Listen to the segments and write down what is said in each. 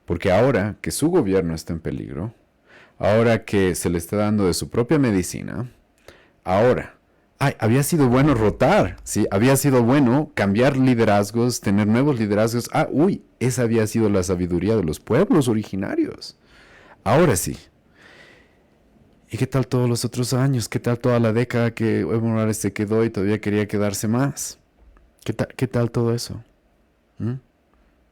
Porque ahora que su gobierno está en peligro, ahora que se le está dando de su propia medicina, ahora, ay, había sido bueno rotar, ¿sí? Había sido bueno cambiar liderazgos, tener nuevos liderazgos. Ah, uy, esa había sido la sabiduría de los pueblos originarios. Ahora sí. ¿Y qué tal todos los otros años? ¿Qué tal toda la década que Evo Morales se quedó y todavía quería quedarse más? ¿Qué tal todo eso? ¿Mm?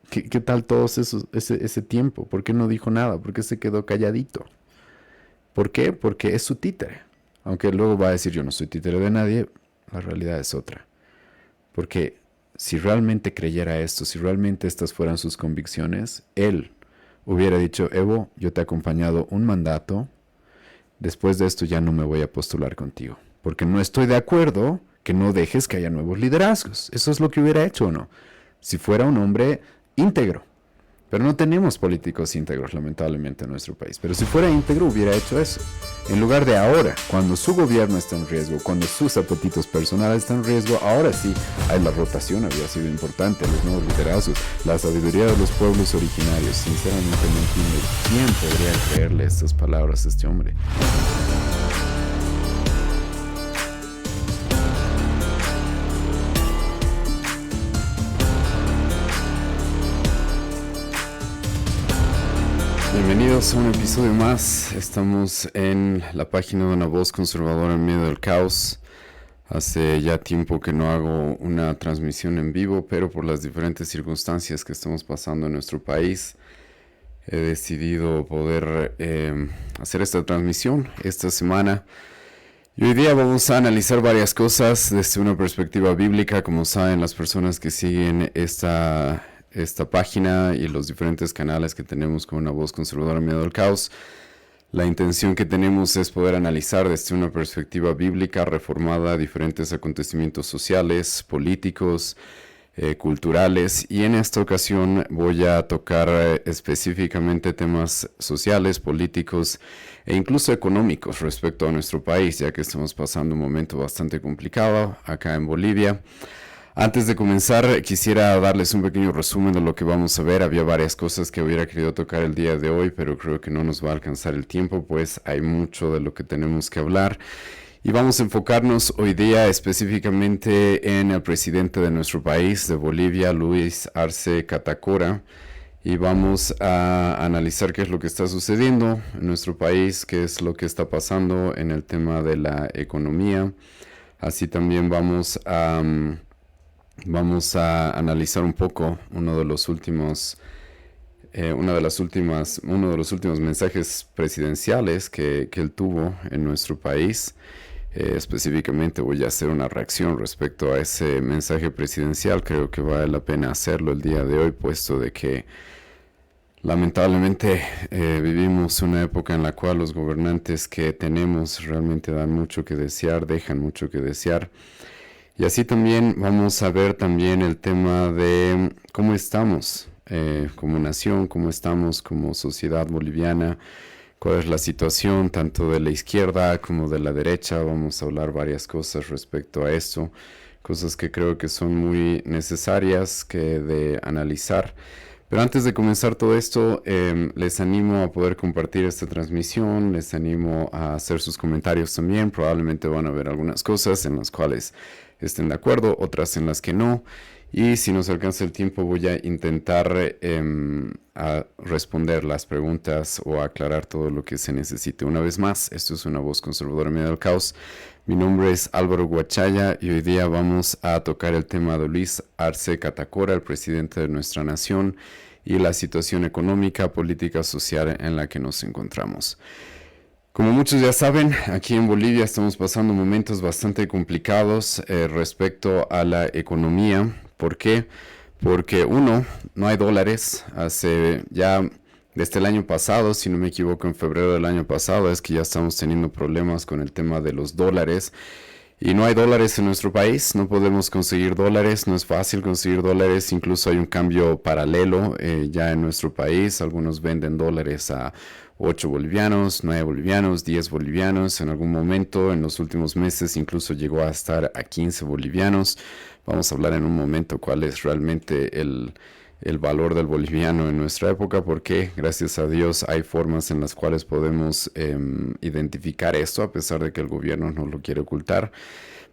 ¿Qué tal todo ese tiempo? ¿Por qué no dijo nada? ¿Por qué se quedó calladito? ¿Por qué? Porque es su títere. Aunque luego va a decir yo no soy títere de nadie, la realidad es otra. Porque si realmente creyera esto, si realmente estas fueran sus convicciones, él hubiera dicho, Evo, yo te he acompañado un mandato, después de esto ya no me voy a postular contigo. Porque no estoy de acuerdo que no dejes que haya nuevos liderazgos. Eso es lo que hubiera hecho o no. Si fuera un hombre íntegro. Pero no tenemos políticos íntegros, lamentablemente, en nuestro país. Pero si fuera íntegro, hubiera hecho eso. En lugar de ahora, cuando su gobierno está en riesgo, cuando sus apetitos personales están en riesgo, ahora sí, la rotación había sido importante, los nuevos liderazgos, la sabiduría de los pueblos originarios. Sinceramente no entiendo quién podría creerle estas palabras a este hombre. Bienvenidos a un episodio más. Estamos en la página de Una Voz Conservadora en Medio del Caos. Hace ya tiempo que no hago una transmisión en vivo, pero por las diferentes circunstancias que estamos pasando en nuestro país, he decidido poder hacer esta transmisión esta semana. Y hoy día vamos a analizar varias cosas desde una perspectiva bíblica. Como saben, las personas que siguen esta página y los diferentes canales que tenemos con Una Voz Conservadora en Medio del Caos, la intención que tenemos es poder analizar desde una perspectiva bíblica reformada diferentes acontecimientos sociales, políticos, culturales, y en esta ocasión voy a tocar específicamente temas sociales, políticos e incluso económicos respecto a nuestro país, ya que estamos pasando un momento bastante complicado acá en Bolivia. Antes de comenzar, quisiera darles un pequeño resumen de lo que vamos a ver. Había varias cosas que hubiera querido tocar el día de hoy, pero creo que no nos va a alcanzar el tiempo, pues hay mucho de lo que tenemos que hablar. Y vamos a enfocarnos hoy día específicamente en el presidente de nuestro país, de Bolivia, Luis Arce Catacora. Y vamos a analizar qué es lo que está sucediendo en nuestro país, qué es lo que está pasando en el tema de la economía. Así también vamos a analizar un poco uno de los últimos mensajes presidenciales que él tuvo en nuestro país. Específicamente voy a hacer una reacción respecto a ese mensaje presidencial. Creo que vale la pena hacerlo el día de hoy, puesto de que lamentablemente vivimos una época en la cual los gobernantes que tenemos realmente dan mucho que desear, dejan mucho que desear. Y así también vamos a ver también el tema de cómo estamos como nación, cómo estamos como sociedad boliviana, cuál es la situación tanto de la izquierda como de la derecha. Vamos a hablar varias cosas respecto a esto, cosas que creo que son muy necesarias de analizar. Pero antes de comenzar todo esto, les animo a poder compartir esta transmisión, les animo a hacer sus comentarios también. Probablemente van a ver algunas cosas en las cuales estén de acuerdo, otras en las que no. Y si nos alcanza el tiempo voy a intentar a responder las preguntas o aclarar todo lo que se necesite. Una vez más, esto es Una Voz Conservadora en Medio del Caos. Mi nombre es Álvaro Guachaya y hoy día vamos a tocar el tema de Luis Arce Catacora, el presidente de nuestra nación, y la situación económica, política, social en la que nos encontramos. Como muchos ya saben, aquí en Bolivia estamos pasando momentos bastante complicados respecto a la economía. ¿Por qué? Porque no hay dólares. Hace ya desde el año pasado, si no me equivoco, en febrero del año pasado, es que ya estamos teniendo problemas con el tema de los dólares. Y no hay dólares en nuestro país, no podemos conseguir dólares, no es fácil conseguir dólares, incluso hay un cambio paralelo ya en nuestro país. Algunos venden dólares a 8 bolivianos, 9 bolivianos, 10 bolivianos. En algún momento, en los últimos meses, incluso llegó a estar a 15 bolivianos. Vamos a hablar en un momento cuál es realmente el valor del boliviano en nuestra época, porque gracias a Dios hay formas en las cuales podemos identificar esto, a pesar de que el gobierno no lo quiere ocultar.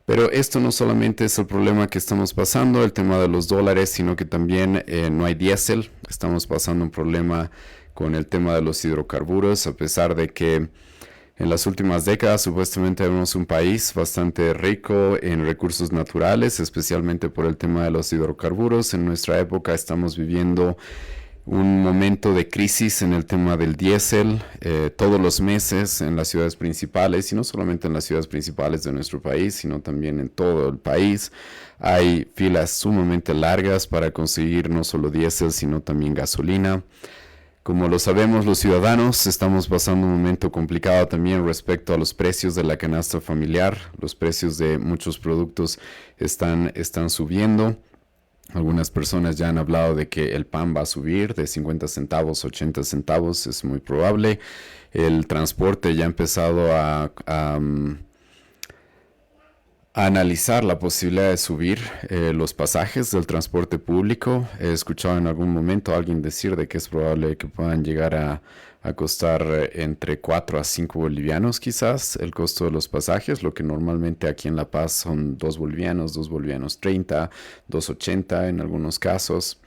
Pero esto no solamente es el problema que estamos pasando, el tema de los dólares, sino que también no hay diésel. Estamos pasando un problema con el tema de los hidrocarburos, a pesar de que en las últimas décadas supuestamente vemos un país bastante rico en recursos naturales, especialmente por el tema de los hidrocarburos. En nuestra época estamos viviendo un momento de crisis en el tema del diésel todos los meses en las ciudades principales, y no solamente en las ciudades principales de nuestro país, sino también en todo el país. Hay filas sumamente largas para conseguir no solo diésel, sino también gasolina. Como lo sabemos los ciudadanos, estamos pasando un momento complicado también respecto a los precios de la canasta familiar. Los precios de muchos productos están subiendo. Algunas personas ya han hablado de que el pan va a subir de 50 centavos, 80 centavos, es muy probable. El transporte ya ha empezado a analizar la posibilidad de subir los pasajes del transporte público. He escuchado en algún momento a alguien decir de que es probable que puedan llegar a costar entre 4 a 5 bolivianos quizás el costo de los pasajes, lo que normalmente aquí en La Paz son 2 bolivianos 30, 2.80 en algunos casos.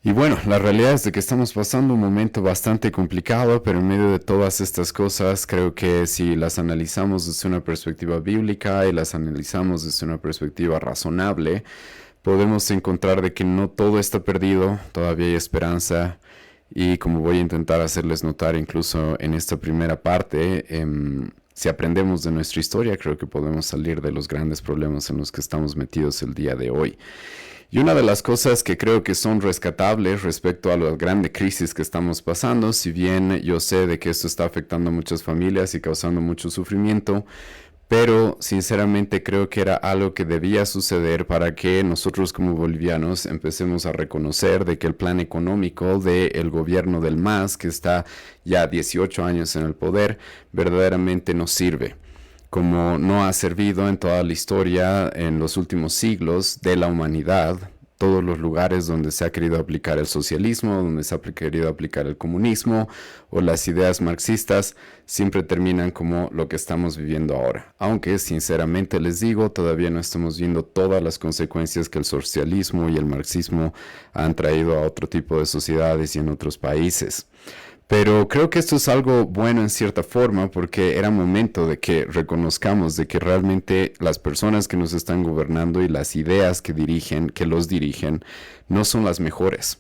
Y bueno, la realidad es de que estamos pasando un momento bastante complicado, pero en medio de todas estas cosas, creo que si las analizamos desde una perspectiva bíblica y las analizamos desde una perspectiva razonable, podemos encontrar de que no todo está perdido, todavía hay esperanza. Y como voy a intentar hacerles notar incluso en esta primera parte, si aprendemos de nuestra historia, creo que podemos salir de los grandes problemas en los que estamos metidos el día de hoy. Y una de las cosas que creo que son rescatables respecto a la grande crisis que estamos pasando, si bien yo sé de que esto está afectando a muchas familias y causando mucho sufrimiento, pero sinceramente creo que era algo que debía suceder para que nosotros como bolivianos empecemos a reconocer de que el plan económico del gobierno del MAS, que está ya 18 años en el poder, verdaderamente nos sirve, como no ha servido en toda la historia en los últimos siglos de la humanidad. Todos los lugares donde se ha querido aplicar el socialismo, donde se ha querido aplicar el comunismo o las ideas marxistas, siempre terminan como lo que estamos viviendo ahora. Aunque, sinceramente les digo, todavía no estamos viendo todas las consecuencias que el socialismo y el marxismo han traído a otro tipo de sociedades y en otros países. Pero creo que esto es algo bueno en cierta forma, porque era momento de que reconozcamos de que realmente las personas que nos están gobernando y las ideas que los dirigen, no son las mejores.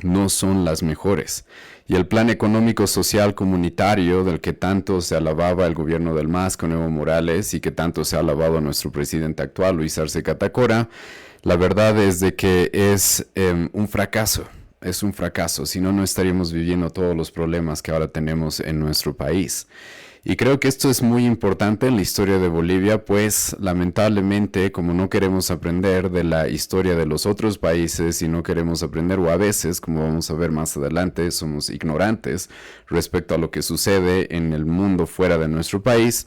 No son las mejores. Y el plan económico social comunitario del que tanto se alababa el gobierno del MAS con Evo Morales y que tanto se ha alabado a nuestro presidente actual, Luis Arce Catacora, la verdad es de que es un fracaso. Es un fracaso, si no, no estaríamos viviendo todos los problemas que ahora tenemos en nuestro país. Y creo que esto es muy importante en la historia de Bolivia, pues lamentablemente, como no queremos aprender de la historia de los otros países y no queremos aprender, o a veces, como vamos a ver más adelante, somos ignorantes respecto a lo que sucede en el mundo fuera de nuestro país.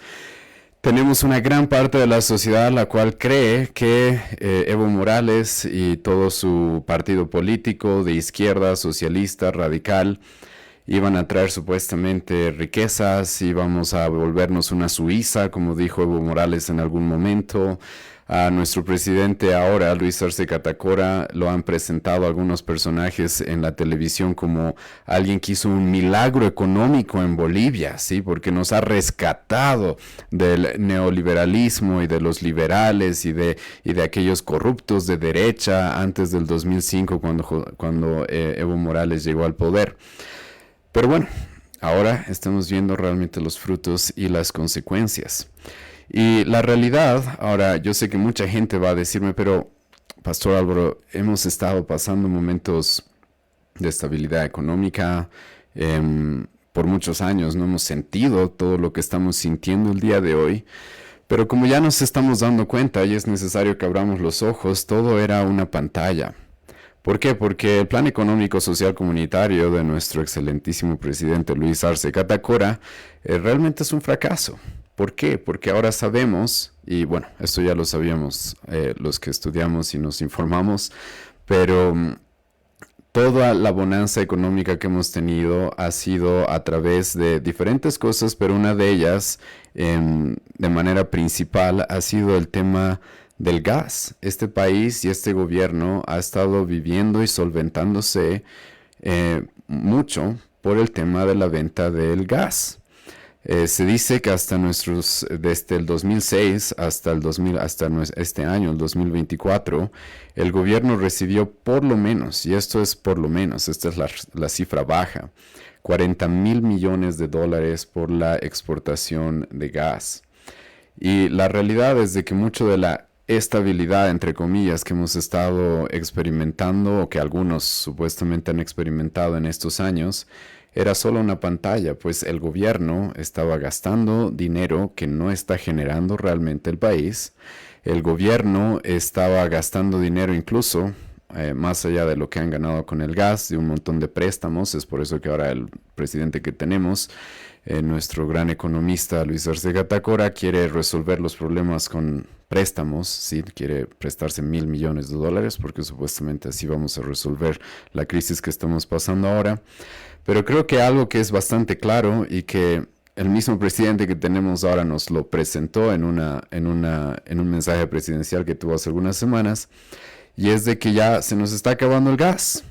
Tenemos una gran parte de la sociedad la cual cree que Evo Morales y todo su partido político de izquierda, socialista, radical, iban a traer supuestamente riquezas, íbamos a volvernos una Suiza, como dijo Evo Morales en algún momento. A nuestro presidente ahora, Luis Arce Catacora, lo han presentado algunos personajes en la televisión como alguien que hizo un milagro económico en Bolivia, ¿sí? Porque nos ha rescatado del neoliberalismo y de los liberales y de aquellos corruptos de derecha antes del 2005 cuando Evo Morales llegó al poder. Pero bueno, ahora estamos viendo realmente los frutos y las consecuencias. Y la realidad, ahora yo sé que mucha gente va a decirme, pero Pastor Álvaro, hemos estado pasando momentos de estabilidad económica por muchos años, no hemos sentido todo lo que estamos sintiendo el día de hoy, pero como ya nos estamos dando cuenta y es necesario que abramos los ojos, todo era una pantalla. ¿Por qué? Porque el plan económico social comunitario de nuestro excelentísimo presidente Luis Arce Catacora realmente es un fracaso. ¿Por qué? Porque ahora sabemos, y bueno, esto ya lo sabíamos los que estudiamos y nos informamos, pero toda la bonanza económica que hemos tenido ha sido a través de diferentes cosas, pero una de ellas, de manera principal, ha sido el tema del gas. Este país y este gobierno ha estado viviendo y solventándose mucho por el tema de la venta del gas. Se dice que desde el 2006 hasta este año, el 2024, el gobierno recibió por lo menos, y esto es por lo menos, esta es la cifra baja, 40,000 millones de dólares por la exportación de gas. Y la realidad es de que mucho de la estabilidad, entre comillas, que hemos estado experimentando, o que algunos supuestamente han experimentado en estos años, era solo una pantalla, pues el gobierno estaba gastando dinero que no está generando realmente el país. El gobierno estaba gastando dinero incluso más allá de lo que han ganado con el gas, de un montón de préstamos. Es por eso que ahora el presidente que tenemos, nuestro gran economista Luis Arce Gatacora, quiere resolver los problemas con préstamos, ¿sí? Quiere prestarse 1,000 millones de dólares porque supuestamente así vamos a resolver la crisis que estamos pasando ahora. Pero creo que algo que es bastante claro y que el mismo presidente que tenemos ahora nos lo presentó en un mensaje presidencial que tuvo hace algunas semanas, y es de que ya se nos está acabando el gas.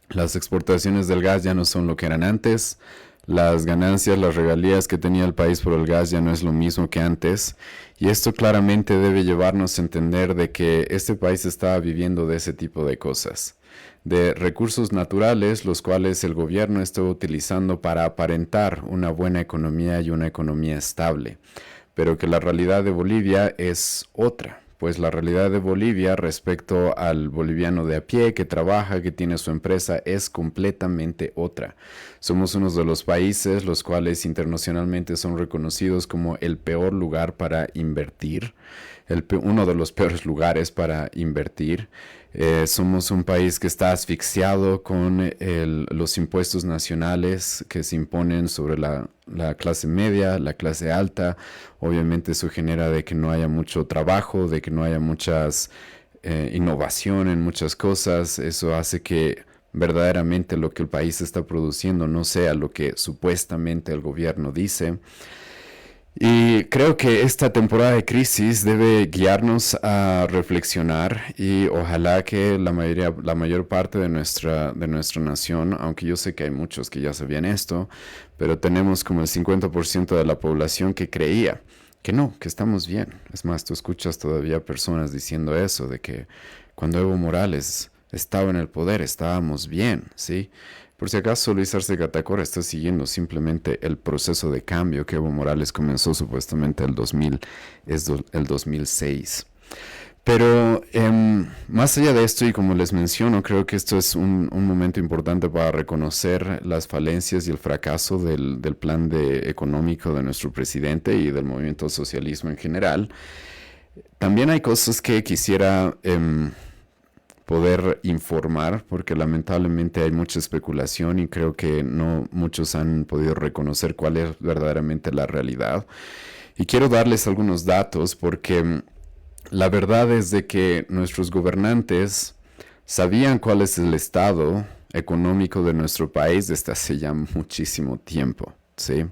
Las exportaciones del gas ya no son lo que eran antes. Las ganancias, las regalías que tenía el país por el gas ya no es lo mismo que antes. Y esto claramente debe llevarnos a entender de que este país está viviendo de ese tipo de cosas, de recursos naturales, los cuales el gobierno está utilizando para aparentar una buena economía y una economía estable, pero que la realidad de Bolivia es otra. Pues la realidad de Bolivia respecto al boliviano de a pie que trabaja, que tiene su empresa, es completamente otra. Somos uno de los países los cuales internacionalmente son reconocidos como el peor lugar para invertir, uno de los peores lugares para invertir. Somos un país que está asfixiado con los impuestos nacionales que se imponen sobre la clase media, la clase alta. Obviamente eso genera de que no haya mucho trabajo, de que no haya muchas innovación en muchas cosas. Eso hace que verdaderamente lo que el país está produciendo no sea lo que supuestamente el gobierno dice. Y creo que esta temporada de crisis debe guiarnos a reflexionar, y ojalá que la mayor parte de nuestra nación, aunque yo sé que hay muchos que ya sabían esto, pero tenemos como el 50% de la población que creía que no, que estamos bien. Es más, tú escuchas todavía personas diciendo eso, de que cuando Evo Morales estaba en el poder estábamos bien, ¿sí? Por si acaso, Luis Arce Gatacora está siguiendo simplemente el proceso de cambio que Evo Morales comenzó supuestamente el 2006. Pero más allá de esto, y como les menciono, creo que esto es un momento importante para reconocer las falencias y el fracaso del plan económico de nuestro presidente y del movimiento socialismo en general. También hay cosas que quisiera poder informar, porque lamentablemente hay mucha especulación y creo que no muchos han podido reconocer cuál es verdaderamente la realidad. Y quiero darles algunos datos porque la verdad es de que nuestros gobernantes sabían cuál es el estado económico de nuestro país desde hace ya muchísimo tiempo, ¿sí?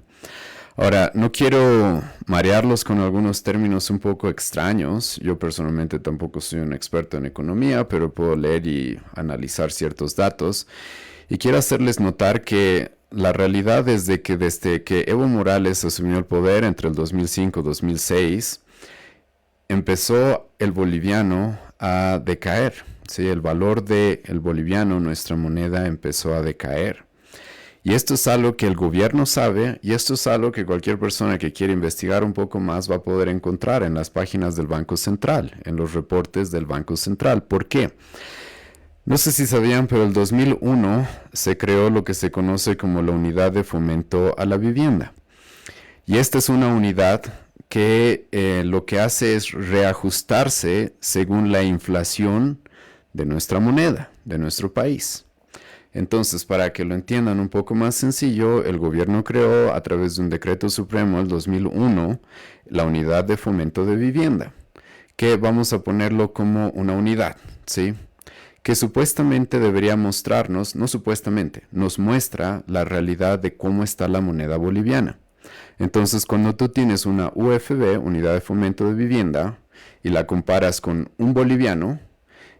Ahora, no quiero marearlos con algunos términos un poco extraños. Yo personalmente tampoco soy un experto en economía, pero puedo leer y analizar ciertos datos. Y quiero hacerles notar que la realidad es de que desde que Evo Morales asumió el poder entre el 2005 y 2006, empezó el boliviano a decaer. Sí, el valor del boliviano, nuestra moneda, empezó a decaer. Y esto es algo que el gobierno sabe, y esto es algo que cualquier persona que quiera investigar un poco más va a poder encontrar en las páginas del Banco Central, en los reportes del Banco Central. ¿Por qué? No sé si sabían, pero en el 2001 se creó lo que se conoce como la Unidad de Fomento a la Vivienda. Y esta es una unidad que lo que hace es reajustarse según la inflación de nuestra moneda, de nuestro país. Entonces, para que lo entiendan un poco más sencillo, el gobierno creó a través de un decreto supremo el 2001 la Unidad de Fomento de Vivienda, que vamos a ponerlo como una unidad, ¿sí? que supuestamente debería mostrarnos, no supuestamente, nos muestra la realidad de cómo está la moneda boliviana. Entonces, cuando tú tienes una UFB, Unidad de Fomento de Vivienda, y la comparas con un boliviano,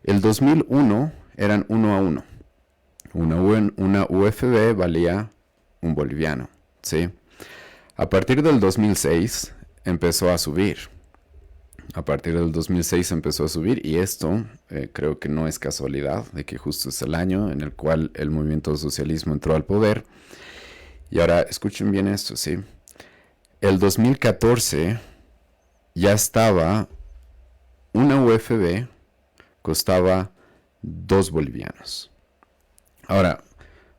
el 2001 eran 1 a 1. Una UFB valía un boliviano, ¿sí? A partir del 2006 empezó a subir. A partir del 2006 empezó a subir y esto creo que no es casualidad de que justo es el año en el cual el movimiento de socialismo entró al poder. Y ahora escuchen bien esto, ¿sí? El 2014 ya estaba una UFB, costaba 2 bolivianos. Ahora,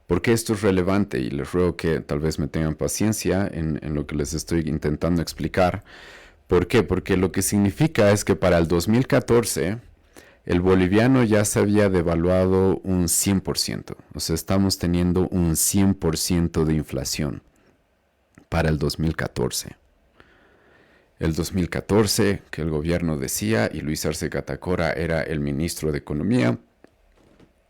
¿por qué esto es relevante? Y les ruego que tal vez me tengan paciencia en lo que les estoy intentando explicar. ¿Por qué? Porque lo que significa es que para el 2014 el boliviano ya se había devaluado un 100%. O sea, estamos teniendo un 100% de inflación para el 2014. El 2014, que el gobierno decía, y Luis Arce Catacora era el ministro de Economía,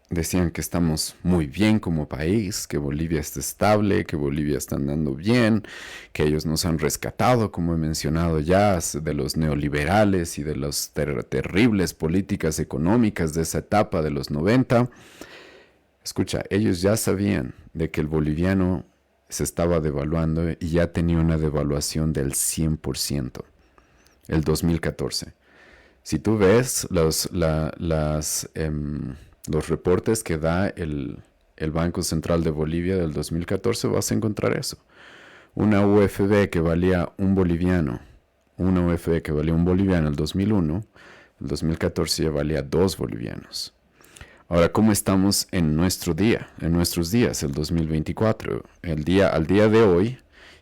decían que estamos muy bien como país, que Bolivia está estable, que Bolivia está andando bien, que ellos nos han rescatado, como he mencionado ya, de los neoliberales y de las terribles políticas económicas de esa etapa de los 90. Escucha, ellos ya sabían de que el boliviano se estaba devaluando y ya tenía una devaluación del 100%, el 2014. Si tú ves los reportes que da el Banco Central de Bolivia del 2014, vas a encontrar eso. Una UFB que valía un boliviano, el 2001, el 2014 ya valía 2 bolivianos. Ahora, ¿cómo estamos en nuestros días, el 2024? Al día de hoy,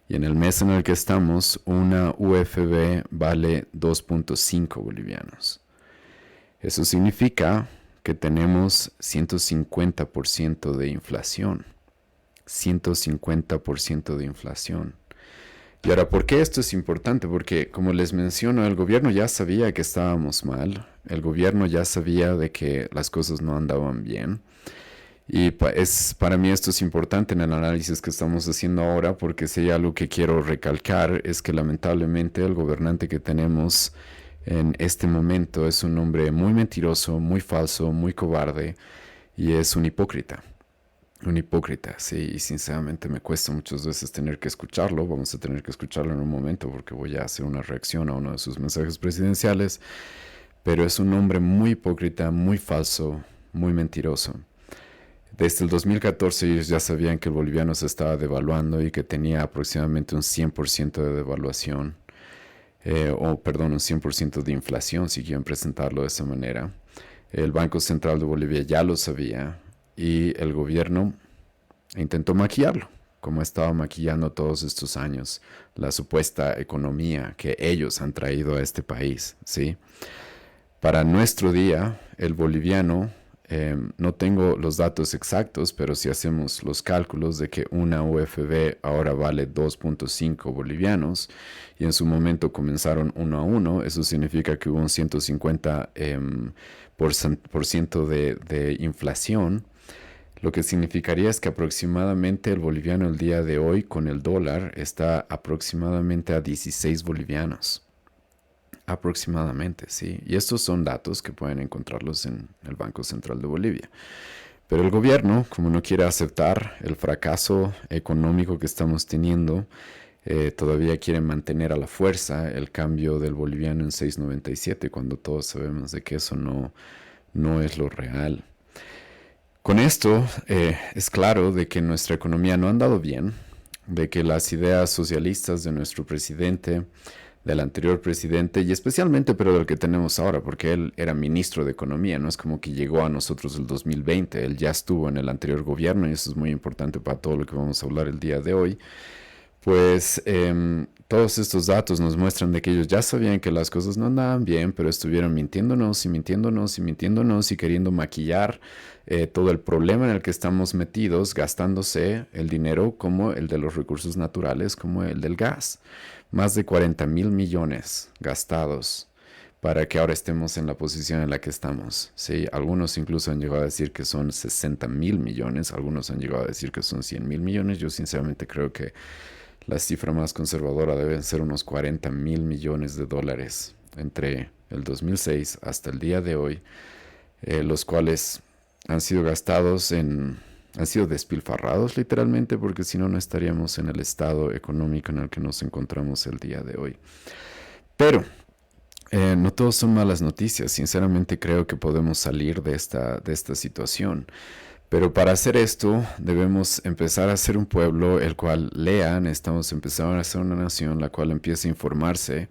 y en el mes en el que estamos, una UFB vale 2.5 bolivianos. Eso significa que tenemos 150% de inflación. 150% de inflación. Y ahora, ¿por qué esto es importante? Porque, como les menciono, el gobierno ya sabía que estábamos mal. El gobierno ya sabía de que las cosas no andaban bien. Y para mí esto es importante en el análisis que estamos haciendo ahora, porque si hay algo que quiero recalcar es que lamentablemente el gobernante que tenemos en este momento es un hombre muy mentiroso, muy falso, muy cobarde y es un hipócrita. Un hipócrita, sí, y sinceramente me cuesta muchas veces tener que escucharlo. Vamos a tener que escucharlo en un momento porque voy a hacer una reacción a uno de sus mensajes presidenciales. Pero es un hombre muy hipócrita, muy falso, muy mentiroso. Desde el 2014 ellos ya sabían que el boliviano se estaba devaluando y que tenía aproximadamente un 100% de devaluación. Un 100% de inflación, si quieren presentarlo de esa manera. El Banco Central de Bolivia ya lo sabía y el gobierno intentó maquillarlo, como estaba maquillando todos estos años la supuesta economía que ellos han traído a este país, ¿sí? Para nuestro día, el boliviano, no tengo los datos exactos, pero si hacemos los cálculos de que una UFB ahora vale 2.5 bolivianos y en su momento comenzaron 1 a 1, eso significa que hubo un 150% de inflación. Lo que significaría es que aproximadamente el boliviano el día de hoy con el dólar está aproximadamente a 16 bolivianos. Aproximadamente, sí. Y estos son datos que pueden encontrarlos en el Banco Central de Bolivia. Pero el gobierno, como no quiere aceptar el fracaso económico que estamos teniendo, todavía quiere mantener a la fuerza el cambio del boliviano en 6.97, cuando todos sabemos de que eso no es lo real. Con esto es claro de que nuestra economía no ha andado bien, de que las ideas socialistas de nuestro presidente, del anterior presidente y especialmente pero del que tenemos ahora, porque él era ministro de Economía, no es como que llegó a nosotros el 2020, él ya estuvo en el anterior gobierno y eso es muy importante para todo lo que vamos a hablar el día de hoy. Pues todos estos datos nos muestran de que ellos ya sabían que las cosas no andaban bien, pero estuvieron mintiéndonos y mintiéndonos y mintiéndonos y queriendo maquillar todo el problema en el que estamos metidos, gastándose el dinero como el de los recursos naturales, como el del gas. Más de 40.000 millones gastados para que ahora estemos en la posición en la que estamos. ¿Sí? Algunos incluso han llegado a decir que son 60,000 millones, algunos han llegado a decir que son 100,000 millones. Yo sinceramente creo que la cifra más conservadora deben ser unos 40,000 millones de dólares entre el 2006 hasta el día de hoy, los cuales han sido gastados han sido despilfarrados literalmente, porque si no, no estaríamos en el estado económico en el que nos encontramos el día de hoy. Pero no todos son malas noticias. Sinceramente creo que podemos salir de esta situación. Pero para hacer esto debemos empezar a ser un pueblo el cual lea. Necesitamos empezar a ser una nación la cual empiece a informarse.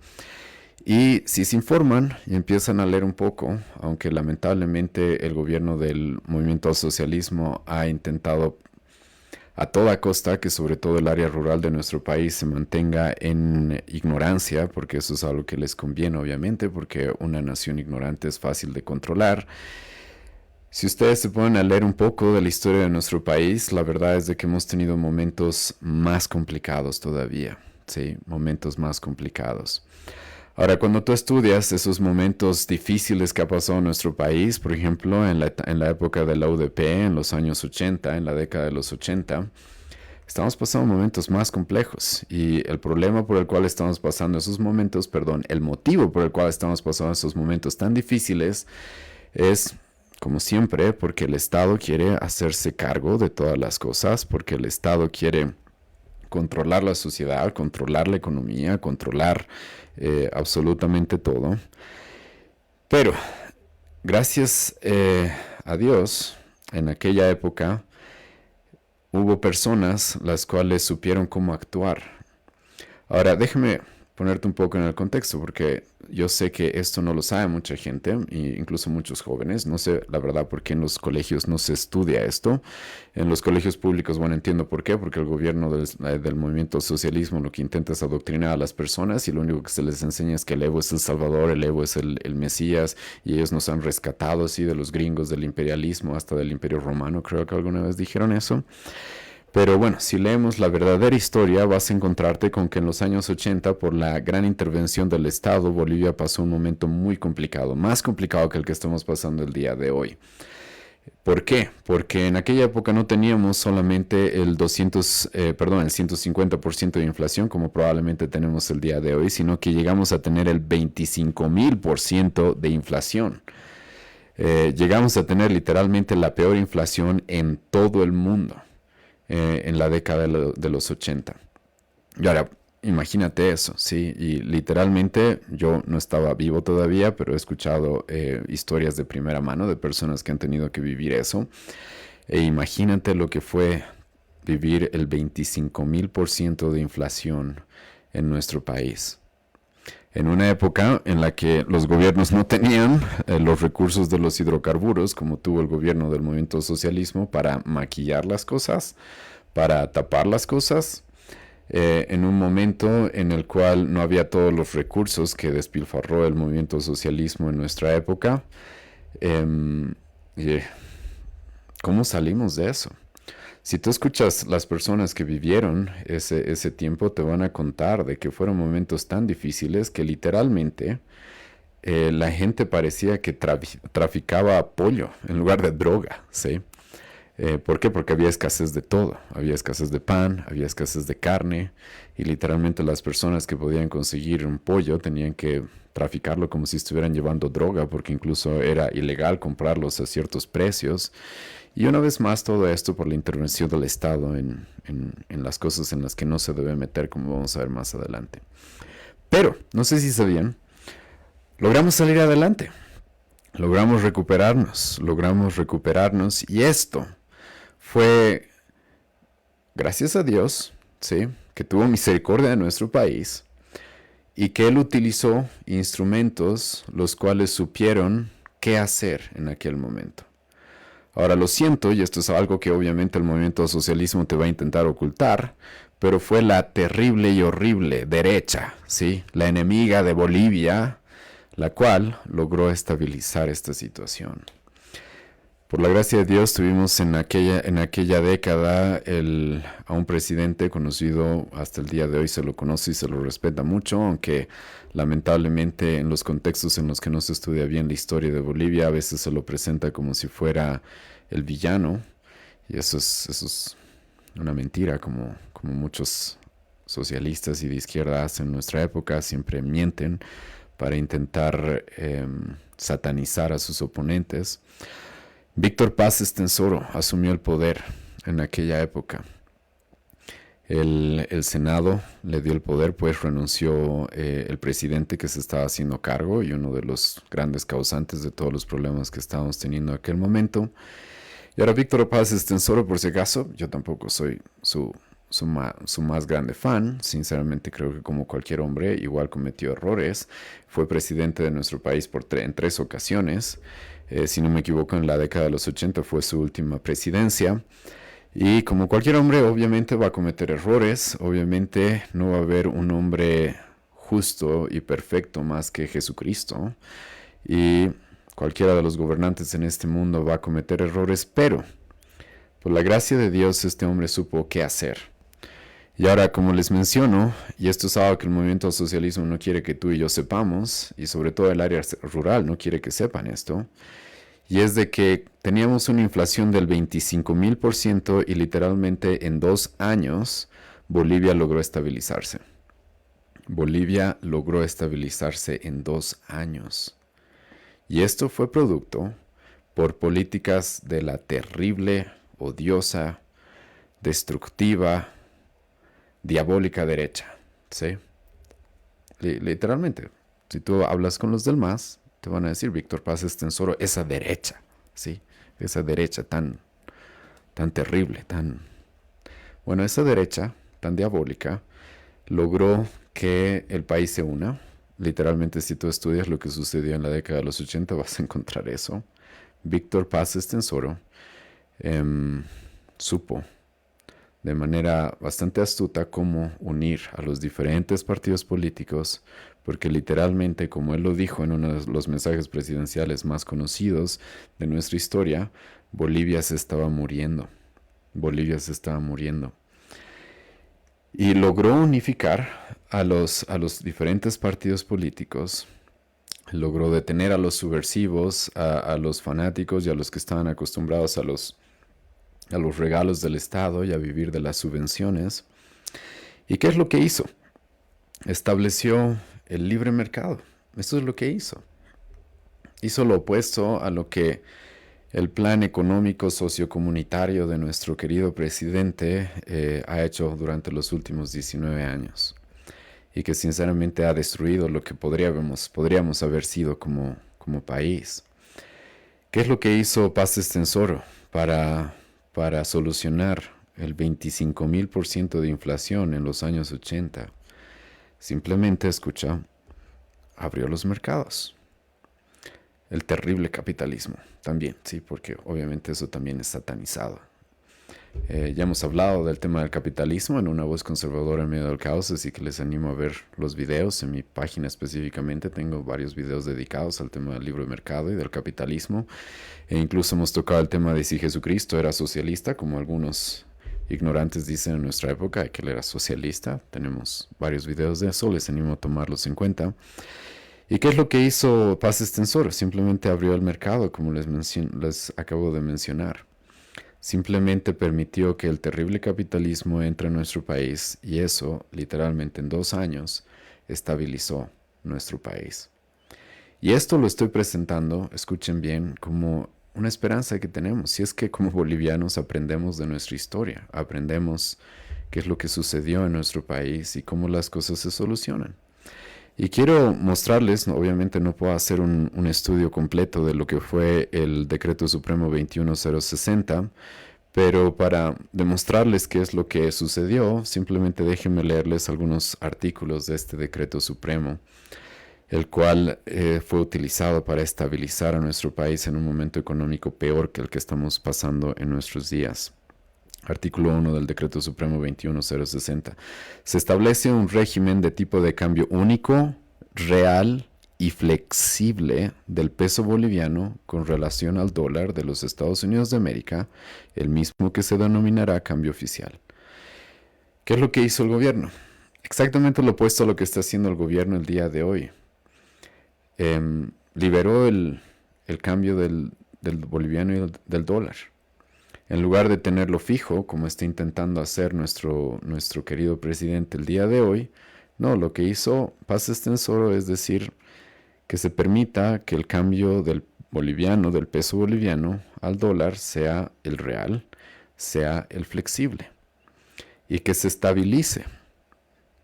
Y si se informan y empiezan a leer un poco, aunque lamentablemente el gobierno del movimiento al socialismo ha intentado a toda costa que sobre todo el área rural de nuestro país se mantenga en ignorancia, porque eso es algo que les conviene obviamente, porque una nación ignorante es fácil de controlar. Si ustedes se ponen a leer un poco de la historia de nuestro país, la verdad es de que hemos tenido momentos más complicados todavía, ¿sí? Momentos más complicados. Ahora, cuando tú estudias esos momentos difíciles que ha pasado en nuestro país, por ejemplo, en la época de la UDP, en los años 80, en la década de los 80, estamos pasando momentos más complejos. Y el problema por el cual estamos pasando esos momentos, el motivo por el cual estamos pasando esos momentos tan difíciles es, como siempre, porque el Estado quiere hacerse cargo de todas las cosas, porque el Estado quiere controlar la sociedad, controlar la economía, controlar absolutamente todo. Pero gracias a Dios, en aquella época hubo personas las cuales supieron cómo actuar. Ahora, déjame ponerte un poco en el contexto, porque yo sé que esto no lo sabe mucha gente, incluso muchos jóvenes. No sé la verdad por qué en los colegios no se estudia esto. En los colegios públicos, bueno, entiendo por qué, porque el gobierno del movimiento socialismo lo que intenta es adoctrinar a las personas, y lo único que se les enseña es que el Evo es el Salvador, el Evo es el Mesías, y ellos nos han rescatado, sí, de los gringos, del imperialismo, hasta del Imperio Romano. Creo que alguna vez dijeron eso. Pero bueno, si leemos la verdadera historia, vas a encontrarte con que en los años 80, por la gran intervención del Estado, Bolivia pasó un momento muy complicado, más complicado que el que estamos pasando el día de hoy. ¿Por qué? Porque en aquella época no teníamos solamente el 150% de inflación, como probablemente tenemos el día de hoy, sino que llegamos a tener el 25,000% de inflación. Llegamos a tener literalmente la peor inflación en todo el mundo. En la década de los 80. Y ahora, imagínate eso, ¿sí? Y literalmente yo no estaba vivo todavía, pero he escuchado historias de primera mano de personas que han tenido que vivir eso. E imagínate lo que fue vivir el 25,000% de inflación en nuestro país. En una época en la que los gobiernos no tenían los recursos de los hidrocarburos, como tuvo el gobierno del movimiento socialismo, para maquillar las cosas, para tapar las cosas, en un momento en el cual no había todos los recursos que despilfarró el movimiento socialismo en nuestra época. ¿Cómo salimos de eso? Si tú escuchas las personas que vivieron ese tiempo, te van a contar de que fueron momentos tan difíciles que literalmente la gente parecía que traficaba pollo en lugar de droga, ¿sí? ¿Por qué? Porque había escasez de todo. Había escasez de pan, había escasez de carne, y literalmente las personas que podían conseguir un pollo tenían que traficarlo como si estuvieran llevando droga, porque incluso era ilegal comprarlos a ciertos precios. Y una vez más, todo esto por la intervención del Estado en las cosas en las que no se debe meter, como vamos a ver más adelante. Pero, no sé si sabían, logramos salir adelante. Logramos recuperarnos, y esto fue gracias a Dios, ¿sí? Que tuvo misericordia de nuestro país y que Él utilizó instrumentos los cuales supieron qué hacer en aquel momento. Ahora lo siento, y esto es algo que obviamente el movimiento socialismo te va a intentar ocultar, pero fue la terrible y horrible derecha, ¿sí? La enemiga de Bolivia, la cual logró estabilizar esta situación. Por la gracia de Dios tuvimos en aquella década a un presidente conocido, hasta el día de hoy se lo conoce y se lo respeta mucho, aunque lamentablemente en los contextos en los que no se estudia bien la historia de Bolivia a veces se lo presenta como si fuera el villano, y eso es una mentira, como muchos socialistas y de izquierda hacen en nuestra época, siempre mienten para intentar satanizar a sus oponentes. Víctor Paz Estenssoro asumió el poder en aquella época. El Senado le dio el poder, pues renunció el presidente que se estaba haciendo cargo y uno de los grandes causantes de todos los problemas que estábamos teniendo en aquel momento. Y ahora Víctor Paz Estenssoro, por si acaso, yo tampoco soy su más grande fan. Sinceramente creo que como cualquier hombre igual cometió errores. Fue presidente de nuestro país en 3 ocasiones. Si no me equivoco, en la década de los 80 fue su última presidencia. Y como cualquier hombre, obviamente va a cometer errores. Obviamente no va a haber un hombre justo y perfecto más que Jesucristo. Y cualquiera de los gobernantes en este mundo va a cometer errores, pero por la gracia de Dios este hombre supo qué hacer. Y ahora, como les menciono, y esto es algo que el movimiento al socialismo no quiere que tú y yo sepamos, y sobre todo el área rural no quiere que sepan esto, y es de que teníamos una inflación del 25,000% y literalmente en 2 años Bolivia logró estabilizarse. Bolivia logró estabilizarse en 2 años. Y esto fue producto por políticas de la terrible, odiosa, destructiva, diabólica derecha, ¿sí? Literalmente, si tú hablas con los del MAS, te van a decir Víctor Paz Estenssoro, esa derecha, ¿sí? Esa derecha tan terrible, Bueno, esa derecha tan diabólica logró que el país se una. Literalmente, si tú estudias lo que sucedió en la década de los 80, vas a encontrar eso. Víctor Paz Estenssoro supo de manera bastante astuta cómo unir a los diferentes partidos políticos, porque literalmente, como él lo dijo en uno de los mensajes presidenciales más conocidos de nuestra historia, Bolivia se estaba muriendo. Bolivia se estaba muriendo. Y logró unificar a los diferentes partidos políticos, logró detener a los subversivos, a los fanáticos y a los que estaban acostumbrados a los regalos del Estado y a vivir de las subvenciones. ¿Y qué es lo que hizo? Estableció el libre mercado. Eso es lo que hizo. Hizo lo opuesto a lo que el plan económico sociocomunitario de nuestro querido presidente ha hecho durante los últimos 19 años. Y que sinceramente ha destruido lo que podríamos haber sido como país. ¿Qué es lo que hizo Paz Estenssoro para solucionar el 25,000% de inflación en los años 80? Simplemente, abrió los mercados. El terrible capitalismo también, sí, porque obviamente eso también es satanizado. Ya hemos hablado del tema del capitalismo en Una Voz Conservadora en Medio del Caos, así que les animo a ver los videos. En mi página específicamente tengo varios videos dedicados al tema del libre mercado y del capitalismo. E incluso hemos tocado el tema de si Jesucristo era socialista, como algunos ignorantes dicen en nuestra época, que él era socialista. Tenemos varios videos de eso, les animo a tomarlos en cuenta. ¿Y qué es lo que hizo Paz Estenssoro? Simplemente abrió el mercado, como les acabo de mencionar. Simplemente permitió que el terrible capitalismo entre en nuestro país y eso, literalmente en 2 años, estabilizó nuestro país. Y esto lo estoy presentando, escuchen bien, como una esperanza que tenemos. Si es que como bolivianos aprendemos de nuestra historia, aprendemos qué es lo que sucedió en nuestro país y cómo las cosas se solucionan. Y quiero mostrarles, obviamente no puedo hacer un estudio completo de lo que fue el Decreto Supremo 21060, pero para demostrarles qué es lo que sucedió, simplemente déjenme leerles algunos artículos de este Decreto Supremo, el cual fue utilizado para estabilizar a nuestro país en un momento económico peor que el que estamos pasando en nuestros días. Artículo 1 del Decreto Supremo 21060. Se establece un régimen de tipo de cambio único, real y flexible del peso boliviano con relación al dólar de los Estados Unidos de América, el mismo que se denominará cambio oficial. ¿Qué es lo que hizo el gobierno? Exactamente lo opuesto a lo que está haciendo el gobierno el día de hoy. Liberó el cambio del boliviano y del dólar. En lugar de tenerlo fijo, como está intentando hacer nuestro querido presidente el día de hoy, no, lo que hizo Paz Estenssoro es decir que se permita que el cambio del boliviano, del peso boliviano al dólar sea el real, sea el flexible y que se estabilice.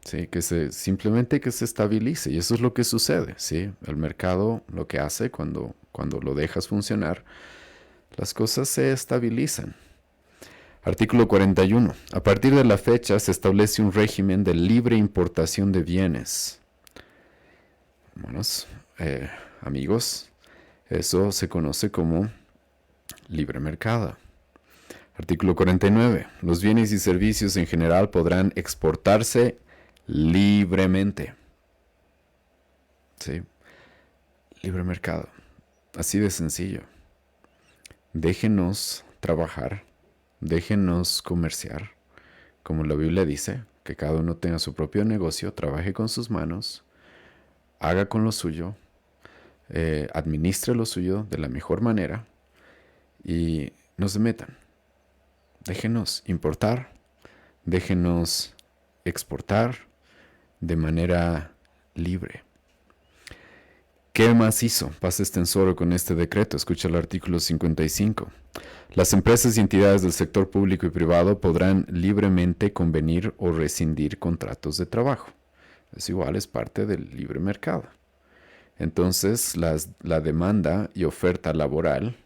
Sí, simplemente que se estabilice, y eso es lo que sucede, ¿sí? El mercado lo que hace cuando lo dejas funcionar, las cosas se estabilizan. Artículo 41. A partir de la fecha se establece un régimen de libre importación de bienes. Hermanos, amigos, eso se conoce como libre mercado. Artículo 49. Los bienes y servicios en general podrán exportarse libremente. ¿Sí? Libre mercado. Así de sencillo. Déjenos trabajar, déjenos comerciar, como la Biblia dice, que cada uno tenga su propio negocio, trabaje con sus manos, haga con lo suyo, administre lo suyo de la mejor manera y no se metan. Déjenos importar, déjenos exportar de manera libre. ¿Qué más hizo Paz Estenssoro con este decreto? Escucha el artículo 55. Las empresas y entidades del sector público y privado podrán libremente convenir o rescindir contratos de trabajo. Es igual, es parte del libre mercado. Entonces, la demanda y oferta laboral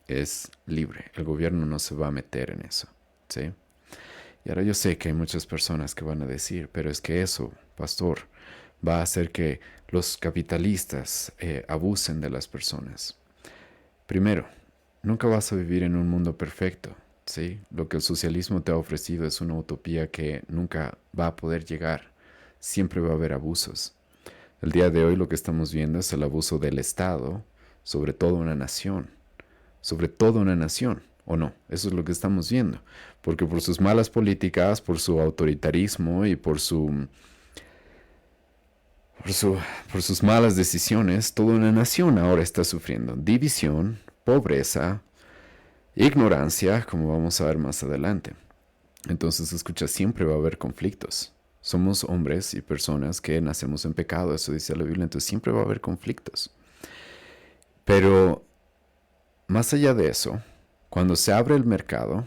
es libre. El gobierno no se va a meter en eso, ¿sí? Y ahora yo sé que hay muchas personas que van a decir, pero es que eso, pastor, va a hacer que los capitalistas abusen de las personas. Primero, nunca vas a vivir en un mundo perfecto, ¿sí? Lo que el socialismo te ha ofrecido es una utopía que nunca va a poder llegar. Siempre va a haber abusos. El día de hoy lo que estamos viendo es el abuso del Estado sobre toda una nación. Sobre toda una nación, ¿o no? Eso es lo que estamos viendo. Porque por sus malas políticas, por su autoritarismo y por sus malas decisiones, toda una nación ahora está sufriendo división, pobreza, ignorancia, como vamos a ver más adelante. Entonces, escucha, siempre va a haber conflictos. Somos hombres y personas que nacemos en pecado, eso dice la Biblia, entonces siempre va a haber conflictos. Pero, más allá de eso, cuando se abre el mercado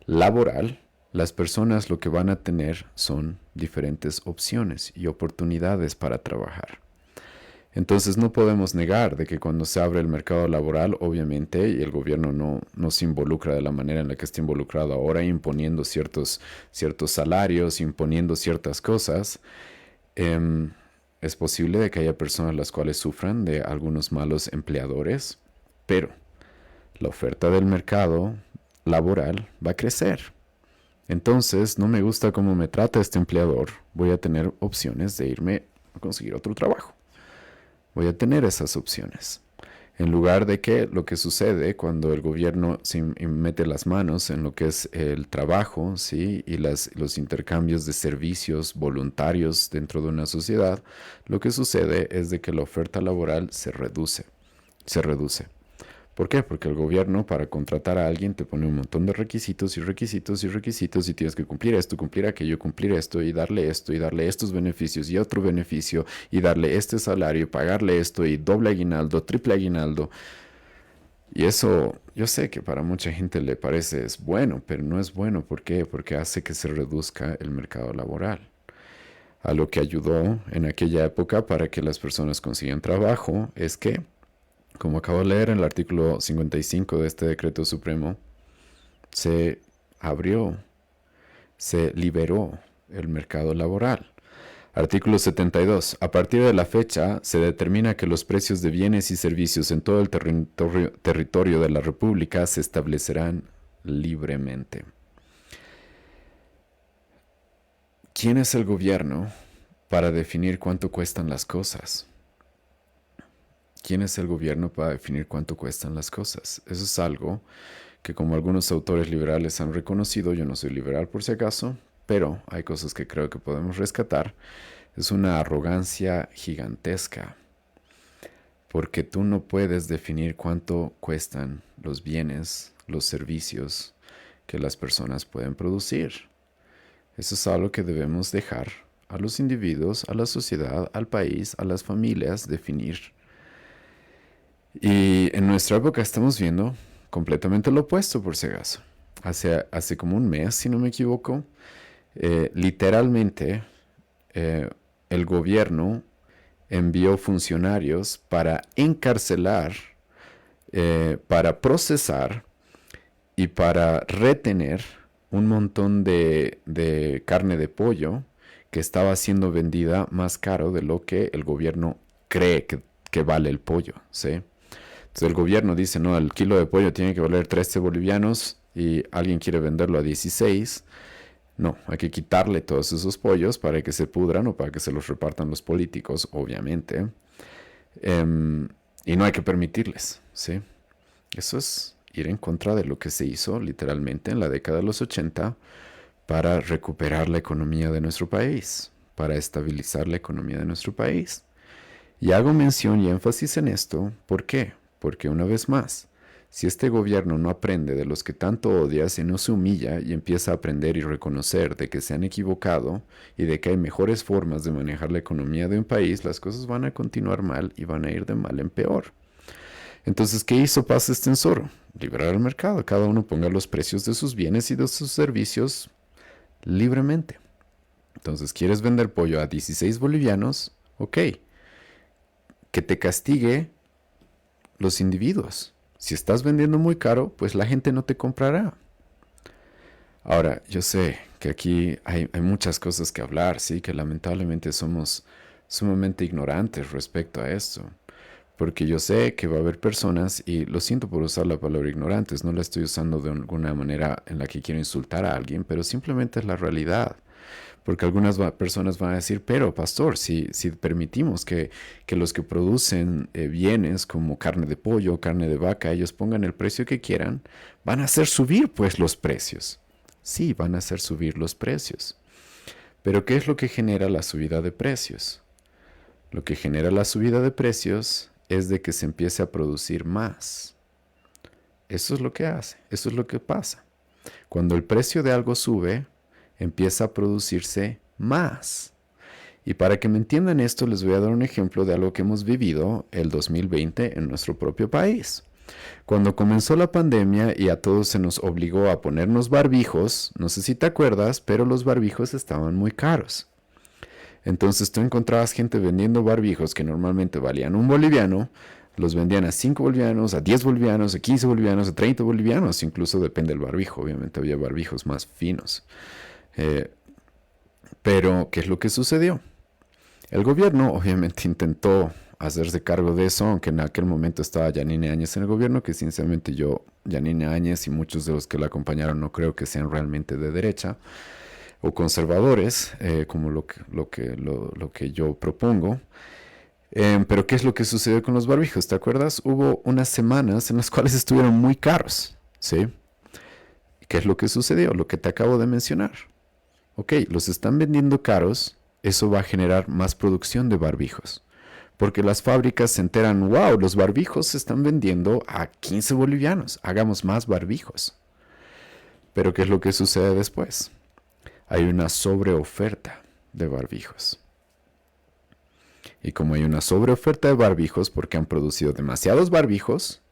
laboral, las personas lo que van a tener son diferentes opciones y oportunidades para trabajar. Entonces no podemos negar de que cuando se abre el mercado laboral, obviamente, y el gobierno no se involucra de la manera en la que está involucrado ahora, imponiendo ciertos salarios, imponiendo ciertas cosas, es posible de que haya personas las cuales sufran de algunos malos empleadores, pero la oferta del mercado laboral va a crecer. Entonces, no me gusta cómo me trata este empleador, voy a tener opciones de irme a conseguir otro trabajo. Voy a tener esas opciones. En lugar de que lo que sucede cuando el gobierno se mete las manos en lo que es el trabajo, ¿sí? Y los intercambios de servicios voluntarios dentro de una sociedad, lo que sucede es de que la oferta laboral se reduce. ¿Por qué? Porque el gobierno para contratar a alguien te pone un montón de requisitos y requisitos y requisitos y tienes que cumplir esto, cumplir aquello, cumplir esto y darle estos beneficios y otro beneficio y darle este salario y pagarle esto y doble aguinaldo, triple aguinaldo. Y eso yo sé que para mucha gente le parece es bueno, pero no es bueno. ¿Por qué? Porque hace que se reduzca el mercado laboral. A lo que ayudó en aquella época para que las personas consigan trabajo es que, como acabo de leer en el artículo 55 de este decreto supremo, se liberó el mercado laboral. Artículo 72. A partir de la fecha, se determina que los precios de bienes y servicios en todo el territorio de la República se establecerán libremente. ¿Quién es el gobierno para definir cuánto cuestan las cosas? ¿Quién es el gobierno para definir cuánto cuestan las cosas? Eso es algo que, como algunos autores liberales han reconocido, yo no soy liberal por si acaso, pero hay cosas que creo que podemos rescatar. Es una arrogancia gigantesca, porque tú no puedes definir cuánto cuestan los bienes, los servicios que las personas pueden producir. Eso es algo que debemos dejar a los individuos, a la sociedad, al país, a las familias definir. Y en nuestra época estamos viendo completamente lo opuesto, por si acaso. Hace como un mes, si no me equivoco, literalmente el gobierno envió funcionarios para encarcelar, para procesar y para retener un montón de carne de pollo que estaba siendo vendida más caro de lo que el gobierno cree que vale el pollo, ¿sí? Entonces el gobierno dice, no, el kilo de pollo tiene que valer 13 bolivianos y alguien quiere venderlo a 16. No, hay que quitarle todos esos pollos para que se pudran o para que se los repartan los políticos, obviamente. Y no hay que permitirles, ¿sí? Eso es ir en contra de lo que se hizo literalmente en la década de los 80 para recuperar la economía de nuestro país, para estabilizar la economía de nuestro país. Y hago mención y énfasis en esto, ¿por qué? Porque una vez más, si este gobierno no aprende de los que tanto odias y no se humilla y empieza a aprender y reconocer de que se han equivocado y de que hay mejores formas de manejar la economía de un país, las cosas van a continuar mal y van a ir de mal en peor. Entonces, ¿qué hizo Paz Extensoro? Liberar el mercado. Cada uno ponga los precios de sus bienes y de sus servicios libremente. Entonces, ¿quieres vender pollo a 16 bolivianos? Ok. Que te castigue los individuos. Si estás vendiendo muy caro, pues la gente no te comprará. Ahora, yo sé que aquí hay muchas cosas que hablar, sí, que lamentablemente somos sumamente ignorantes respecto a esto. Porque yo sé que va a haber personas, y lo siento por usar la palabra ignorantes, no la estoy usando de alguna manera en la que quiero insultar a alguien, pero simplemente es la realidad. Porque algunas personas van a decir, pero pastor, si permitimos que los que producen bienes como carne de pollo, carne de vaca, ellos pongan el precio que quieran, van a hacer subir pues los precios. Sí, van a hacer subir los precios. Pero ¿qué es lo que genera la subida de precios? Lo que genera la subida de precios es de que se empiece a producir más. Eso es lo que hace, eso es lo que pasa. Cuando el precio de algo sube, empieza a producirse más. Y para que me entiendan esto, les voy a dar un ejemplo de algo que hemos vivido el 2020 en nuestro propio país. Cuando comenzó la pandemia y a todos se nos obligó a ponernos barbijos, no sé si te acuerdas, pero los barbijos estaban muy caros. Entonces tú encontrabas gente vendiendo barbijos que normalmente valían 1 boliviano, los vendían a 5 bolivianos, a 10 bolivianos, a 15 bolivianos, a 30 bolivianos, incluso depende del barbijo, obviamente había barbijos más finos. Pero, ¿qué es lo que sucedió? El gobierno obviamente intentó hacerse cargo de eso, aunque en aquel momento estaba Yanine Áñez en el gobierno, que sinceramente yo, Yanine Áñez y muchos de los que la acompañaron no creo que sean realmente de derecha o conservadores, como lo que yo propongo. Pero ¿qué es lo que sucedió con los barbijos? ¿Te acuerdas? Hubo unas semanas en las cuales estuvieron muy caros, ¿sí? ¿Qué es lo que sucedió? Lo que te acabo de mencionar. Ok, los están vendiendo caros, eso va a generar más producción de barbijos. Porque las fábricas se enteran, wow, los barbijos se están vendiendo a 15 bolivianos, hagamos más barbijos. Pero ¿qué es lo que sucede después? Hay una sobreoferta de barbijos. Y como hay una sobreoferta de barbijos porque han producido demasiados barbijos,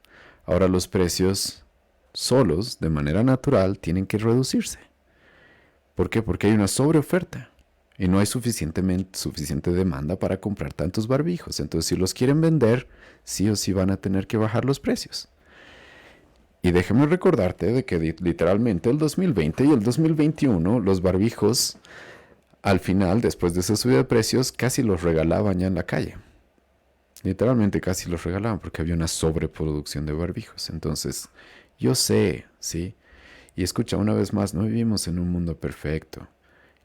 ahora los precios solos, de manera natural, tienen que reducirse. ¿Por qué? Porque hay una sobreoferta y no hay suficiente demanda para comprar tantos barbijos. Entonces, si los quieren vender, sí o sí van a tener que bajar los precios. Y déjame recordarte de que literalmente el 2020 y el 2021 los barbijos, al final, después de esa subida de precios, casi los regalaban ya en la calle. Literalmente casi los regalaban porque había una sobreproducción de barbijos. Entonces, yo sé, ¿sí? Y escucha, una vez más, no vivimos en un mundo perfecto.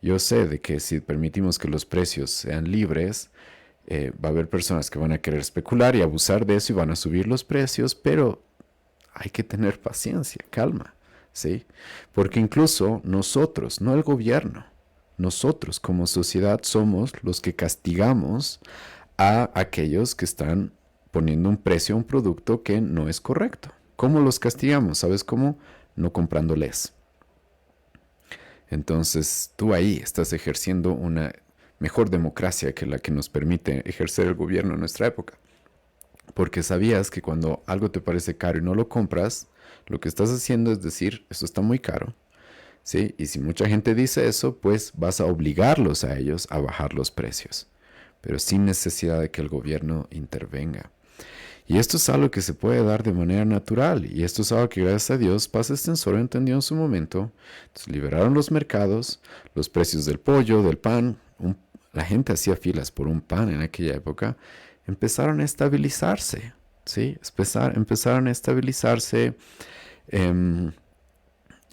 Yo sé de que si permitimos que los precios sean libres, Va a haber personas que van a querer especular y abusar de eso y van a subir los precios, pero hay que tener paciencia, calma, ¿sí? Porque incluso nosotros, no el gobierno, nosotros como sociedad somos los que castigamos a aquellos que están poniendo un precio a un producto que no es correcto. ¿Cómo los castigamos? ¿Sabes cómo? No comprándoles. Entonces tú ahí estás ejerciendo una mejor democracia que la que nos permite ejercer el gobierno en nuestra época. Porque sabías que cuando algo te parece caro y no lo compras, lo que estás haciendo es decir, esto está muy caro, ¿sí? Y si mucha gente dice eso, pues vas a obligarlos a ellos a bajar los precios, pero sin necesidad de que el gobierno intervenga. Y esto es algo que se puede dar de manera natural, y esto es algo que gracias a Dios Paz Extensora entendió en su momento. Entonces liberaron los mercados, los precios del pollo, del pan, la gente hacía filas por un pan en aquella época, empezaron a estabilizarse, ¿sí? Empezaron a estabilizarse eh,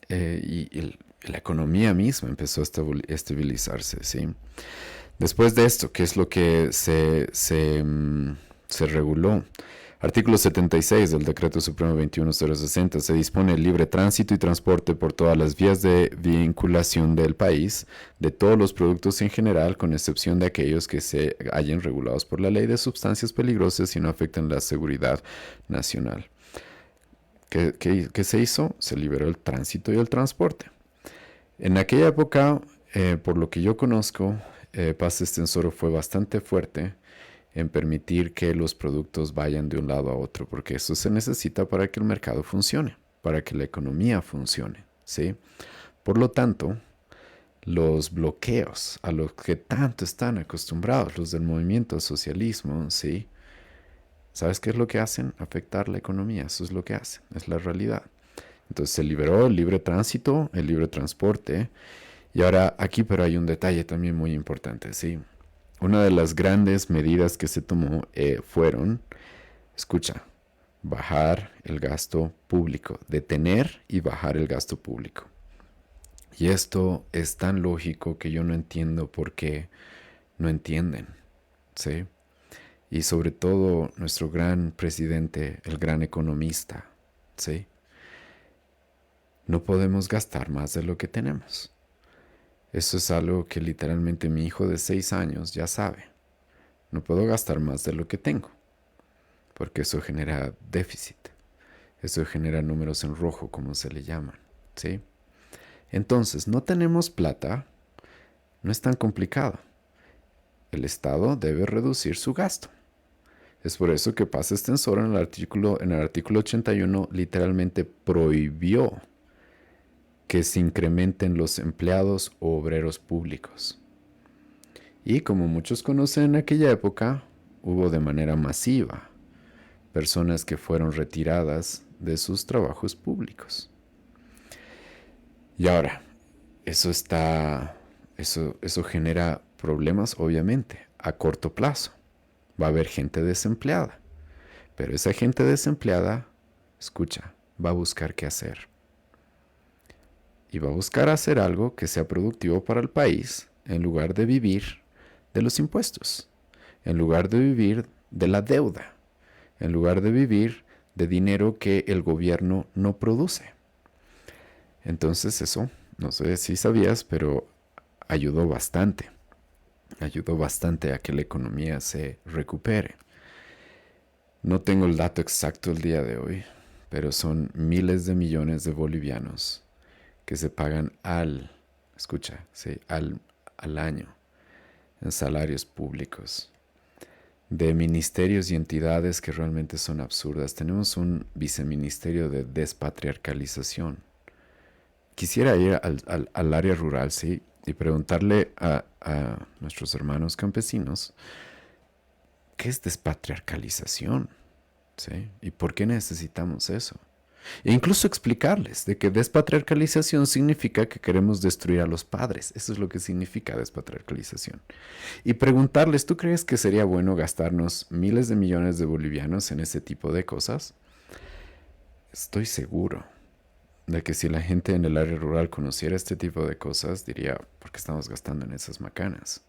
y la economía misma empezó a estabilizarse, ¿sí? Después de esto, ¿qué es lo que se reguló? Artículo 76 del Decreto Supremo 21060 se dispone el libre tránsito y transporte por todas las vías de vinculación del país de todos los productos en general, con excepción de aquellos que se hallen regulados por la ley de sustancias peligrosas y no afecten la seguridad nacional. ¿Qué se hizo? Se liberó el tránsito y el transporte. En aquella época, por lo que yo conozco, Paz Extensoro fue bastante fuerte en permitir que los productos vayan de un lado a otro, porque eso se necesita para que el mercado funcione, para que la economía funcione, ¿sí? Por lo tanto, los bloqueos a los que tanto están acostumbrados los del movimiento socialismo, ¿sí? ¿Sabes qué es lo que hacen? Afectar la economía, eso es lo que hacen, es la realidad. Entonces se liberó el libre tránsito, el libre transporte, y ahora aquí pero hay un detalle también muy importante, ¿sí? Una de las grandes medidas que se tomó fueron, escucha, bajar el gasto público, detener y bajar el gasto público. Y esto es tan lógico que yo no entiendo por qué no entienden, ¿sí? Y sobre todo nuestro gran presidente, el gran economista, ¿sí? No podemos gastar más de lo que tenemos. Eso es algo que literalmente mi hijo de 6 años ya sabe. No puedo gastar más de lo que tengo, porque eso genera déficit. Eso genera números en rojo, como se le llaman, ¿sí? Entonces, no tenemos plata, no es tan complicado. El Estado debe reducir su gasto. Es por eso que Paz Extensora en el artículo 81 literalmente prohibió que se incrementen los empleados o obreros públicos. Y como muchos conocen en aquella época, hubo de manera masiva personas que fueron retiradas de sus trabajos públicos. Y ahora, eso genera problemas, obviamente, a corto plazo. Va a haber gente desempleada, pero esa gente desempleada, escucha, va a buscar qué hacer. Y va a buscar hacer algo que sea productivo para el país en lugar de vivir de los impuestos, en lugar de vivir de la deuda, en lugar de vivir de dinero que el gobierno no produce. Entonces eso, no sé si sabías, pero ayudó bastante a que la economía se recupere. No tengo el dato exacto el día de hoy, pero son miles de millones de bolivianos que se pagan al año en salarios públicos de ministerios y entidades que realmente son absurdas. Tenemos un viceministerio de despatriarcalización. Quisiera ir al área rural, ¿sí? Y preguntarle a nuestros hermanos campesinos, ¿qué es despatriarcalización? ¿Sí? ¿Y por qué necesitamos eso? E incluso explicarles de que despatriarcalización significa que queremos destruir a los padres. Eso es lo que significa despatriarcalización. Y preguntarles, ¿tú crees que sería bueno gastarnos miles de millones de bolivianos en ese tipo de cosas? Estoy seguro de que si la gente en el área rural conociera este tipo de cosas, diría, ¿por qué estamos gastando en esas macanas?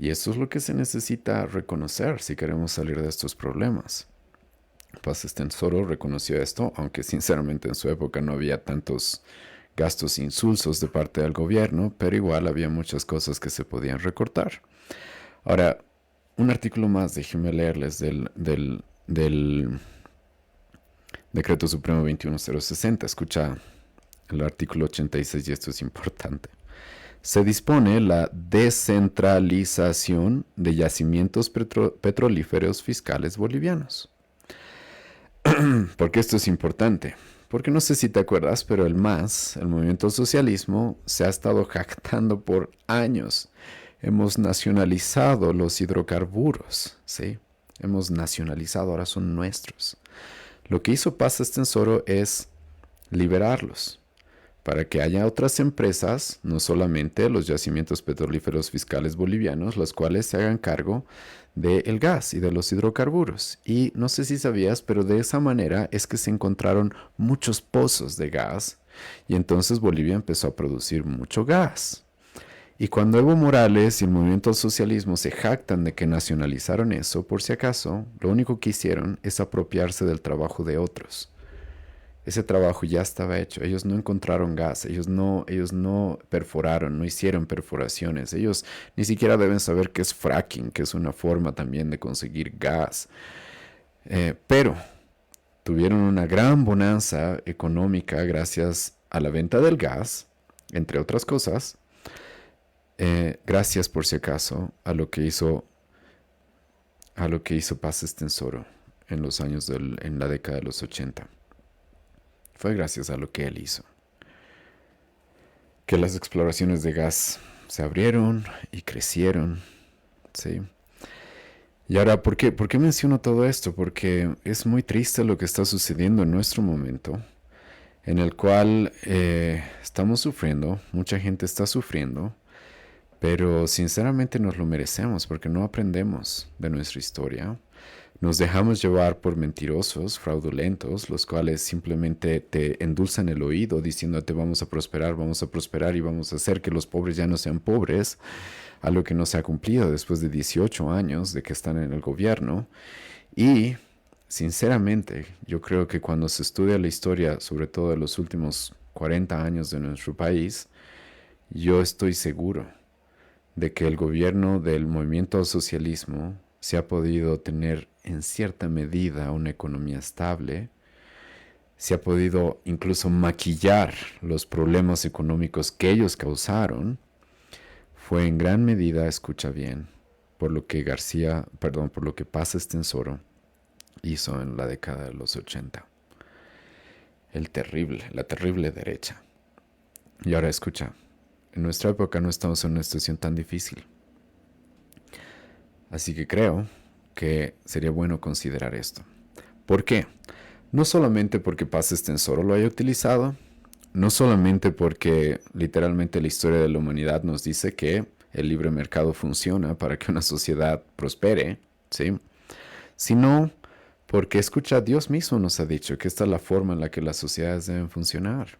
Y eso es lo que se necesita reconocer si queremos salir de estos problemas. Paz Estenssoro reconoció esto, aunque sinceramente en su época no había tantos gastos insulsos de parte del gobierno, pero igual había muchas cosas que se podían recortar. Ahora, un artículo más, déjenme leerles del Decreto Supremo 21060. Escucha el artículo 86 y esto es importante. Se dispone la descentralización de yacimientos petrolíferos fiscales bolivianos. ¿Por qué esto es importante? Porque no sé si te acuerdas, pero el MAS, el movimiento socialismo, se ha estado jactando por años. Hemos nacionalizado los hidrocarburos, ¿sí? Hemos nacionalizado, ahora son nuestros. Lo que hizo Paz Estenssoro es liberarlos para que haya otras empresas, no solamente los yacimientos petrolíferos fiscales bolivianos, los cuales se hagan cargo del gas y de los hidrocarburos. Y no sé si sabías, pero de esa manera es que se encontraron muchos pozos de gas y entonces Bolivia empezó a producir mucho gas. Y cuando Evo Morales y el movimiento al socialismo se jactan de que nacionalizaron eso, por si acaso, lo único que hicieron es apropiarse del trabajo de otros. Ese trabajo ya estaba hecho. Ellos no encontraron gas, ellos no perforaron, no hicieron perforaciones. Ellos ni siquiera deben saber qué es fracking, que es una forma también de conseguir gas. Pero tuvieron una gran bonanza económica gracias a la venta del gas, entre otras cosas. Gracias, por si acaso, a lo que hizo Paz Estenssoro en la década de los 80. Fue gracias a lo que él hizo que las exploraciones de gas se abrieron y crecieron, ¿sí? Y ahora, ¿por qué menciono todo esto? Porque es muy triste lo que está sucediendo en nuestro momento, en el cual estamos sufriendo, mucha gente está sufriendo, pero sinceramente nos lo merecemos porque no aprendemos de nuestra historia. Nos dejamos llevar por mentirosos, fraudulentos, los cuales simplemente te endulzan el oído diciéndote vamos a prosperar y vamos a hacer que los pobres ya no sean pobres, algo que no se ha cumplido después de 18 años de que están en el gobierno. Y sinceramente, yo creo que cuando se estudia la historia, sobre todo de los últimos 40 años de nuestro país, yo estoy seguro de que el gobierno del movimiento al socialismo se ha podido tener en cierta medida una economía estable, se ha podido incluso maquillar los problemas económicos que ellos causaron, fue en gran medida, escucha bien, por lo que Paz Estenssoro hizo en la década de los 80. La terrible derecha. Y ahora escucha, en nuestra época no estamos en una situación tan difícil. Así que creo que sería bueno considerar esto. ¿Por qué? No solamente porque Paz Estenssoro lo haya utilizado, no solamente porque literalmente la historia de la humanidad nos dice que el libre mercado funciona para que una sociedad prospere, ¿sí? Sino porque, escucha, Dios mismo nos ha dicho que esta es la forma en la que las sociedades deben funcionar.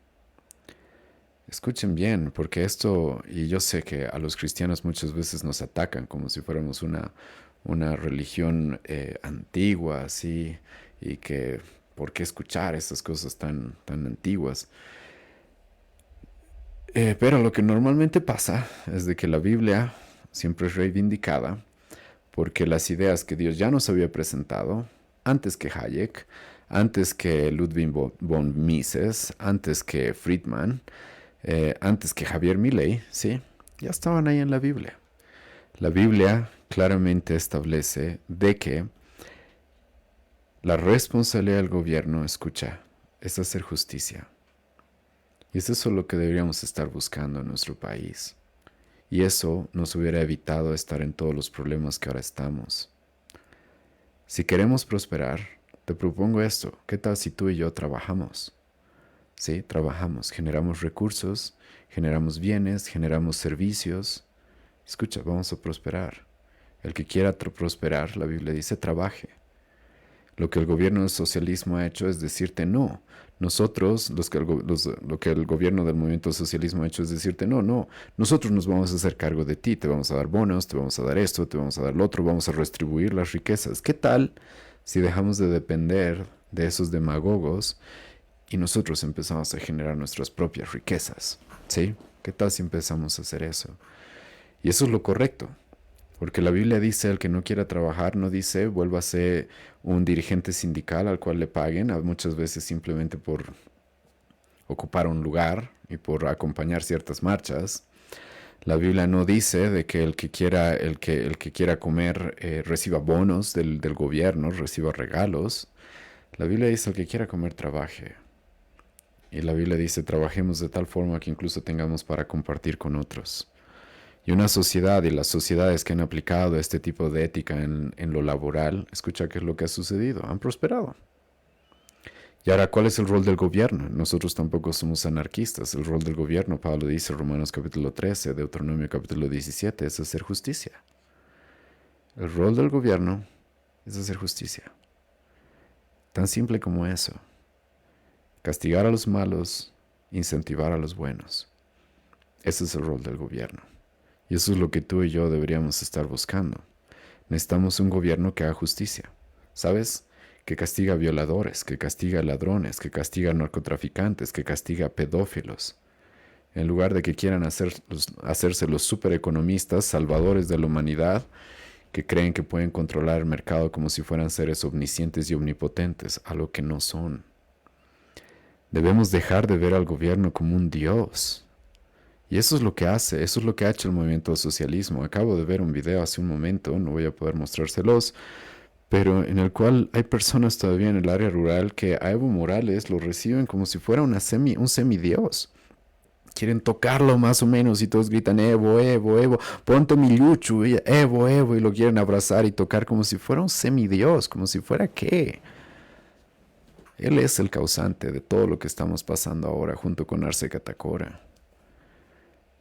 Escuchen bien, porque esto, y yo sé que a los cristianos muchas veces nos atacan como si fuéramos una religión antigua, así, y que, ¿por qué escuchar estas cosas tan antiguas? Pero lo que normalmente pasa es de que la Biblia siempre es reivindicada porque las ideas que Dios ya nos había presentado, antes que Hayek, antes que Ludwig von Mises, antes que Friedman, antes que Javier Milei, ¿sí? Ya estaban ahí en la Biblia. La Biblia claramente establece de que la responsabilidad del gobierno, escucha, es hacer justicia. Y es eso lo que deberíamos estar buscando en nuestro país. Y eso nos hubiera evitado estar en todos los problemas que ahora estamos. Si queremos prosperar, te propongo esto. ¿Qué tal si tú y yo trabajamos? Sí, trabajamos, generamos recursos, generamos bienes, generamos servicios. Escucha, vamos a prosperar. El que quiera prosperar, la Biblia dice, trabaje. Lo que el gobierno del socialismo ha hecho es decirte no. Nosotros, lo que el gobierno del movimiento socialismo ha hecho es decirte no, no, nosotros nos vamos a hacer cargo de ti, te vamos a dar bonos, te vamos a dar esto, te vamos a dar lo otro, vamos a redistribuir las riquezas. ¿Qué tal si dejamos de depender de esos demagogos y nosotros empezamos a generar nuestras propias riquezas? ¿Sí? ¿Qué tal si empezamos a hacer eso? Y eso es lo correcto. Porque la Biblia dice, el que no quiera trabajar, no dice, vuélvase un dirigente sindical al cual le paguen, muchas veces simplemente por ocupar un lugar y por acompañar ciertas marchas. La Biblia no dice de que el que quiera comer reciba bonos del gobierno, reciba regalos. La Biblia dice, el que quiera comer, trabaje. Y la Biblia dice, trabajemos de tal forma que incluso tengamos para compartir con otros. Y una sociedad y las sociedades que han aplicado este tipo de ética en lo laboral, escucha qué es lo que ha sucedido, han prosperado. Y ahora, ¿cuál es el rol del gobierno? Nosotros tampoco somos anarquistas. El rol del gobierno, Pablo dice, Romanos capítulo 13, Deuteronomio capítulo 17, es hacer justicia. El rol del gobierno es hacer justicia. Tan simple como eso. Castigar a los malos, incentivar a los buenos. Ese es el rol del gobierno. Y eso es lo que tú y yo deberíamos estar buscando. Necesitamos un gobierno que haga justicia, ¿sabes? Que castiga a violadores, que castiga a ladrones, que castiga a narcotraficantes, que castiga a pedófilos. En lugar de que quieran hacerse los supereconomistas, salvadores de la humanidad, que creen que pueden controlar el mercado como si fueran seres omniscientes y omnipotentes, a lo que no son. Debemos dejar de ver al gobierno como un dios. Y eso es lo que hace, eso es lo que ha hecho el movimiento socialismo. Acabo de ver un video hace un momento, no voy a poder mostrárselos, pero en el cual hay personas todavía en el área rural que a Evo Morales lo reciben como si fuera un semidios. Quieren tocarlo más o menos y todos gritan, Evo, Evo, Evo, ponte mi luchu, Evo, Evo, y lo quieren abrazar y tocar como si fuera un semidios, como si fuera ¿qué? Él es el causante de todo lo que estamos pasando ahora junto con Arce Catacora.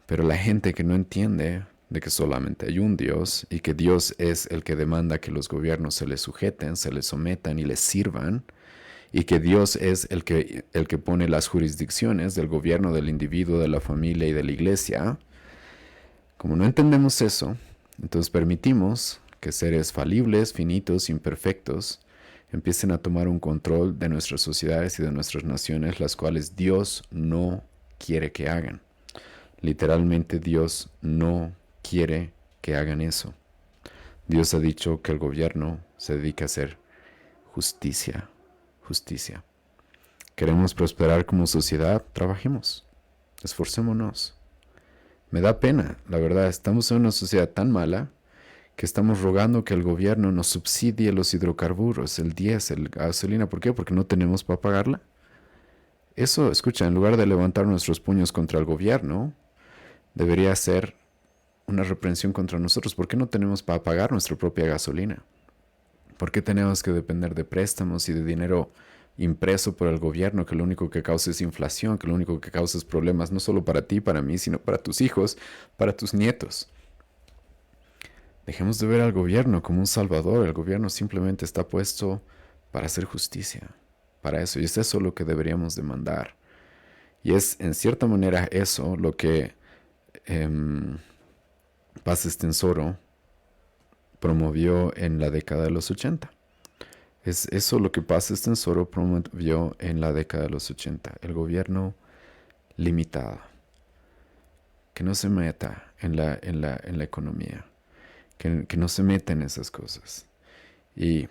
Pero la gente que no entiende de que solamente hay un Dios y que Dios es el que demanda que los gobiernos se le sujeten, se le sometan y les sirvan, y que Dios es el que pone las jurisdicciones del gobierno, del individuo, de la familia y de la iglesia, como no entendemos eso, entonces permitimos que seres falibles, finitos, imperfectos, empiecen a tomar un control de nuestras sociedades y de nuestras naciones, las cuales Dios no quiere que hagan. Literalmente Dios no quiere que hagan eso. Dios ha dicho que el gobierno se dedica a hacer justicia. Justicia. ¿Queremos prosperar como sociedad? Trabajemos. Esforcémonos. Me da pena, la verdad, estamos en una sociedad tan mala que estamos rogando que el gobierno nos subsidie los hidrocarburos, el diésel, la gasolina. ¿Por qué? Porque no tenemos para pagarla. Eso, escucha, en lugar de levantar nuestros puños contra el gobierno, debería ser una reprensión contra nosotros. ¿Por qué no tenemos para pagar nuestra propia gasolina? ¿Por qué tenemos que depender de préstamos y de dinero impreso por el gobierno que lo único que causa es inflación, que lo único que causa es problemas no solo para ti, para mí, sino para tus hijos, para tus nietos? Dejemos de ver al gobierno como un salvador. El gobierno simplemente está puesto para hacer justicia, para eso. Y es eso lo que deberíamos demandar. Y es en cierta manera eso lo que Paz Estenssoro promovió en la década de los 80. Es eso lo que Paz Estenssoro promovió en la década de los 80. El gobierno limitado, que no se meta en la economía, que no se meta en esas cosas. Y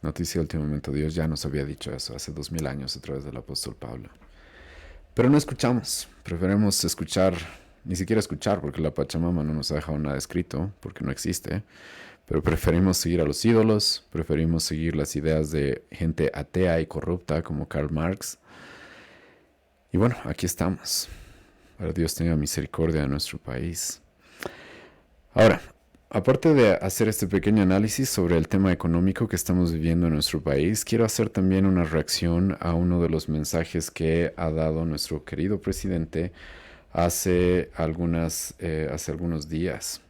noticia de último momento, Dios ya nos había dicho eso hace 2000 años a través del apóstol Pablo. Pero no escuchamos, preferimos escuchar, ni siquiera escuchar, porque la Pachamama no nos ha dejado nada escrito, porque no existe, pero preferimos seguir a los ídolos, preferimos seguir las ideas de gente atea y corrupta como Karl Marx. Y bueno, aquí estamos. Para Dios tenga misericordia de nuestro país. Ahora, aparte de hacer este pequeño análisis sobre el tema económico que estamos viviendo en nuestro país, quiero hacer también una reacción a uno de los mensajes que ha dado nuestro querido presidente hace algunos días.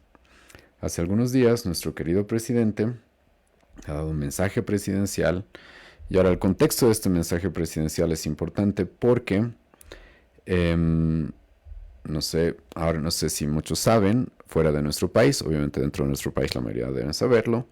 Hace algunos días, nuestro querido presidente ha dado un mensaje presidencial. Y ahora el contexto de este mensaje presidencial es importante porque, no sé, ahora no sé si muchos saben, fuera de nuestro país, obviamente dentro de nuestro país la mayoría deben saberlo,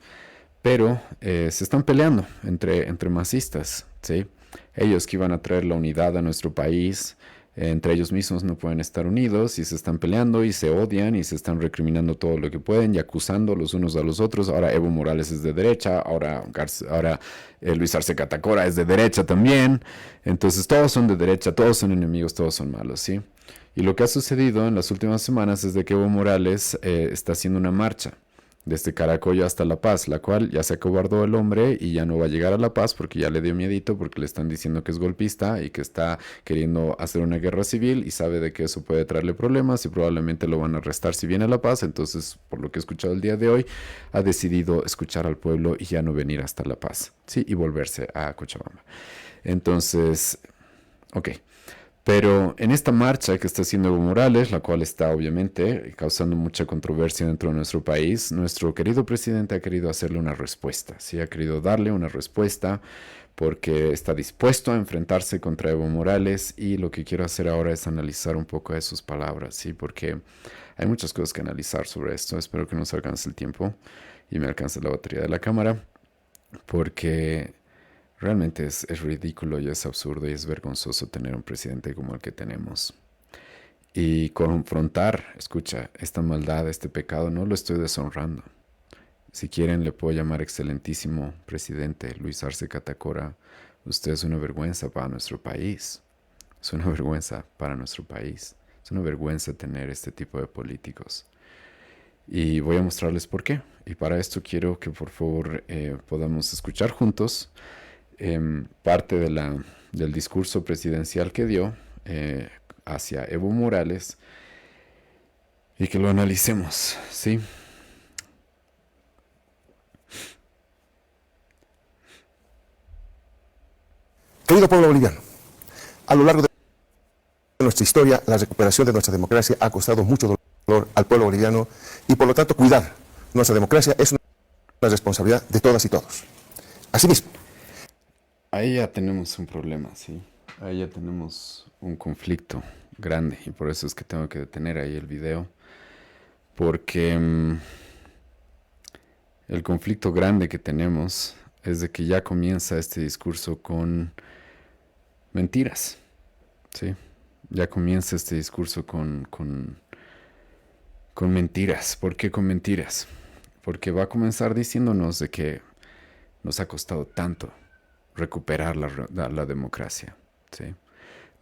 pero se están peleando entre masistas, ¿sí? Ellos que iban a traer la unidad a nuestro país, entre ellos mismos no pueden estar unidos y se están peleando y se odian y se están recriminando todo lo que pueden y acusando los unos a los otros. Ahora Evo Morales es de derecha, ahora Luis Arce Catacora es de derecha también. Entonces todos son de derecha, todos son enemigos, todos son malos, ¿sí? Y lo que ha sucedido en las últimas semanas es de que Evo Morales está haciendo una marcha desde Caracollo hasta La Paz, la cual ya se acobardó el hombre y ya no va a llegar a La Paz porque ya le dio miedito, porque le están diciendo que es golpista y que está queriendo hacer una guerra civil y sabe de que eso puede traerle problemas y probablemente lo van a arrestar si viene a La Paz. Entonces, por lo que he escuchado el día de hoy, ha decidido escuchar al pueblo y ya no venir hasta La Paz, ¿sí? Y volverse a Cochabamba. Entonces, ok. Pero en esta marcha que está haciendo Evo Morales, la cual está obviamente causando mucha controversia dentro de nuestro país, nuestro querido presidente ha querido hacerle una respuesta, ¿sí? Ha querido darle una respuesta porque está dispuesto a enfrentarse contra Evo Morales y lo que quiero hacer ahora es analizar un poco de sus palabras, ¿sí? Porque hay muchas cosas que analizar sobre esto. Espero que nos alcance el tiempo y me alcance la batería de la cámara porque realmente es ridículo y es absurdo y es vergonzoso tener un presidente como el que tenemos. Y confrontar, escucha, esta maldad, este pecado, no lo estoy deshonrando. Si quieren, le puedo llamar excelentísimo presidente Luis Arce Catacora. Usted es una vergüenza para nuestro país. Es una vergüenza para nuestro país. Es una vergüenza tener este tipo de políticos. Y voy a mostrarles por qué. Y para esto quiero que por favor podamos escuchar juntos parte del discurso presidencial que dio hacia Evo Morales y que lo analicemos, ¿sí? Querido pueblo boliviano, a lo largo de nuestra historia, la recuperación de nuestra democracia ha costado mucho dolor al pueblo boliviano y por lo tanto cuidar nuestra democracia es una responsabilidad de todas y todos. Asimismo, ahí ya tenemos un problema, ¿sí? Ahí ya tenemos un conflicto grande y por eso es que tengo que detener ahí el video. Porque el conflicto grande que tenemos es de que ya comienza este discurso con mentiras, ¿sí? Ya comienza este discurso con mentiras. ¿Por qué con mentiras? Porque va a comenzar diciéndonos de que nos ha costado tanto recuperar la democracia, ¿sí?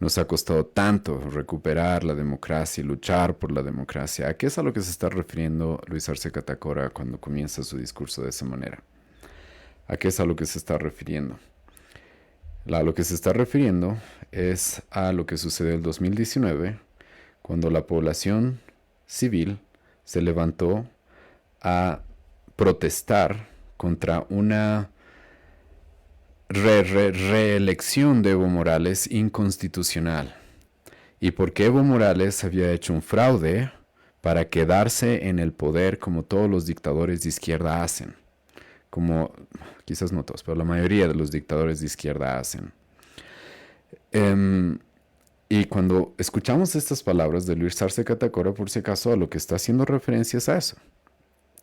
Nos ha costado tanto recuperar la democracia y luchar por la democracia. ¿A qué es a lo que se está refiriendo Luis Arce Catacora cuando comienza su discurso de esa manera? ¿A qué es a lo que se está refiriendo? A lo que se está refiriendo es a lo que sucedió en el 2019, cuando la población civil se levantó a protestar contra una reelección de Evo Morales inconstitucional. Y porque Evo Morales había hecho un fraude para quedarse en el poder como todos los dictadores de izquierda hacen. Como, quizás no todos, pero la mayoría de los dictadores de izquierda hacen. Y cuando escuchamos estas palabras de Luis Arce Catacora, por si acaso, a lo que está haciendo referencia es a eso.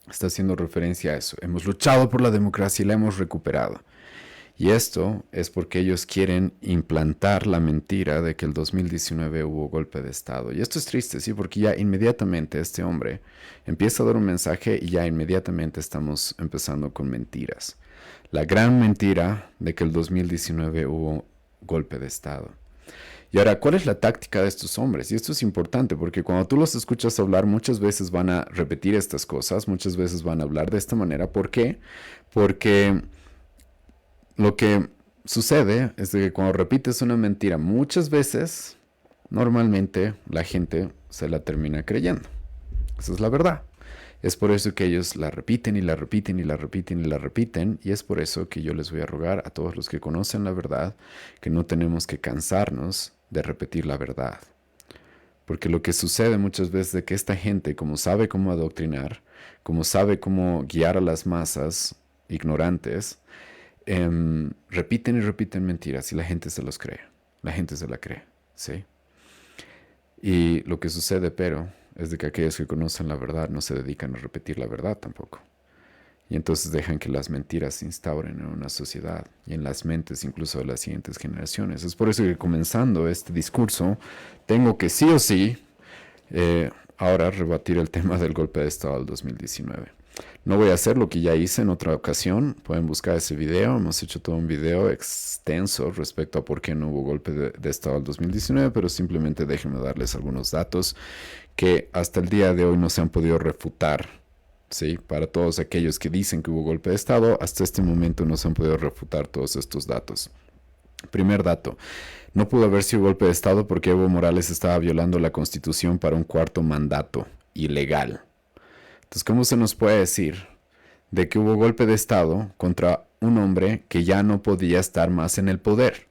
Está haciendo referencia a eso. Hemos luchado por la democracia y la hemos recuperado. Y esto es porque ellos quieren implantar la mentira de que el 2019 hubo golpe de Estado. Y esto es triste, sí, porque ya inmediatamente este hombre empieza a dar un mensaje y ya inmediatamente estamos empezando con mentiras. La gran mentira de que el 2019 hubo golpe de Estado. Y ahora, ¿cuál es la táctica de estos hombres? Y esto es importante porque cuando tú los escuchas hablar, muchas veces van a repetir estas cosas, muchas veces van a hablar de esta manera. ¿Por qué? Porque lo que sucede es de que cuando repites una mentira muchas veces, normalmente la gente se la termina creyendo. Esa es la verdad. Es por eso que ellos la repiten y la repiten y la repiten y la repiten. Y es por eso que yo les voy a rogar a todos los que conocen la verdad que no tenemos que cansarnos de repetir la verdad. Porque lo que sucede muchas veces es que esta gente, como sabe cómo adoctrinar, como sabe cómo guiar a las masas, ignorantes, repiten y repiten mentiras y la gente se los cree. La gente se la cree, ¿sí? Y lo que sucede, pero, es de que aquellos que conocen la verdad no se dedican a repetir la verdad tampoco. Y entonces dejan que las mentiras se instauren en una sociedad y en las mentes incluso de las siguientes generaciones. Es por eso que comenzando este discurso, tengo que sí o sí ahora rebatir el tema del golpe de Estado del 2019. No voy a hacer lo que ya hice en otra ocasión. Pueden buscar ese video. Hemos hecho todo un video extenso respecto a por qué no hubo golpe de Estado del 2019, pero simplemente déjenme darles algunos datos que hasta el día de hoy no se han podido refutar. ¿Sí? Para todos aquellos que dicen que hubo golpe de Estado, hasta este momento no se han podido refutar todos estos datos. Primer dato, no pudo haber sido golpe de Estado porque Evo Morales estaba violando la Constitución para un cuarto mandato ilegal. Entonces, ¿cómo se nos puede decir de que hubo golpe de Estado contra un hombre que ya no podía estar más en el poder?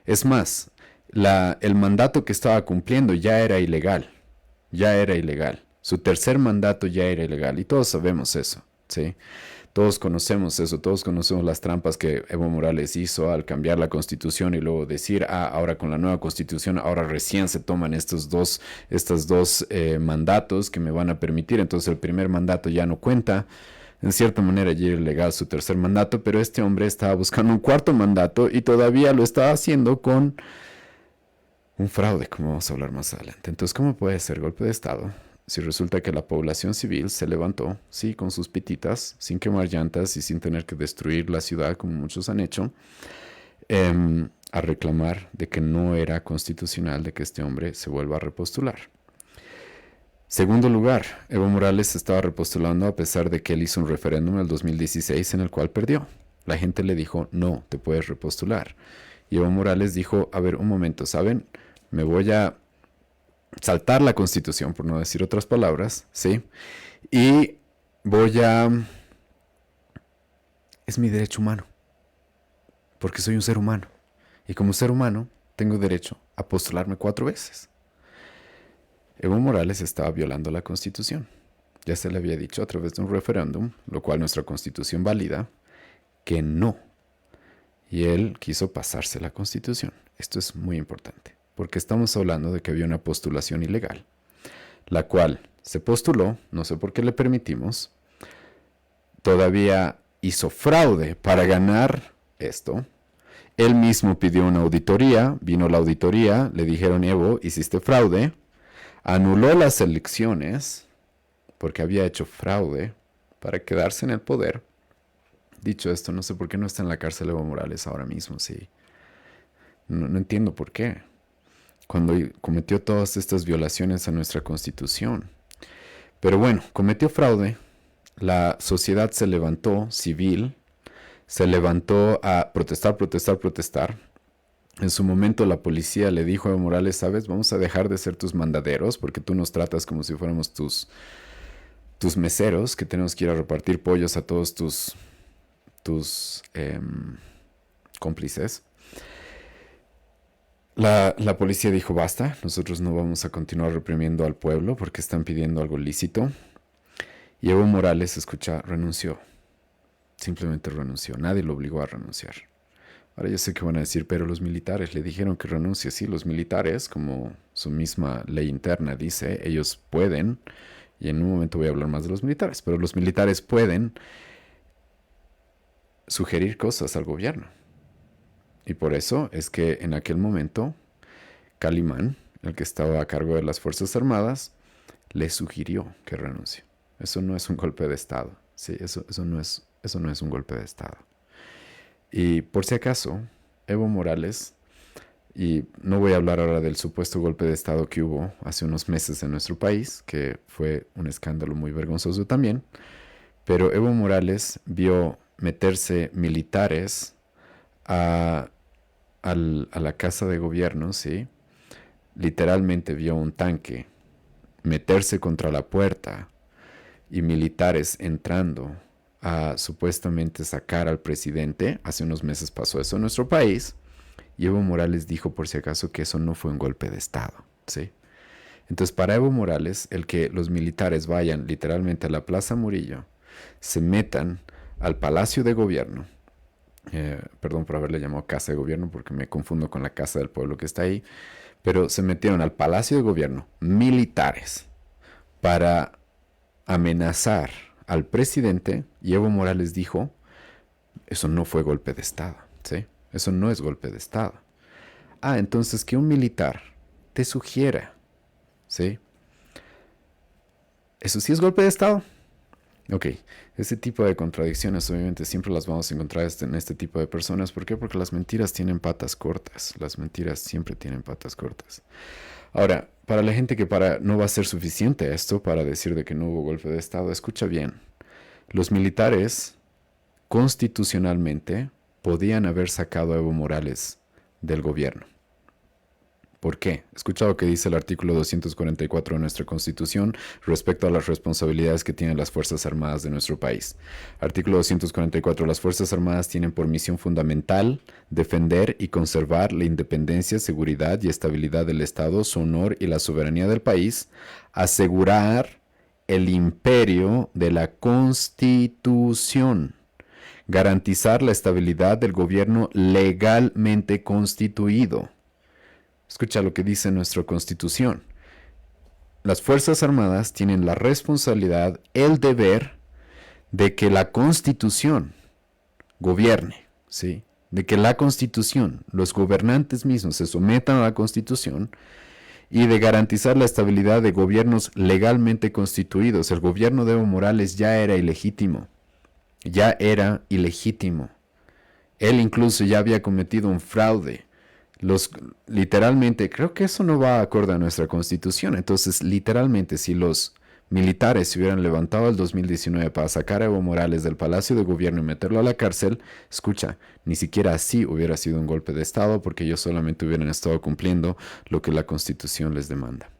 Es más, el mandato que estaba cumpliendo ya era ilegal. Ya era ilegal. Su tercer mandato ya era ilegal. Y todos sabemos eso, ¿sí? Todos conocemos eso. Todos conocemos las trampas que Evo Morales hizo al cambiar la Constitución y luego decir, ahora con la nueva Constitución, ahora recién se toman estos dos mandatos que me van a permitir. Entonces el primer mandato ya no cuenta. En cierta manera ya era ilegal su tercer mandato, pero este hombre estaba buscando un cuarto mandato y todavía lo estaba haciendo con un fraude, como vamos a hablar más adelante. Entonces, ¿cómo puede ser golpe de Estado si resulta que la población civil se levantó, sí, con sus pititas, sin quemar llantas y sin tener que destruir la ciudad como muchos han hecho, a reclamar de que no era constitucional de que este hombre se vuelva a repostular? Segundo lugar, Evo Morales se estaba repostulando a pesar de que él hizo un referéndum en el 2016 en el cual perdió. La gente le dijo, no, te puedes repostular. Y Evo Morales dijo, a ver, un momento, ¿saben? Me voy a saltar la Constitución, por no decir otras palabras, ¿sí? Y es mi derecho humano, porque soy un ser humano. Y como ser humano, tengo derecho a postularme 4 veces. Evo Morales estaba violando la Constitución. Ya se le había dicho a través de un referéndum, lo cual nuestra Constitución valida, que no. Y él quiso pasarse la Constitución. Esto es muy importante, porque estamos hablando de que había una postulación ilegal, la cual se postuló, no sé por qué le permitimos, todavía hizo fraude para ganar esto. Él mismo pidió una auditoría, vino la auditoría, le dijeron, Evo, hiciste fraude, anuló las elecciones porque había hecho fraude para quedarse en el poder. Dicho esto, no sé por qué no está en la cárcel Evo Morales ahora mismo, sí. No entiendo por qué. Cuando cometió todas estas violaciones a nuestra Constitución. Pero bueno, cometió fraude. La sociedad se levantó, civil, se levantó a protestar. En su momento la policía le dijo a Evo Morales, ¿sabes? Vamos a dejar de ser tus mandaderos porque tú nos tratas como si fuéramos tus meseros, que tenemos que ir a repartir pollos a todos tus cómplices. La policía dijo, basta, nosotros no vamos a continuar reprimiendo al pueblo porque están pidiendo algo lícito. Y Evo Morales, renunció. Simplemente renunció. Nadie lo obligó a renunciar. Ahora yo sé que van a decir, pero los militares le dijeron que renuncie. Sí, los militares, como su misma ley interna dice, ellos pueden, y en un momento voy a hablar más de los militares, pero los militares pueden sugerir cosas al gobierno. Y por eso es que en aquel momento Calimán, el que estaba a cargo de las Fuerzas Armadas, le sugirió que renuncie. Eso no es un golpe de Estado. Sí, eso no es un golpe de Estado. Y por si acaso, Evo Morales, y no voy a hablar ahora del supuesto golpe de Estado que hubo hace unos meses en nuestro país, que fue un escándalo muy vergonzoso también, pero Evo Morales vio meterse militares a la casa de gobierno, ¿sí? Literalmente vio un tanque meterse contra la puerta y militares entrando a supuestamente sacar al presidente. Hace unos meses pasó eso en nuestro país y Evo Morales dijo por si acaso que eso no fue un golpe de Estado, ¿sí? Entonces para Evo Morales, el que los militares vayan literalmente a la Plaza Murillo, se metan al Palacio de Gobierno. Perdón por haberle llamado Casa de Gobierno porque me confundo con la Casa del Pueblo que está ahí. Pero se metieron al Palacio de Gobierno militares para amenazar al presidente, y Evo Morales dijo, eso no fue golpe de Estado, ¿sí? Eso no es golpe de Estado. Ah, entonces que un militar te sugiera, ¿sí? ¿Eso sí es golpe de Estado? Ok, ese tipo de contradicciones obviamente siempre las vamos a encontrar en este tipo de personas. ¿Por qué? Porque las mentiras tienen patas cortas. Las mentiras siempre tienen patas cortas. Ahora, para la gente que no va a ser suficiente esto para decir de que no hubo golpe de Estado, escucha bien. Los militares constitucionalmente podían haber sacado a Evo Morales del gobierno. ¿Por qué? Escucha lo que dice el artículo 244 de nuestra Constitución respecto a las responsabilidades que tienen las Fuerzas Armadas de nuestro país. Artículo 244. Las Fuerzas Armadas tienen por misión fundamental defender y conservar la independencia, seguridad y estabilidad del Estado, su honor y la soberanía del país, asegurar el imperio de la Constitución, garantizar la estabilidad del gobierno legalmente constituido. Escucha lo que dice nuestra Constitución. Las Fuerzas Armadas tienen la responsabilidad, el deber de que la Constitución gobierne, ¿sí? De que la Constitución, los gobernantes mismos se sometan a la Constitución y de garantizar la estabilidad de gobiernos legalmente constituidos. El gobierno de Evo Morales ya era ilegítimo. Ya era ilegítimo. Él incluso ya había cometido un fraude. Literalmente, creo que eso no va acorde a nuestra Constitución. Entonces, literalmente, si los militares se hubieran levantado el 2019 para sacar a Evo Morales del Palacio de Gobierno y meterlo a la cárcel, escucha, ni siquiera así hubiera sido un golpe de Estado porque ellos solamente hubieran estado cumpliendo lo que la Constitución les demanda.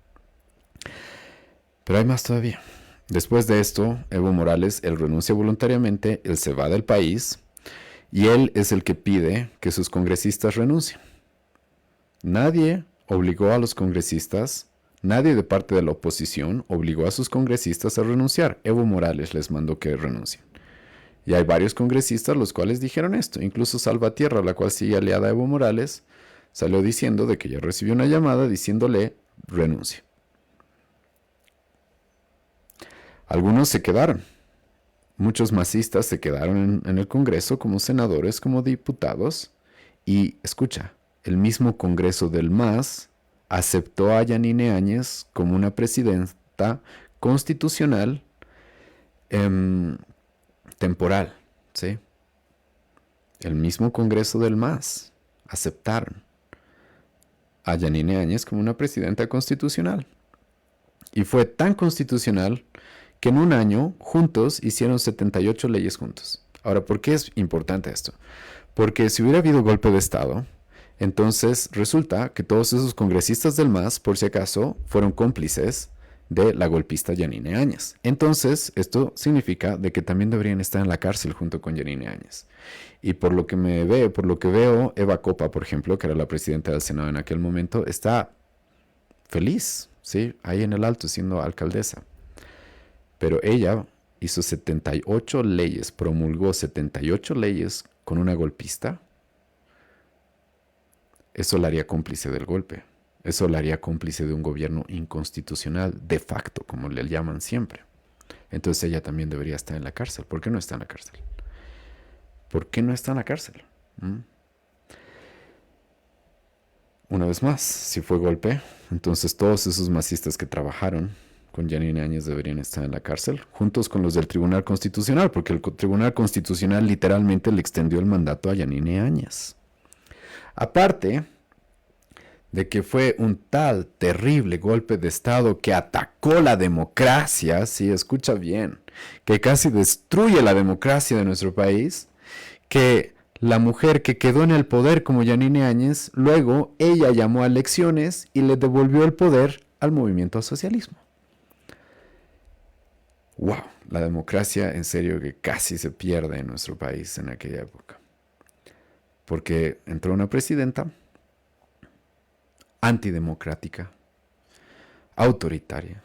Pero hay más todavía. Después de esto, Evo Morales, él renuncia voluntariamente, él se va del país y él es el que pide que sus congresistas renuncien. Nadie obligó a los congresistas, nadie de parte de la oposición obligó a sus congresistas a renunciar. Evo Morales les mandó que renuncien. Y hay varios congresistas los cuales dijeron esto. Incluso Salvatierra, la cual sigue aliada a Evo Morales, salió diciendo de que ya recibió una llamada diciéndole renuncie. Algunos se quedaron. Muchos masistas se quedaron en el Congreso como senadores, como diputados. Y escucha, el mismo Congreso del MAS aceptó a Yanine Áñez como una presidenta constitucional temporal, ¿sí? El mismo Congreso del MAS aceptaron a Yanine Áñez como una presidenta constitucional. Y fue tan constitucional que en un año juntos hicieron 78 leyes juntos. Ahora, ¿por qué es importante esto? Porque si hubiera habido golpe de Estado, entonces resulta que todos esos congresistas del MAS, por si acaso, fueron cómplices de la golpista Yanine Áñez. Entonces, esto significa de que también deberían estar en la cárcel junto con Yanine Áñez. Y por lo que veo, Eva Copa, por ejemplo, que era la presidenta del Senado en aquel momento, está feliz, ¿sí? Ahí en el Alto, siendo alcaldesa. Pero ella hizo 78 leyes, promulgó 78 leyes con una golpista. Eso la haría cómplice del golpe. Eso la haría cómplice de un gobierno inconstitucional, de facto, como le llaman siempre. Entonces ella también debería estar en la cárcel. ¿Por qué no está en la cárcel? ¿Por qué no está en la cárcel? Una vez más, si fue golpe, entonces todos esos masistas que trabajaron con Yanine Áñez deberían estar en la cárcel, juntos con los del Tribunal Constitucional, porque el Tribunal Constitucional literalmente le extendió el mandato a Yanine Áñez. Aparte de que fue un tal terrible golpe de Estado que atacó la democracia, sí, escucha bien, que casi destruye la democracia de nuestro país, que la mujer que quedó en el poder como Yanine Áñez, luego ella llamó a elecciones y le devolvió el poder al movimiento al socialismo. ¡Wow! La democracia en serio que casi se pierde en nuestro país en aquella época. Porque entró una presidenta antidemocrática, autoritaria,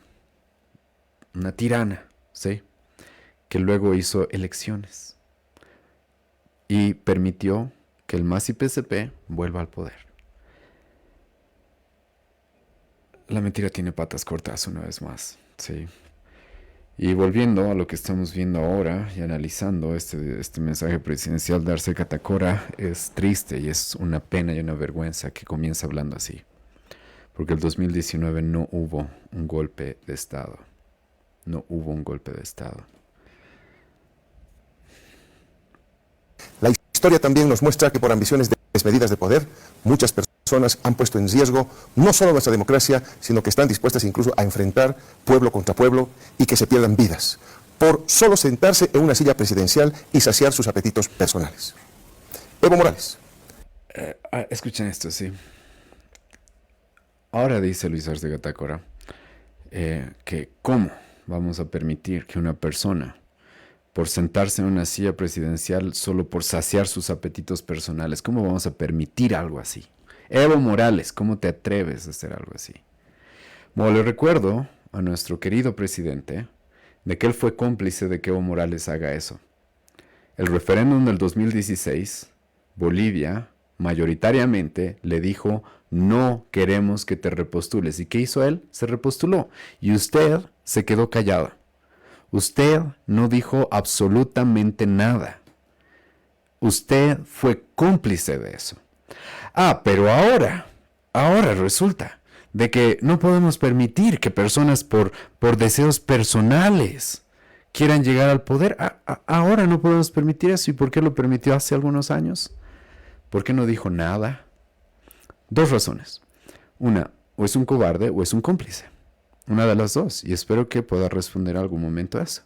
una tirana, ¿sí? Que luego hizo elecciones y permitió que el MAS y PSP vuelva al poder. La mentira tiene patas cortas una vez más, sí. Y volviendo a lo que estamos viendo ahora y analizando este mensaje presidencial de Arce Catacora, es triste y es una pena y una vergüenza que comience hablando así. Porque el 2019 no hubo un golpe de Estado. No hubo un golpe de Estado. La historia también nos muestra que por ambiciones desmedidas de poder, muchas personas han puesto en riesgo no solo nuestra democracia, sino que están dispuestas incluso a enfrentar pueblo contra pueblo y que se pierdan vidas, por solo sentarse en una silla presidencial y saciar sus apetitos personales. Evo Morales. Escuchen esto, sí. Ahora dice Luis Arce Catacora que cómo vamos a permitir que una persona, por sentarse en una silla presidencial solo por saciar sus apetitos personales, cómo vamos a permitir algo así? Evo Morales, ¿cómo te atreves a hacer algo así? Bueno, le recuerdo a nuestro querido presidente de que él fue cómplice de que Evo Morales haga eso. El referéndum del 2016, Bolivia mayoritariamente le dijo: no queremos que te repostules. ¿Y qué hizo él? Se repostuló. Y usted se quedó callado. Usted no dijo absolutamente nada. Usted fue cómplice de eso. Pero ahora resulta de que no podemos permitir que personas por deseos personales quieran llegar al poder. Ahora no podemos permitir eso. ¿Y por qué lo permitió hace algunos años? ¿Por qué no dijo nada? Dos razones. Una, o es un cobarde o es un cómplice. Una de las dos. Y espero que pueda responder en algún momento a eso.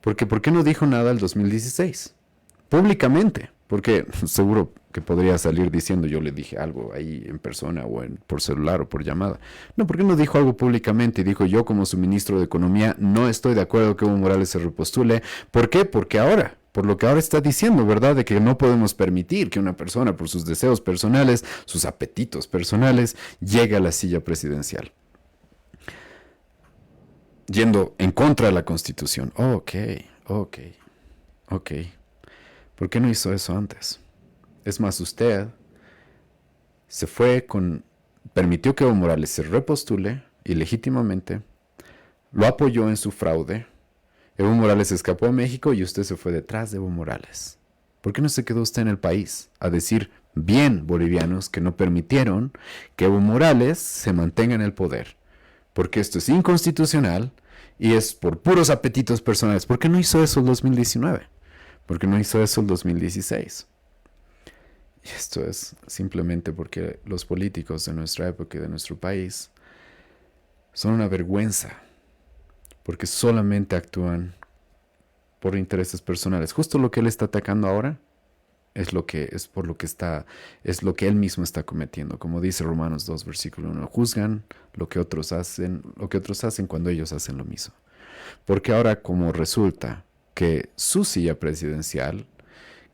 Porque ¿por qué no dijo nada el 2016? Públicamente. Porque seguro que podría salir diciendo: yo le dije algo ahí en persona o por celular o por llamada. No, ¿por qué no dijo algo públicamente? Y dijo: yo como su ministro de Economía no estoy de acuerdo que Evo Morales se repostule. ¿Por qué? Porque ahora, por lo que ahora está diciendo, ¿verdad? De que no podemos permitir que una persona por sus deseos personales, sus apetitos personales, llegue a la silla presidencial. Yendo en contra de la Constitución. Ok. ¿Por qué no hizo eso antes? Es más, usted se fue permitió que Evo Morales se repostule ilegítimamente, lo apoyó en su fraude. Evo Morales escapó a México y usted se fue detrás de Evo Morales. ¿Por qué no se quedó usted en el país a decir: bien, bolivianos, que no permitieron que Evo Morales se mantenga en el poder? Porque esto es inconstitucional y es por puros apetitos personales. ¿Por qué no hizo eso el 2019? ¿Por qué no hizo eso el 2016? Y esto es simplemente porque los políticos de nuestra época y de nuestro país son una vergüenza, porque solamente actúan por intereses personales. Justo lo que él está atacando ahora es lo que él mismo está cometiendo. Como dice Romanos 2, versículo 1, juzgan lo que otros hacen cuando ellos hacen lo mismo. Porque ahora, como resulta que su silla presidencial,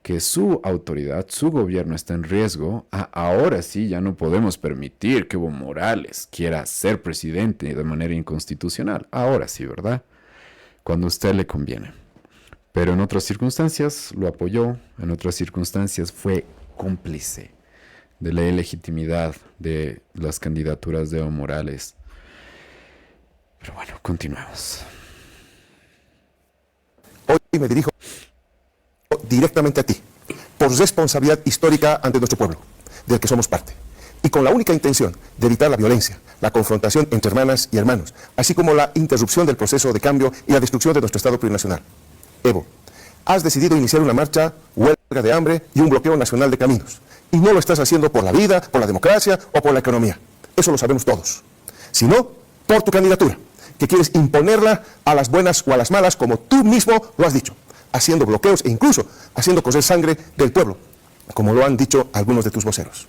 que su autoridad, su gobierno está en riesgo, ahora sí ya no podemos permitir que Evo Morales quiera ser presidente de manera inconstitucional. Ahora sí, ¿verdad? Cuando a usted le conviene. Pero en otras circunstancias lo apoyó, en otras circunstancias fue cómplice de la ilegitimidad de las candidaturas de Evo Morales. Pero bueno, continuemos. Hoy me dirijo directamente a ti, por responsabilidad histórica ante nuestro pueblo, del que somos parte, y con la única intención de evitar la violencia, la confrontación entre hermanas y hermanos, así como la interrupción del proceso de cambio y la destrucción de nuestro Estado plurinacional. Evo, has decidido iniciar una marcha, huelga de hambre y un bloqueo nacional de caminos, y no lo estás haciendo por la vida, por la democracia o por la economía. Eso lo sabemos todos. Sino por tu candidatura, que quieres imponerla a las buenas o a las malas, como tú mismo lo has dicho, haciendo bloqueos e incluso haciendo correr sangre del pueblo, como lo han dicho algunos de tus voceros.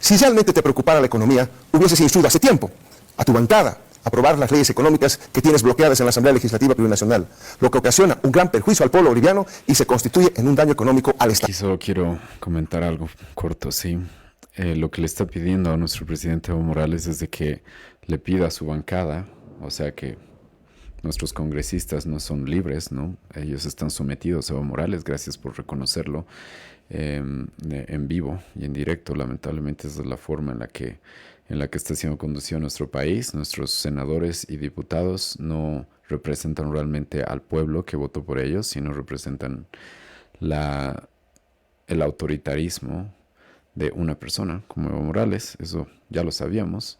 Si realmente te preocupara la economía, hubieses instruido hace tiempo a tu bancada a aprobar las leyes económicas que tienes bloqueadas en la Asamblea Legislativa Plurinacional, lo que ocasiona un gran perjuicio al pueblo boliviano y se constituye en un daño económico al Estado. Aquí solo quiero comentar algo corto, sí. Lo que le está pidiendo a nuestro presidente Evo Morales es de que le pida a su bancada, o sea que nuestros congresistas no son libres, ¿no? Ellos están sometidos a Evo Morales, gracias por reconocerlo en vivo y en directo. Lamentablemente esa es la forma en la que está siendo conducido nuestro país. Nuestros senadores y diputados no representan realmente al pueblo que votó por ellos, sino representan el autoritarismo de una persona como Evo Morales. Eso ya lo sabíamos.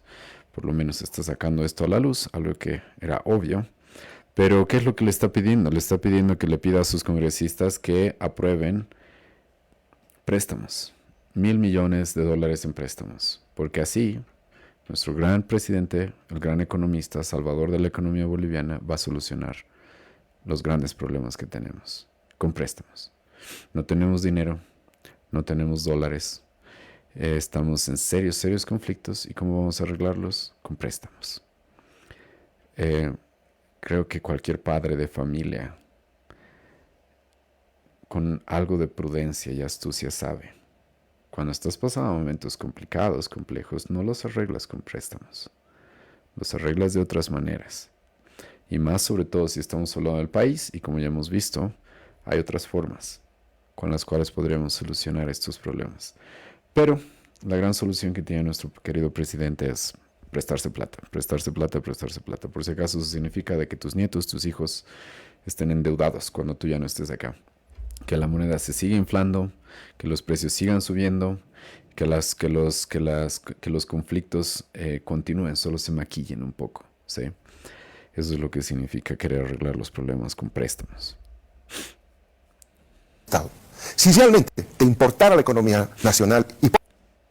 Por lo menos está sacando esto a la luz, algo que era obvio. Pero ¿qué es lo que le está pidiendo? Le está pidiendo que le pida a sus congresistas que aprueben préstamos, $1,000 millones en préstamos, porque así nuestro gran presidente, el gran economista, salvador de la economía boliviana, va a solucionar los grandes problemas que tenemos con préstamos. No tenemos dinero, no tenemos dólares, estamos en serios conflictos. ¿Y cómo vamos a arreglarlos? Con préstamos. Creo que cualquier padre de familia con algo de prudencia y astucia sabe: cuando estás pasando momentos complicados, complejos, no los arreglas con préstamos, los arreglas de otras maneras. Y más sobre todo si estamos hablando del país, y como ya hemos visto, hay otras formas con las cuales podríamos solucionar estos problemas. Pero la gran solución que tiene nuestro querido presidente es prestarse plata. Por si acaso eso significa de que tus nietos, tus hijos estén endeudados cuando tú ya no estés acá. Que la moneda se siga inflando, que los precios sigan subiendo, que los conflictos continúen, solo se maquillen un poco, ¿sí? Eso es lo que significa querer arreglar los problemas con préstamos. Si realmente te importara la economía nacional y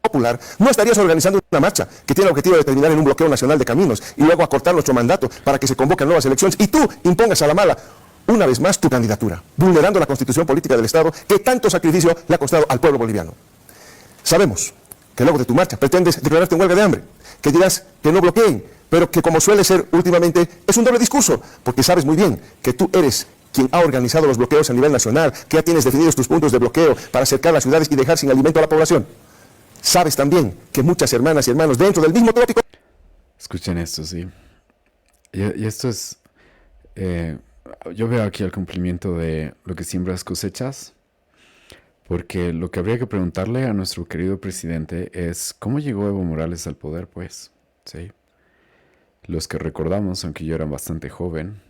popular, no estarías organizando una marcha que tiene el objetivo de terminar en un bloqueo nacional de caminos y luego acortar nuestro mandato para que se convoquen nuevas elecciones y tú impongas a la mala una vez más tu candidatura, vulnerando la constitución política del Estado que tanto sacrificio le ha costado al pueblo boliviano. Sabemos que luego de tu marcha pretendes declararte en huelga de hambre, que dirás que no bloqueen, pero que como suele ser últimamente es un doble discurso, porque sabes muy bien que tú eres quien ha organizado los bloqueos a nivel nacional, que ya tienes definidos tus puntos de bloqueo para acercar las ciudades y dejar sin alimento a la población. Sabes también que muchas hermanas y hermanos dentro del mismo tópico... Escuchen esto, sí. Y esto es... yo veo aquí el cumplimiento de lo que siembras cosechas, porque lo que habría que preguntarle a nuestro querido presidente es ¿cómo llegó Evo Morales al poder, pues? ¿Sí? Los que recordamos, aunque yo era bastante joven,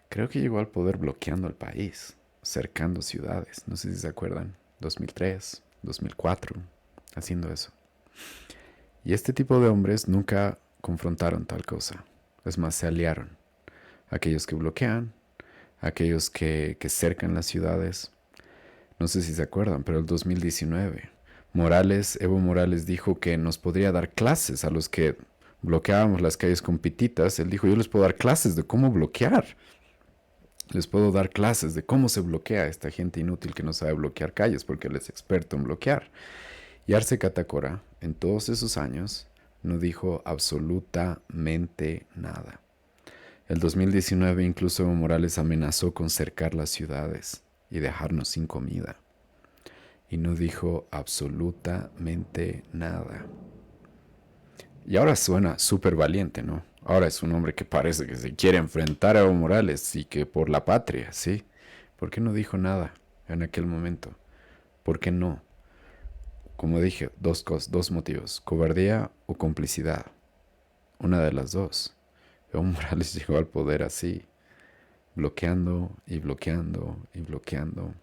creo que llegó al poder bloqueando el país, cercando ciudades, no sé si se acuerdan, 2003, 2004, haciendo eso. Y este tipo de hombres nunca confrontaron tal cosa, es más, se aliaron. Aquellos que bloquean, aquellos que cercan las ciudades. No sé si se acuerdan, pero el 2019, Evo Morales dijo que nos podría dar clases a los que bloqueábamos las calles con pititas. Él dijo, yo les puedo dar clases de cómo bloquear. Les puedo dar clases de cómo se bloquea a esta gente inútil que no sabe bloquear calles porque él es experto en bloquear. Y Arce Catacora, en todos esos años, no dijo absolutamente nada. El 2019 incluso Evo Morales amenazó con cercar las ciudades y dejarnos sin comida. Y no dijo absolutamente nada. Y ahora suena súper valiente, ¿no? Ahora es un hombre que parece que se quiere enfrentar a Evo Morales y que por la patria, ¿sí? ¿Por qué no dijo nada en aquel momento? ¿Por qué no? Como dije, dos motivos, cobardía o complicidad. Una de las dos. Evo Morales llegó al poder así, bloqueando y bloqueando y bloqueando.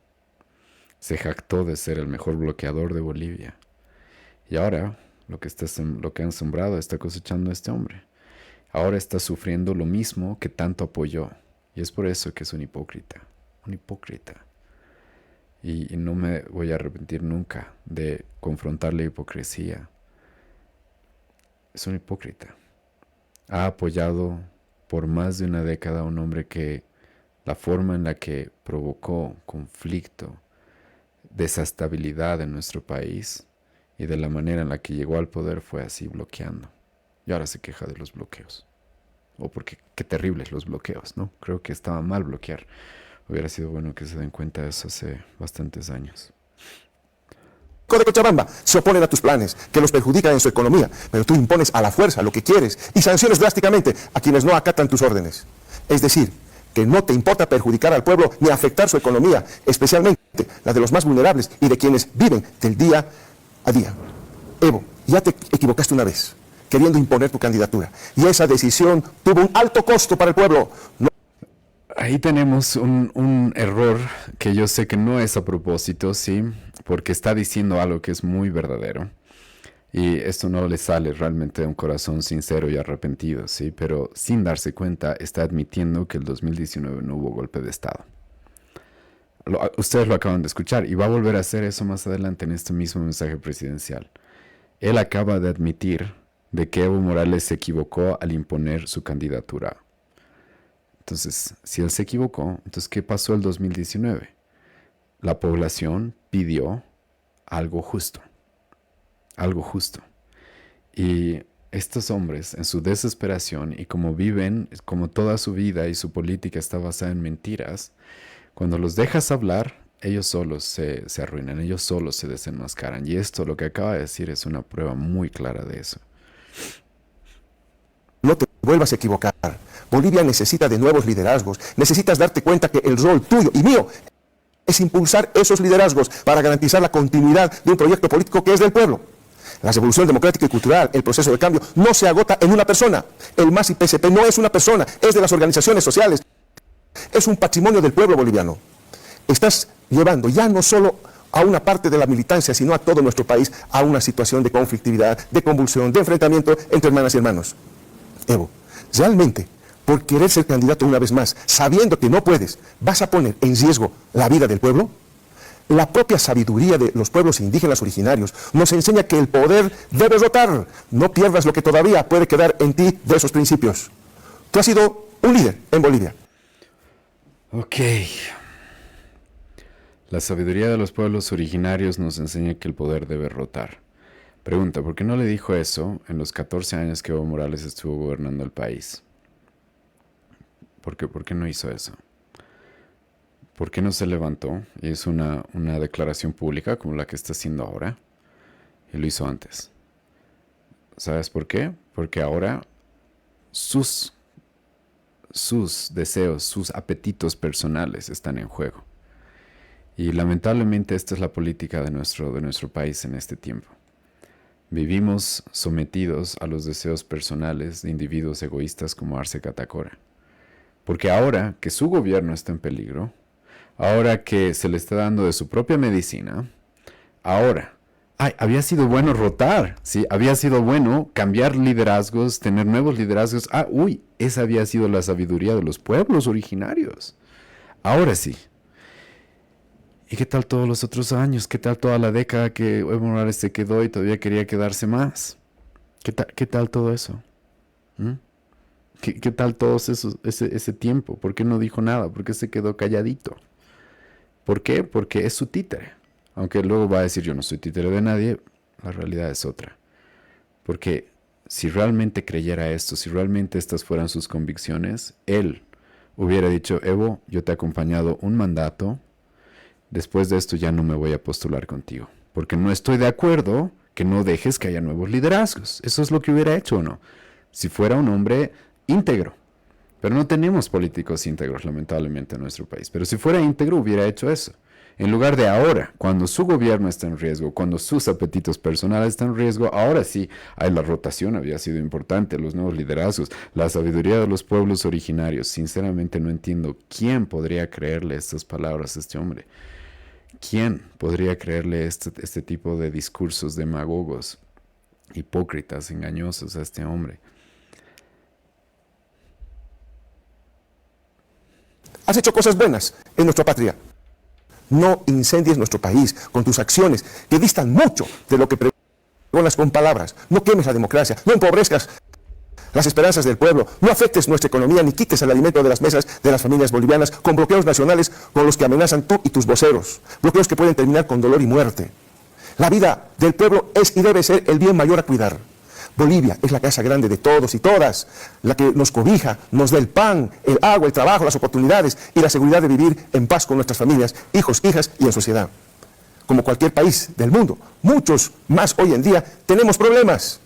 Se jactó de ser el mejor bloqueador de Bolivia. Y ahora, lo que han sembrado está cosechando este hombre. Ahora está sufriendo lo mismo que tanto apoyó. Y es por eso que es un hipócrita. Un hipócrita. Y no me voy a arrepentir nunca de confrontar la hipocresía. Es un hipócrita. Ha apoyado por más de una década a un hombre que la forma en la que provocó conflicto, desestabilidad en nuestro país y de la manera en la que llegó al poder fue así, bloqueando. Y ahora se queja de los bloqueos. O porque qué terribles los bloqueos, ¿no? Creo que estaba mal bloquear. Hubiera sido bueno que se den cuenta de eso hace bastantes años. De Cochabamba se oponen a tus planes, que los perjudican en su economía, pero tú impones a la fuerza lo que quieres y sanciones drásticamente a quienes no acatan tus órdenes. Es decir, que no te importa perjudicar al pueblo ni afectar su economía, especialmente la de los más vulnerables y de quienes viven del día a día. Evo, ya te equivocaste una vez, queriendo imponer tu candidatura, y esa decisión tuvo un alto costo para el pueblo. Ahí tenemos un error que yo sé que no es a propósito, sí, porque está diciendo algo que es muy verdadero. Y esto no le sale realmente de un corazón sincero y arrepentido, sí, pero sin darse cuenta está admitiendo que el 2019 no hubo golpe de Estado. Ustedes lo acaban de escuchar y va a volver a hacer eso más adelante en este mismo mensaje presidencial. Él acaba de admitir de que Evo Morales se equivocó al imponer su candidatura. Entonces, si él se equivocó, entonces ¿qué pasó el 2019? La población pidió algo justo. Algo justo. Y estos hombres, en su desesperación y como viven, como toda su vida y su política está basada en mentiras, cuando los dejas hablar, ellos solos se arruinan, ellos solos se desenmascaran. Y esto, lo que acaba de decir, es una prueba muy clara de eso. No te vuelvas a equivocar. Bolivia necesita de nuevos liderazgos. Necesitas darte cuenta que el rol tuyo y mío es impulsar esos liderazgos para garantizar la continuidad de un proyecto político que es del pueblo. La revolución democrática y cultural, el proceso de cambio, no se agota en una persona. El MAS y PSP no es una persona, es de las organizaciones sociales. Es un patrimonio del pueblo boliviano. Estás llevando ya no solo a una parte de la militancia, sino a todo nuestro país, a una situación de conflictividad, de convulsión, de enfrentamiento entre hermanas y hermanos. Evo, realmente, por querer ser candidato una vez más, sabiendo que no puedes, ¿vas a poner en riesgo la vida del pueblo? La propia sabiduría de los pueblos indígenas originarios nos enseña que el poder debe rotar. No pierdas lo que todavía puede quedar en ti de esos principios. Tú has sido un líder en Bolivia. Ok. La sabiduría de los pueblos originarios nos enseña que el poder debe rotar. Pregunta, ¿por qué no le dijo eso en los 14 años que Evo Morales estuvo gobernando el país? ¿Por qué no hizo eso? ¿Por qué no se levantó y hizo una declaración pública como la que está haciendo ahora? Y lo hizo antes. ¿Sabes por qué? Porque ahora sus deseos, sus apetitos personales están en juego. Y lamentablemente esta es la política de nuestro país en este tiempo. Vivimos sometidos a los deseos personales de individuos egoístas como Arce Catacora. Porque ahora que su gobierno está en peligro, ahora que se le está dando de su propia medicina, ahora, había sido bueno rotar, ¿sí? Había sido bueno cambiar liderazgos, tener nuevos liderazgos. Esa había sido la sabiduría de los pueblos originarios. Ahora sí. ¿Y qué tal todos los otros años? ¿Qué tal toda la década que Evo Morales se quedó y todavía quería quedarse más? ¿Qué tal todo eso? ¿Qué tal todo ese tiempo? ¿Por qué no dijo nada? ¿Por qué se quedó calladito? ¿Por qué? Porque es su títere. Aunque luego va a decir, yo no soy títere de nadie, la realidad es otra. Porque si realmente creyera esto, si realmente estas fueran sus convicciones, él hubiera dicho, Evo, yo te he acompañado un mandato, después de esto ya no me voy a postular contigo, porque no estoy de acuerdo que no dejes que haya nuevos liderazgos. Eso es lo que hubiera hecho, ¿o no? Si fuera un hombre íntegro. Pero no tenemos políticos íntegros, lamentablemente, en nuestro país. Pero si fuera íntegro, hubiera hecho eso. En lugar de ahora, cuando su gobierno está en riesgo, cuando sus apetitos personales están en riesgo, ahora sí, la rotación había sido importante, los nuevos liderazgos, la sabiduría de los pueblos originarios. Sinceramente no entiendo quién podría creerle estas palabras a este hombre. ¿Quién podría creerle este tipo de discursos demagogos, hipócritas, engañosos a este hombre? Has hecho cosas buenas en nuestra patria. No incendies nuestro país con tus acciones que distan mucho de lo que pregonas con palabras. No quemes la democracia, no empobrezcas las esperanzas del pueblo, no afectes nuestra economía ni quites el alimento de las mesas de las familias bolivianas con bloqueos nacionales con los que amenazan tú y tus voceros. Bloqueos que pueden terminar con dolor y muerte. La vida del pueblo es y debe ser el bien mayor a cuidar. Bolivia es la casa grande de todos y todas, la que nos cobija, nos da el pan, el agua, el trabajo, las oportunidades y la seguridad de vivir en paz con nuestras familias, hijos, hijas y en sociedad. Como cualquier país del mundo, muchos más hoy en día tenemos problemas,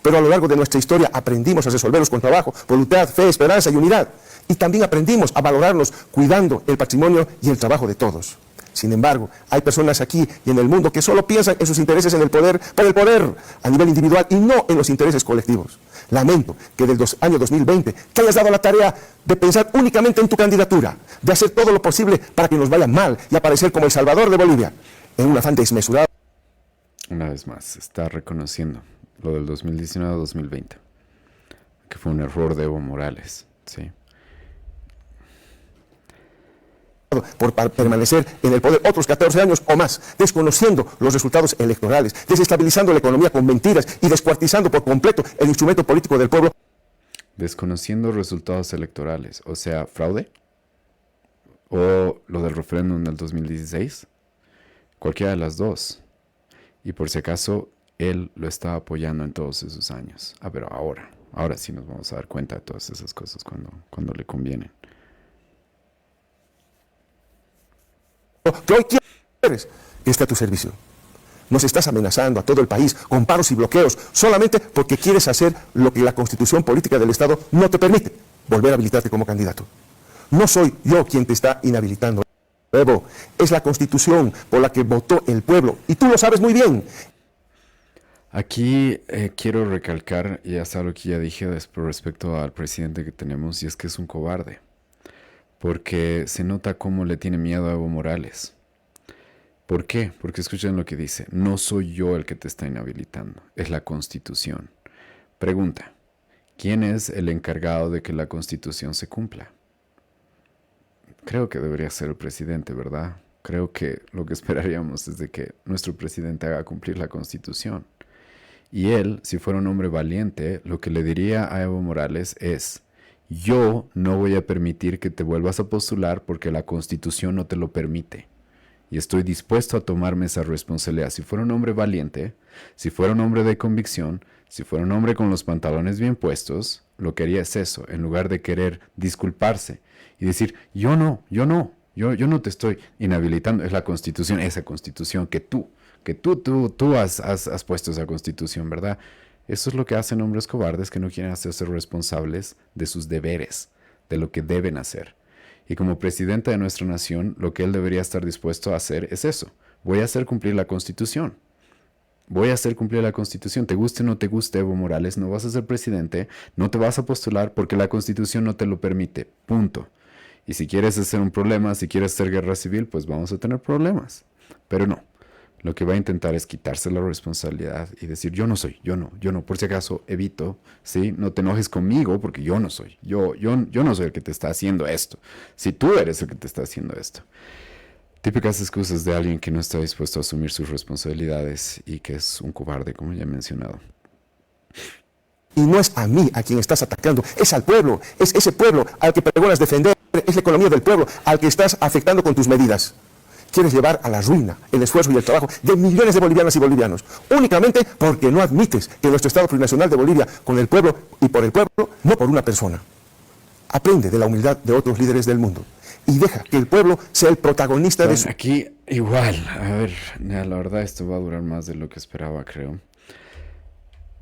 pero a lo largo de nuestra historia aprendimos a resolverlos con trabajo, voluntad, fe, esperanza y unidad. y también aprendimos a valorarnos cuidando el patrimonio y el trabajo de todos. Sin embargo, hay personas aquí y en el mundo que solo piensan en sus intereses en el poder, por el poder, a nivel individual y no en los intereses colectivos. Lamento que del año 2020 te hayas dado la tarea de pensar únicamente en tu candidatura, de hacer todo lo posible para que nos vaya mal y aparecer como el Salvador de Bolivia, en un afán desmesurado. Una vez más, está reconociendo lo del 2019-2020, que fue un error de Evo Morales, ¿sí? Por permanecer en el poder otros 14 años o más, desconociendo los resultados electorales, desestabilizando la economía con mentiras y descuartizando por completo el instrumento político del pueblo. Desconociendo resultados electorales, o sea, fraude, o lo del referéndum del 2016, cualquiera de las dos. Y por si acaso, él lo estaba apoyando en todos esos años. Pero ahora sí nos vamos a dar cuenta de todas esas cosas cuando le convienen. Que hoy quieres que esté a tu servicio. Nos estás amenazando a todo el país con paros y bloqueos solamente porque quieres hacer lo que la constitución política del Estado no te permite, volver a habilitarte como candidato. No soy yo quien te está inhabilitando, Evo. Es la constitución por la que votó el pueblo y tú lo sabes muy bien. Aquí quiero recalcar, y hasta lo que ya dije respecto al presidente que tenemos, y es que es un cobarde. Porque se nota cómo le tiene miedo a Evo Morales. ¿Por qué? Porque escuchen lo que dice. No soy yo el que te está inhabilitando, es la Constitución. Pregunta, ¿quién es el encargado de que la Constitución se cumpla? Creo que debería ser el presidente, ¿verdad? Creo que lo que esperaríamos es de que nuestro presidente haga cumplir la Constitución. Y él, si fuera un hombre valiente, lo que le diría a Evo Morales es: yo no voy a permitir que te vuelvas a postular porque la Constitución no te lo permite. Y estoy dispuesto a tomarme esa responsabilidad. Si fuera un hombre valiente, si fuera un hombre de convicción, si fuera un hombre con los pantalones bien puestos, lo que haría es eso, en lugar de querer disculparse y decir, yo no te estoy inhabilitando, es la Constitución, esa Constitución que tú has puesto esa Constitución, ¿verdad? Eso es lo que hacen hombres cobardes que no quieren hacerse responsables de sus deberes, de lo que deben hacer. Y como presidente de nuestra nación, lo que él debería estar dispuesto a hacer es eso. Voy a hacer cumplir la Constitución. Voy a hacer cumplir la Constitución. Te guste o no te guste, Evo Morales, no vas a ser presidente, no te vas a postular porque la Constitución no te lo permite. Punto. Y si quieres hacer un problema, si quieres hacer guerra civil, pues vamos a tener problemas. Pero no. Lo que va a intentar es quitarse la responsabilidad y decir, yo no, por si acaso evito, ¿sí? No te enojes conmigo porque yo no soy, yo no soy el que te está haciendo esto, si tú eres el que te está haciendo esto. Típicas excusas de alguien que no está dispuesto a asumir sus responsabilidades y que es un cobarde, como ya he mencionado. Y no es a mí a quien estás atacando, es al pueblo, es ese pueblo al que pregonas defender, es la economía del pueblo al que estás afectando con tus medidas. Quieres llevar a la ruina el esfuerzo y el trabajo de millones de bolivianas y bolivianos, únicamente porque no admites que nuestro Estado plurinacional de Bolivia, con el pueblo y por el pueblo, no por una persona. Aprende de la humildad de otros líderes del mundo y deja que el pueblo sea el protagonista de su... Aquí igual, a ver, la verdad esto va a durar más de lo que esperaba, creo.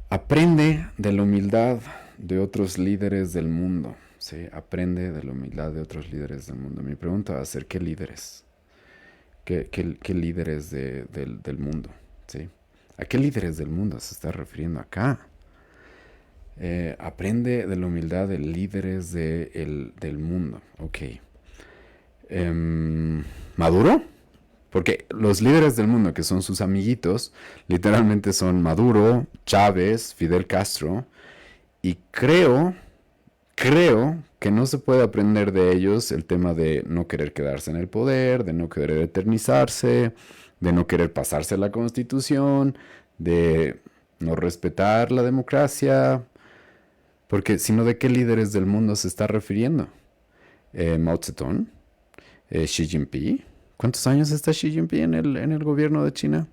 Aprende de la humildad de otros líderes del mundo, ¿sí? Aprende de la humildad de otros líderes del mundo. Mi pregunta va a ser, ¿qué líderes? ¿Qué líderes del mundo? ¿Sí? ¿A qué líderes del mundo se está refiriendo acá? Aprende de la humildad de líderes del mundo. Ok. ¿¿Maduro? Porque los líderes del mundo, que son sus amiguitos, literalmente son Maduro, Chávez, Fidel Castro. Y creo que no se puede aprender de ellos el tema de no querer quedarse en el poder, de no querer eternizarse, de no querer pasarse a la Constitución, de no respetar la democracia, porque sino de qué líderes del mundo se está refiriendo. Mao Zedong, Xi Jinping. ¿Cuántos años está Xi Jinping en el gobierno de China?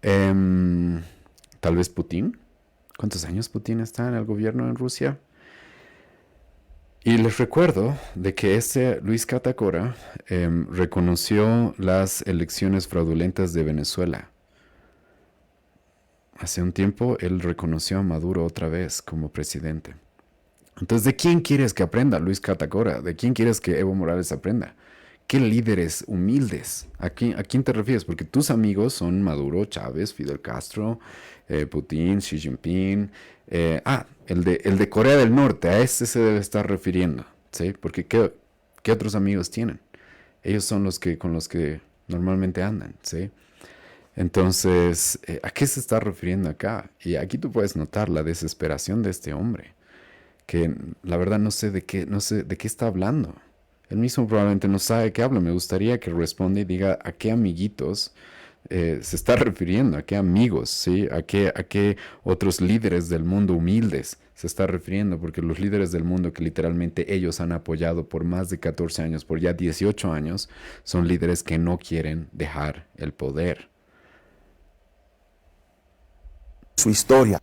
Tal vez Putin. ¿Cuántos años Putin está en el gobierno en Rusia? Y les recuerdo de que Luis Catacora reconoció las elecciones fraudulentas de Venezuela. Hace un tiempo él reconoció a Maduro otra vez como presidente. Entonces, ¿de quién quieres que aprenda Luis Catacora? ¿De quién quieres que Evo Morales aprenda? ¿Qué líderes humildes? ¿A quién te refieres? Porque tus amigos son Maduro, Chávez, Fidel Castro, Putin, Xi Jinping. El de Corea del Norte, a ese se debe estar refiriendo, ¿sí? Porque ¿qué otros amigos tienen? Ellos son con los que normalmente andan, ¿sí? Entonces, ¿a qué se está refiriendo acá? Y aquí tú puedes notar la desesperación de este hombre, que la verdad no sé de qué está hablando. Él mismo probablemente no sabe de qué habla. Me gustaría que responda y diga a qué amiguitos se está refiriendo, a qué amigos, ¿sí? A qué otros líderes del mundo humildes se está refiriendo, porque los líderes del mundo que literalmente ellos han apoyado por más de 14 años, por ya 18 años, son líderes que no quieren dejar el poder. Su historia.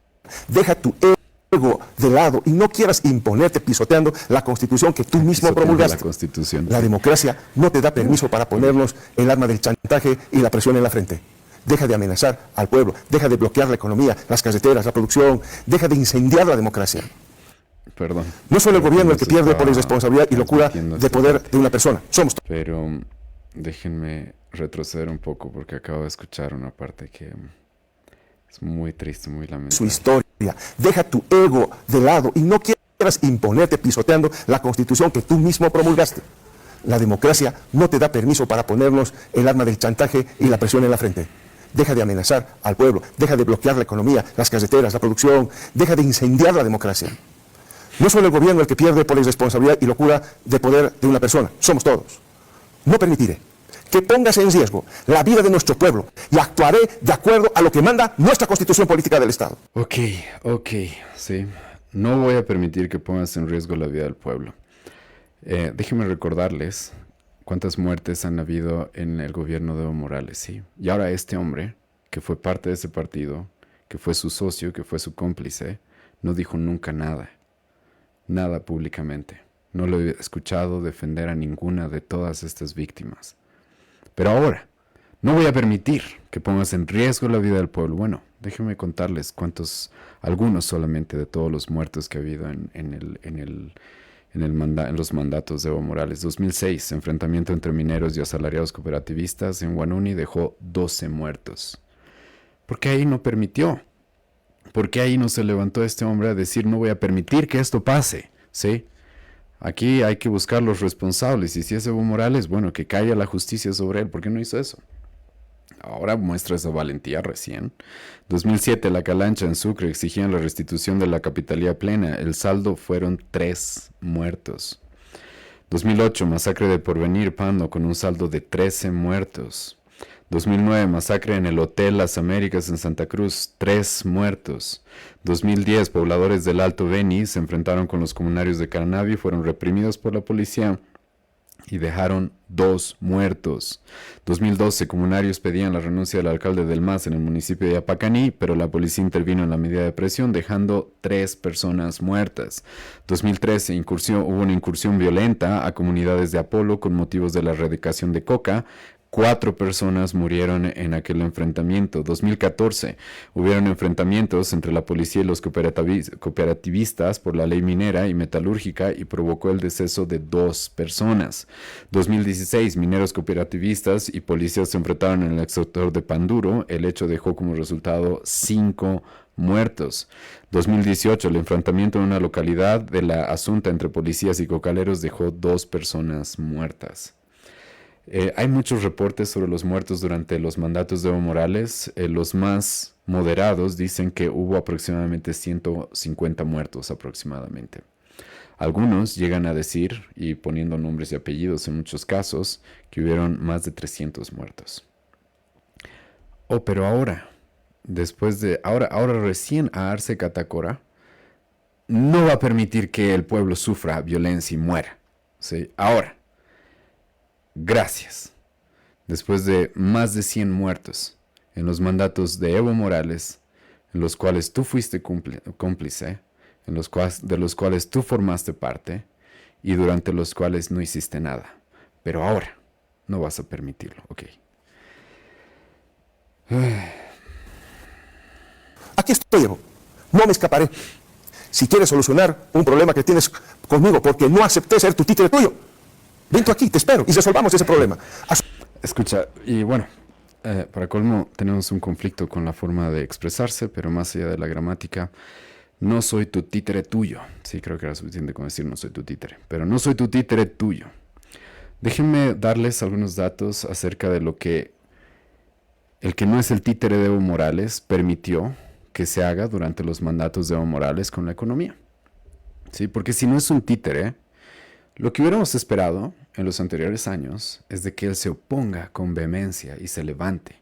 Deja tu ego de lado y no quieras imponerte pisoteando la Constitución que tú mismo promulgaste. La Constitución. La democracia no te da permiso para ponernos el arma del chantaje y la presión en la frente. Deja de amenazar al pueblo, deja de bloquear la economía, las carreteras, la producción, deja de incendiar la democracia. Perdón. No solo el gobierno el que pierde por irresponsabilidad y locura de poder de una persona, somos todos. Pero déjenme retroceder un poco porque acabo de escuchar una parte que es muy triste, muy lamentable. Su historia. Deja tu ego de lado y no quieras imponerte pisoteando la Constitución que tú mismo promulgaste. La democracia no te da permiso para ponernos el arma del chantaje y la presión en la frente. Deja de amenazar al pueblo, deja de bloquear la economía, las carreteras, la producción, deja de incendiar la democracia. No solo el gobierno el que pierde por irresponsabilidad y locura de poder de una persona, somos todos. No permitiré que pongas en riesgo la vida de nuestro pueblo y actuaré de acuerdo a lo que manda nuestra Constitución Política del Estado. Ok, sí. No voy a permitir que pongas en riesgo la vida del pueblo. Déjenme recordarles cuántas muertes han habido en el gobierno de Evo Morales, ¿sí? Y ahora este hombre, que fue parte de ese partido, que fue su socio, que fue su cómplice, no dijo nunca nada públicamente. No lo he escuchado defender a ninguna de todas estas víctimas. Pero ahora, no voy a permitir que pongas en riesgo la vida del pueblo. Bueno, déjenme contarles algunos solamente de todos los muertos que ha habido en los mandatos de Evo Morales. 2006, enfrentamiento entre mineros y asalariados cooperativistas en Huanuni dejó 12 muertos. ¿Por qué ahí no permitió? ¿Por qué ahí no se levantó este hombre a decir no voy a permitir que esto pase? ¿Sí? Aquí hay que buscar los responsables y si es Evo Morales, bueno, que caiga la justicia sobre él. ¿Por qué no hizo eso? Ahora muestra esa valentía recién. 2007, la Calancha en Sucre exigían la restitución de la capitalía plena. El saldo fueron 3 muertos. 2008, masacre de Porvenir, Pando, con un saldo de 13 muertos. 2009, masacre en el Hotel Las Américas en Santa Cruz, 3 muertos. 2010, pobladores del Alto Beni se enfrentaron con los comunarios de Carnavi, fueron reprimidos por la policía y dejaron 2 muertos. 2012, comunarios pedían la renuncia del alcalde del MAS en el municipio de Apacaní, pero la policía intervino en la medida de presión, dejando 3 personas muertas. 2013, hubo una incursión violenta a comunidades de Apolo con motivos de la erradicación de coca. 4 personas murieron en aquel enfrentamiento. 2014, hubieron enfrentamientos entre la policía y los cooperativistas por la ley minera y metalúrgica y provocó el deceso de 2 personas. 2016, mineros cooperativistas y policías se enfrentaron en el sector de Panduro. El hecho dejó como resultado 5 muertos. 2018, el enfrentamiento en una localidad de la Asunta entre policías y cocaleros dejó 2 personas muertas. Hay muchos reportes sobre los muertos durante los mandatos de Evo Morales. Los más moderados dicen que hubo aproximadamente 150 muertos aproximadamente. Algunos llegan a decir, y poniendo nombres y apellidos en muchos casos, que hubieron más de 300 muertos. Pero ahora recién a Arce Catacora no va a permitir que el pueblo sufra violencia y muera. ¿Sí? Ahora. Gracias. Después de más de 100 muertos en los mandatos de Evo Morales, en los cuales tú fuiste cómplice, de los cuales tú formaste parte y durante los cuales no hiciste nada. Pero ahora no vas a permitirlo, ¿ok? Aquí estoy, Evo. No me escaparé. si quieres solucionar un problema que tienes conmigo porque no acepté ser tu títere tuyo, ven tú aquí, te espero y resolvamos ese problema. Escucha, y bueno, para colmo tenemos un conflicto con la forma de expresarse, pero más allá de la gramática, no soy tu títere tuyo. Sí, creo que era suficiente con decir no soy tu títere, pero no soy tu títere tuyo. Déjenme darles algunos datos acerca de lo que el que no es el títere de Evo Morales permitió que se haga durante los mandatos de Evo Morales con la economía. ¿Sí? Porque si no es un títere, lo que hubiéramos esperado en los anteriores años es de que él se oponga con vehemencia y se levante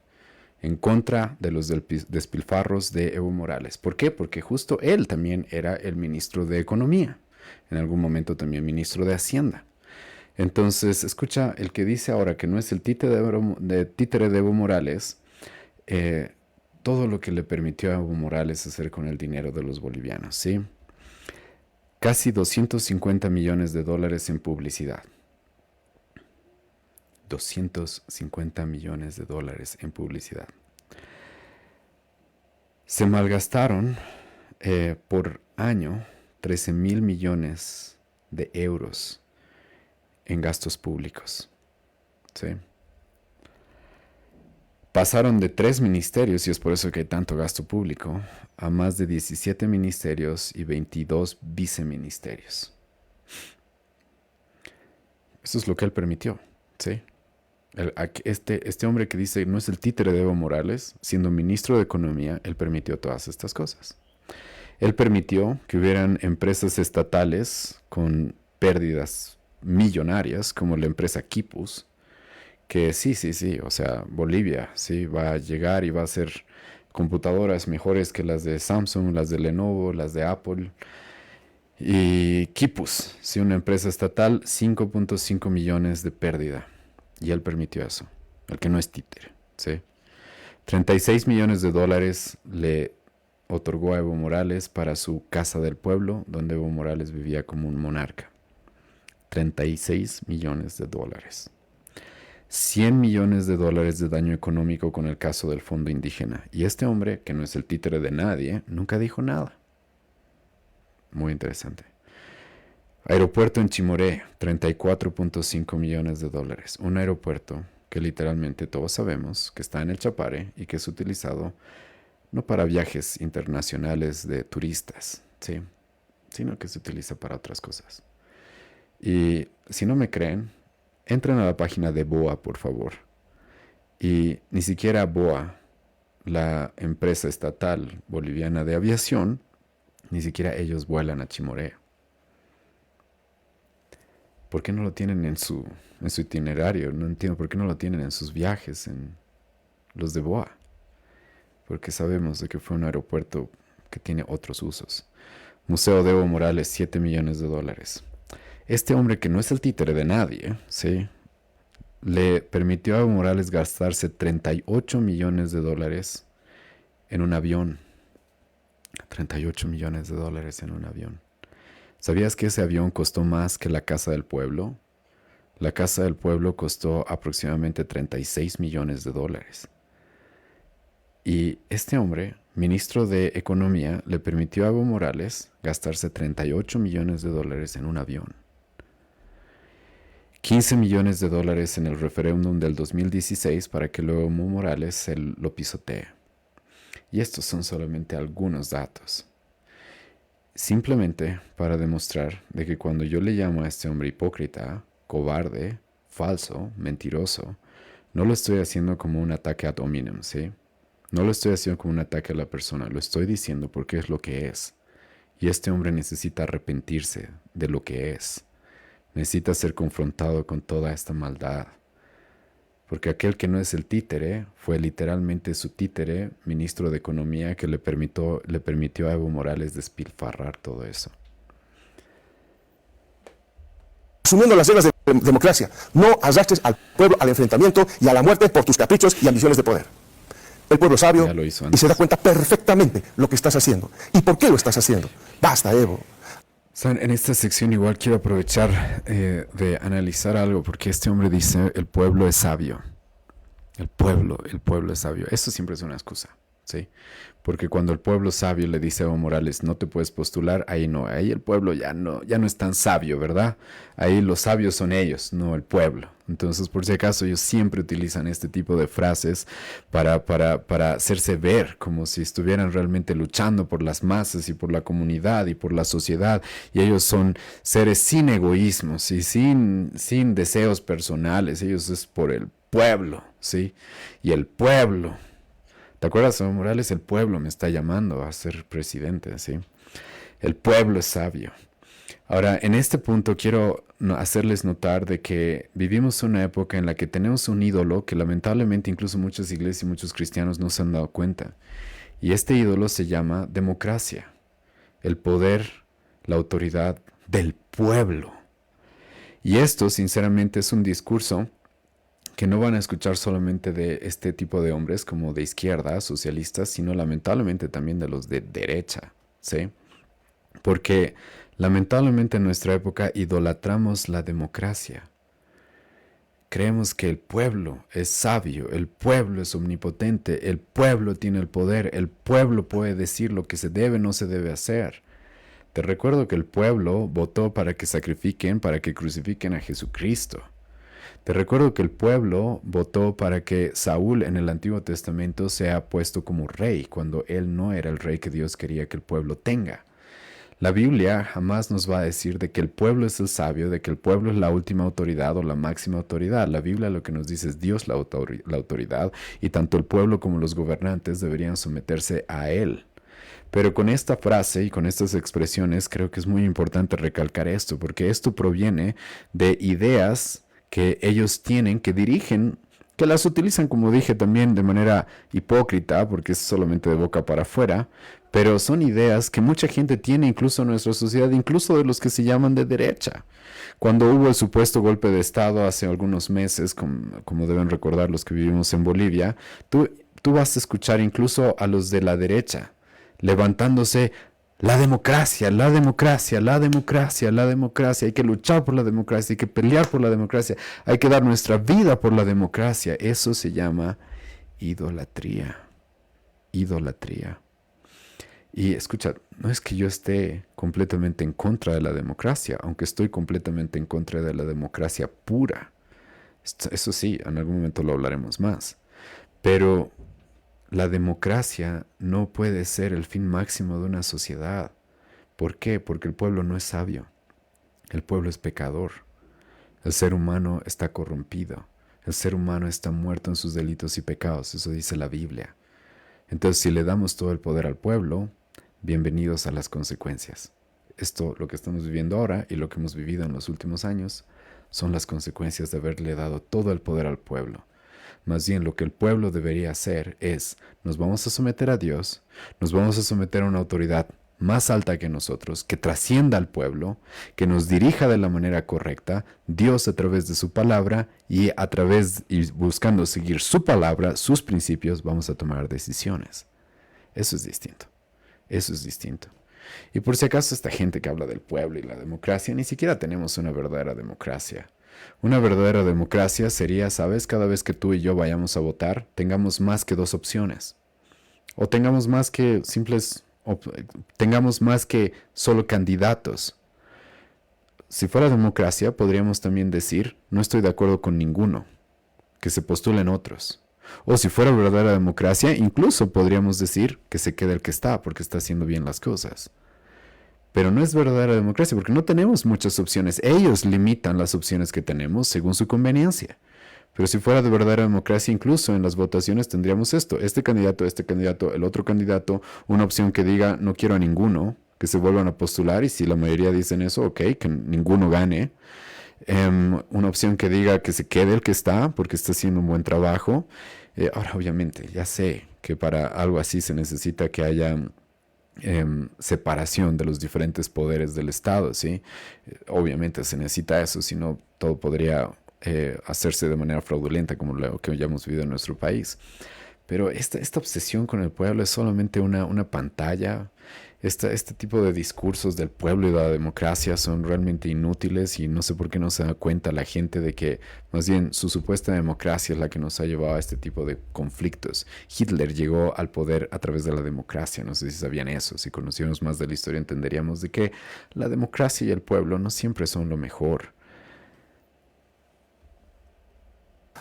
en contra de los despilfarros de Evo Morales. ¿Por qué? Porque justo él también era el ministro de Economía, en algún momento también ministro de Hacienda. Entonces, escucha, el que dice ahora que no es el títere de Evo Morales, todo lo que le permitió a Evo Morales hacer con el dinero de los bolivianos, ¿sí? Casi 250 millones de dólares en publicidad. 250 millones de dólares en publicidad. Se malgastaron por año 13.000 millones de euros en gastos públicos. ¿Sí? Pasaron de 3 ministerios, y es por eso que hay tanto gasto público, a más de 17 ministerios y 22 viceministerios. Eso es lo que él permitió. ¿Sí? Este hombre que dice no es el títere de Evo Morales, siendo ministro de Economía, él permitió todas estas cosas. Él permitió que hubieran empresas estatales con pérdidas millonarias, como la empresa Quipus, que sí, o sea, Bolivia, sí, va a llegar y va a hacer computadoras mejores que las de Samsung, las de Lenovo, las de Apple. Y Quipus, sí, una empresa estatal, 5.5 millones de pérdida. Y él permitió eso, el que no es títere, ¿sí? 36 millones de dólares le otorgó a Evo Morales para su Casa del Pueblo, donde Evo Morales vivía como un monarca. 36 millones de dólares. 100 millones de dólares de daño económico con el caso del Fondo Indígena. Y este hombre, que no es el títere de nadie, nunca dijo nada. Muy interesante. Aeropuerto en Chimoré, 34.5 millones de dólares. Un aeropuerto que literalmente todos sabemos que está en el Chapare y que es utilizado no para viajes internacionales de turistas, ¿sí? Sino que se utiliza para otras cosas. Y si no me creen, entren a la página de BOA, por favor. Y ni siquiera BOA, la empresa estatal boliviana de aviación, ni siquiera ellos vuelan a Chimoré. ¿Por qué no lo tienen en su itinerario? No entiendo por qué no lo tienen en sus viajes, en los de BOA. Porque sabemos de que fue un aeropuerto que tiene otros usos. Museo de Evo Morales, 7 millones de dólares. Este hombre, que no es el títere de nadie, ¿sí?, le permitió a Evo Morales gastarse 38 millones de dólares en un avión. 38 millones de dólares en un avión. ¿Sabías que ese avión costó más que la Casa del Pueblo? La Casa del Pueblo costó aproximadamente 36 millones de dólares. Y este hombre, ministro de Economía, le permitió a Evo Morales gastarse 38 millones de dólares en un avión. 15 millones de dólares en el referéndum del 2016 para que luego Evo Morales lo pisotee. Y estos son solamente algunos datos. Simplemente para demostrar de que cuando yo le llamo a este hombre hipócrita, cobarde, falso, mentiroso, no lo estoy haciendo como un ataque ad hominem, ¿sí? No lo estoy haciendo como un ataque a la persona, lo estoy diciendo porque es lo que es. Y este hombre necesita arrepentirse de lo que es. Necesita ser confrontado con toda esta maldad. Porque aquel que no es el títere fue literalmente su títere, ministro de Economía, que le permitió a Evo Morales despilfarrar todo eso. Asumiendo las reglas de democracia, no arrastres al pueblo al enfrentamiento y a la muerte por tus caprichos y ambiciones de poder. El pueblo es sabio y se da cuenta perfectamente lo que estás haciendo. ¿Y por qué lo estás haciendo? Basta, Evo. En esta sección igual quiero aprovechar de analizar algo, porque este hombre dice, el pueblo es sabio. El pueblo es sabio. Esto siempre es una excusa. ¿sí? Porque cuando el pueblo sabio le dice a Evo Morales, no te puedes postular, ahí no, ahí el pueblo ya no es tan sabio, ¿verdad? Ahí los sabios son ellos, no el pueblo. Entonces, por si acaso, ellos siempre utilizan este tipo de frases para hacerse ver como si estuvieran realmente luchando por las masas y por la comunidad y por la sociedad. Y ellos son seres sin egoísmos y sin deseos personales. Ellos es por el pueblo, ¿sí? Y el pueblo. ¿Te acuerdas, Evo Morales? El pueblo me está llamando a ser presidente, ¿sí? El pueblo es sabio. Ahora, en este punto quiero hacerles notar de que vivimos una época en la que tenemos un ídolo que lamentablemente incluso muchas iglesias y muchos cristianos no se han dado cuenta. Y este ídolo se llama democracia. El poder, la autoridad del pueblo. Y esto, sinceramente, es un discurso que no van a escuchar solamente de este tipo de hombres como de izquierda, socialistas, sino lamentablemente también de los de derecha, ¿sí? Porque lamentablemente en nuestra época idolatramos la democracia. Creemos que el pueblo es sabio, el pueblo es omnipotente, el pueblo tiene el poder, el pueblo puede decir lo que se debe o no se debe hacer. Te recuerdo que el pueblo votó para que sacrifiquen, para que crucifiquen a Jesucristo. Te recuerdo que el pueblo votó para que Saúl en el Antiguo Testamento sea puesto como rey, cuando él no era el rey que Dios quería que el pueblo tenga. La Biblia jamás nos va a decir de que el pueblo es el sabio, de que el pueblo es la última autoridad o la máxima autoridad. La Biblia lo que nos dice es Dios la autoridad, y tanto el pueblo como los gobernantes deberían someterse a él. Pero con esta frase y con estas expresiones creo que es muy importante recalcar esto, porque esto proviene de ideas que ellos tienen, que dirigen, que las utilizan, como dije, también de manera hipócrita, porque es solamente de boca para afuera, pero son ideas que mucha gente tiene, incluso en nuestra sociedad, incluso de los que se llaman de derecha. Cuando hubo el supuesto golpe de Estado hace algunos meses, como deben recordar los que vivimos en Bolivia, tú vas a escuchar incluso a los de la derecha levantándose: la democracia, la democracia, la democracia, la democracia. Hay que luchar por la democracia, hay que pelear por la democracia, hay que dar nuestra vida por la democracia. Eso se llama idolatría. Idolatría. Y escucha, no es que yo esté completamente en contra de la democracia, aunque estoy completamente en contra de la democracia pura. Eso sí, en algún momento lo hablaremos más. Pero la democracia no puede ser el fin máximo de una sociedad. ¿Por qué? Porque el pueblo no es sabio. El pueblo es pecador. El ser humano está corrompido. El ser humano está muerto en sus delitos y pecados. Eso dice la Biblia. Entonces, si le damos todo el poder al pueblo, bienvenidos a las consecuencias. Esto, lo que estamos viviendo ahora y lo que hemos vivido en los últimos años, son las consecuencias de haberle dado todo el poder al pueblo. Más bien lo que el pueblo debería hacer es: nos vamos a someter a Dios, nos vamos a someter a una autoridad más alta que nosotros, que trascienda al pueblo, que nos dirija de la manera correcta, Dios a través de su palabra, y buscando seguir su palabra, sus principios, vamos a tomar decisiones. Eso es distinto. Eso es distinto. Y por si acaso esta gente que habla del pueblo y la democracia, ni siquiera tenemos una verdadera democracia. Una verdadera democracia sería, ¿sabes? Cada vez que tú y yo vayamos a votar, tengamos más que dos opciones. O tengamos más que tengamos más que solo candidatos. Si fuera democracia, podríamos también decir: no estoy de acuerdo con ninguno, que se postulen otros. O si fuera verdadera democracia, incluso podríamos decir que se quede el que está, porque está haciendo bien las cosas. Pero no es verdadera democracia, porque no tenemos muchas opciones. Ellos limitan las opciones que tenemos según su conveniencia. Pero si fuera de verdadera democracia, incluso en las votaciones tendríamos esto: este candidato, el otro candidato, una opción que diga no quiero a ninguno, que se vuelvan a postular, y si la mayoría dicen eso, ok, que ninguno gane. Una opción que diga que se quede el que está, porque está haciendo un buen trabajo. Ahora, obviamente, ya sé que para algo así se necesita que haya separación de los diferentes poderes del Estado, ¿sí? Obviamente se necesita eso, si no todo podría hacerse de manera fraudulenta, como lo que ya hemos vivido en nuestro país. Pero esta obsesión con el pueblo es solamente una pantalla. Este tipo de discursos del pueblo y de la democracia son realmente inútiles y no sé por qué no se da cuenta la gente de que más bien su supuesta democracia es la que nos ha llevado a este tipo de conflictos. Hitler llegó al poder a través de la democracia, no sé si sabían eso, si conociéramos más de la historia entenderíamos de que la democracia y el pueblo no siempre son lo mejor.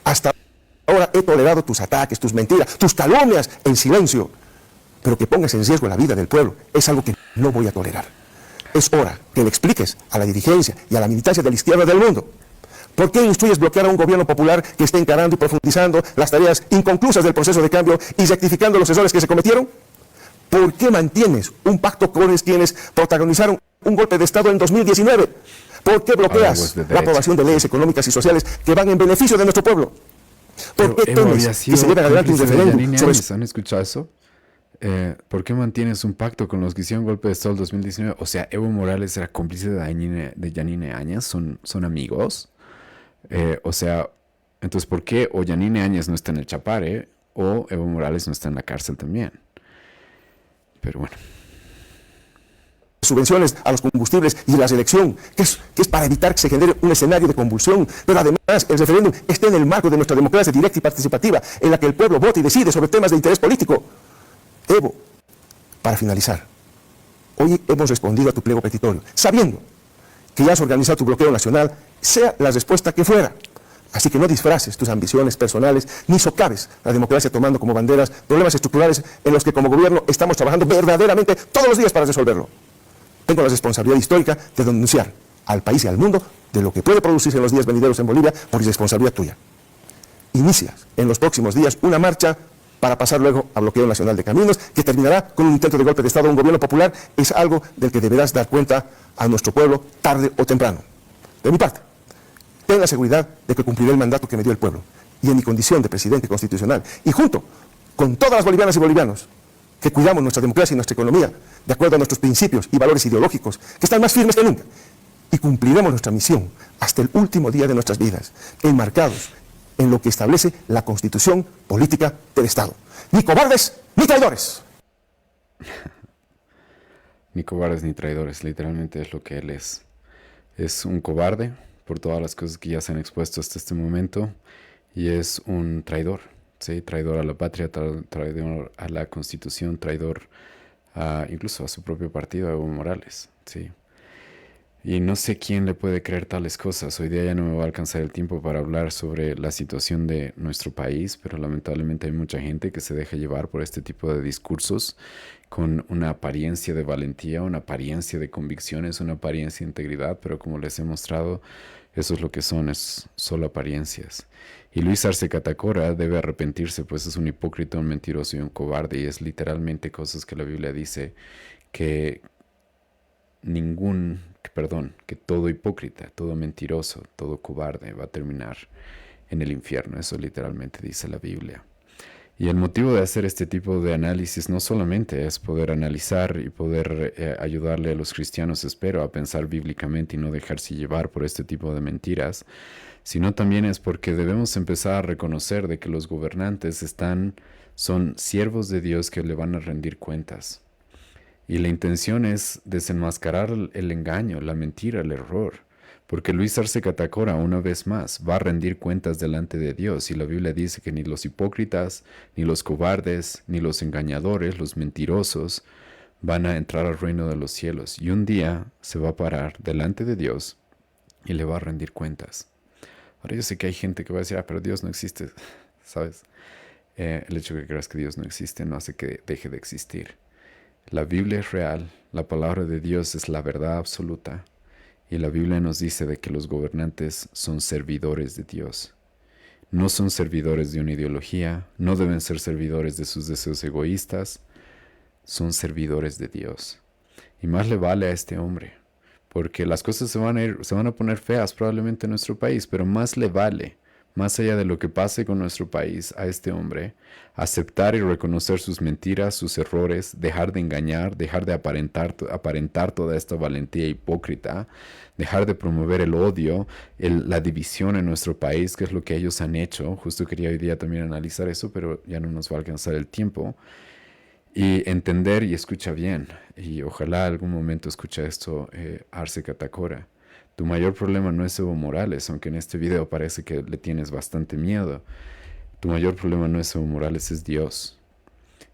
Hasta ahora he tolerado tus ataques, tus mentiras, tus calumnias en silencio. Pero que pongas en riesgo la vida del pueblo es algo que no voy a tolerar. Es hora que le expliques a la dirigencia y a la militancia de la izquierda del mundo por qué instruyes bloquear a un gobierno popular que esté encarando y profundizando las tareas inconclusas del proceso de cambio y rectificando los errores que se cometieron. ¿Por qué mantienes un pacto con quienes protagonizaron un golpe de Estado en 2019? ¿Por qué bloqueas la aprobación de leyes económicas y sociales que van en beneficio de nuestro pueblo? ¿Por qué temes que se lleven adelante un referéndum sobre eso? ¿Han escuchado eso? ¿Por qué mantienes un pacto con los que hicieron golpe de Estado en 2019? O sea, Evo Morales era cómplice de Yanine Áñez, son amigos. O sea, entonces, ¿por qué o Yanine Áñez no está en el Chapare o Evo Morales no está en la cárcel también? Pero bueno. Subvenciones a los combustibles y la selección, que es para evitar que se genere un escenario de convulsión, pero además el referéndum está en el marco de nuestra democracia directa y participativa, en la que el pueblo vota y decide sobre temas de interés político. Evo, para finalizar, hoy hemos respondido a tu pliego petitorio, sabiendo que ya has organizado tu bloqueo nacional, sea la respuesta que fuera. Así que no disfraces tus ambiciones personales, ni socaves la democracia tomando como banderas problemas estructurales en los que como gobierno estamos trabajando verdaderamente todos los días para resolverlo. Tengo la responsabilidad histórica de denunciar al país y al mundo de lo que puede producirse en los días venideros en Bolivia por irresponsabilidad tuya. Inicias en los próximos días una marcha para pasar luego a bloqueo nacional de caminos, que terminará con un intento de golpe de Estado a un gobierno popular. Es algo del que deberás dar cuenta a nuestro pueblo tarde o temprano. De mi parte, ten la seguridad de que cumpliré el mandato que me dio el pueblo, y en mi condición de presidente constitucional, y junto con todas las bolivianas y bolivianos, que cuidamos nuestra democracia y nuestra economía, de acuerdo a nuestros principios y valores ideológicos, que están más firmes que nunca, y cumpliremos nuestra misión hasta el último día de nuestras vidas, enmarcados en lo que establece la Constitución política del Estado. Ni cobardes, ni traidores. Ni cobardes ni traidores, literalmente es lo que él es. Es un cobarde por todas las cosas que ya se han expuesto hasta este momento y es un traidor, ¿sí? Traidor a la patria, traidor a la Constitución, traidor incluso a su propio partido, a Evo Morales, ¿sí? Y no sé quién le puede creer tales cosas. Hoy día ya no me va a alcanzar el tiempo para hablar sobre la situación de nuestro país, pero lamentablemente hay mucha gente que se deja llevar por este tipo de discursos con una apariencia de valentía, una apariencia de convicciones, una apariencia de integridad, pero como les he mostrado, eso es lo que son, es solo apariencias. Y Luis Arce Catacora debe arrepentirse, pues es un hipócrita, un mentiroso y un cobarde, y es literalmente cosas que la Biblia dice que que todo hipócrita, todo mentiroso, todo cobarde va a terminar en el infierno. Eso literalmente dice la Biblia. Y el motivo de hacer este tipo de análisis no solamente es poder analizar y poder ayudarle a los cristianos, espero, a pensar bíblicamente y no dejarse llevar por este tipo de mentiras, sino también es porque debemos empezar a reconocer de que los gobernantes son siervos de Dios que le van a rendir cuentas. Y la intención es desenmascarar el engaño, la mentira, el error. Porque Luis Arce Catacora, una vez más, va a rendir cuentas delante de Dios. Y la Biblia dice que ni los hipócritas, ni los cobardes, ni los engañadores, los mentirosos, van a entrar al reino de los cielos. Y un día se va a parar delante de Dios y le va a rendir cuentas. Ahora yo sé que hay gente que va a decir, pero Dios no existe, ¿sabes? El hecho de que creas que Dios no existe no hace que deje de existir. La Biblia es real, la palabra de Dios es la verdad absoluta y la Biblia nos dice de que los gobernantes son servidores de Dios. No son servidores de una ideología, no deben ser servidores de sus deseos egoístas, son servidores de Dios. Y más le vale a este hombre, porque las cosas se van a poner feas probablemente en nuestro país, pero más le vale, más allá de lo que pase con nuestro país, a este hombre, aceptar y reconocer sus mentiras, sus errores, dejar de engañar, dejar de aparentar toda esta valentía hipócrita, dejar de promover el odio, la división en nuestro país, que es lo que ellos han hecho. Justo quería hoy día también analizar eso, pero ya no nos va a alcanzar el tiempo. Y entender, y escucha bien, y ojalá algún momento escucha esto, Arce Catacora. Tu mayor problema no es Evo Morales, aunque en este video parece que le tienes bastante miedo. Tu mayor problema no es Evo Morales, es Dios.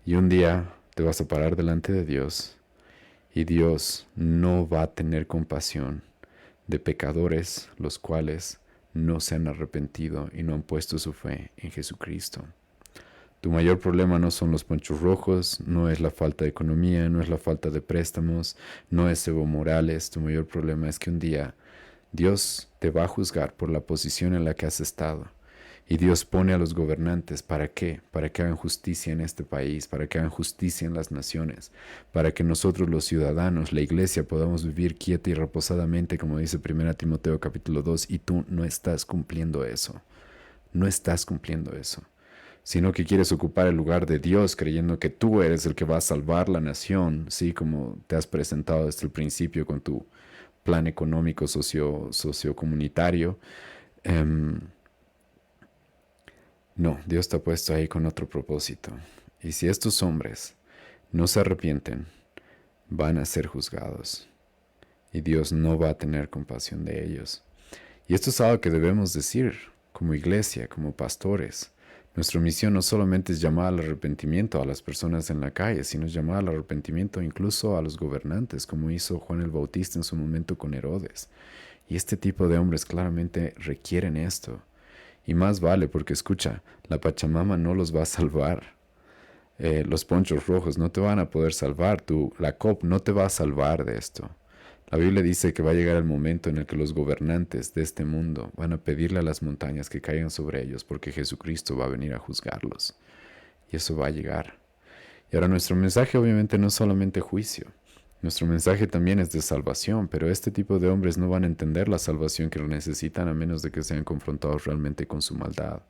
Y un día te vas a parar delante de Dios y Dios no va a tener compasión de pecadores los cuales no se han arrepentido y no han puesto su fe en Jesucristo. Tu mayor problema no son los ponchos rojos, no es la falta de economía, no es la falta de préstamos, no es Evo Morales. Tu mayor problema es que un día Dios te va a juzgar por la posición en la que has estado. Y Dios pone a los gobernantes, ¿para qué? Para que hagan justicia en este país, para que hagan justicia en las naciones, para que nosotros los ciudadanos, la iglesia, podamos vivir quieta y reposadamente, como dice 1 Timoteo capítulo 2, y tú no estás cumpliendo eso. No estás cumpliendo eso. Sino que quieres ocupar el lugar de Dios creyendo que tú eres el que va a salvar la nación, ¿sí? Como te has presentado desde el principio con tu plan económico sociocomunitario. No, Dios te ha puesto ahí con otro propósito. Y si estos hombres no se arrepienten, van a ser juzgados. Y Dios no va a tener compasión de ellos. Y esto es algo que debemos decir como iglesia, como pastores. Nuestra misión no solamente es llamar al arrepentimiento a las personas en la calle, sino llamar al arrepentimiento incluso a los gobernantes, como hizo Juan el Bautista en su momento con Herodes. Y este tipo de hombres claramente requieren esto. Y más vale porque escucha, la Pachamama no los va a salvar. Los ponchos rojos no te van a poder salvar. La COP no te va a salvar de esto. La Biblia dice que va a llegar el momento en el que los gobernantes de este mundo van a pedirle a las montañas que caigan sobre ellos porque Jesucristo va a venir a juzgarlos. Y eso va a llegar. Y ahora nuestro mensaje obviamente no es solamente juicio. Nuestro mensaje también es de salvación, pero este tipo de hombres no van a entender la salvación que necesitan a menos de que sean confrontados realmente con su maldad.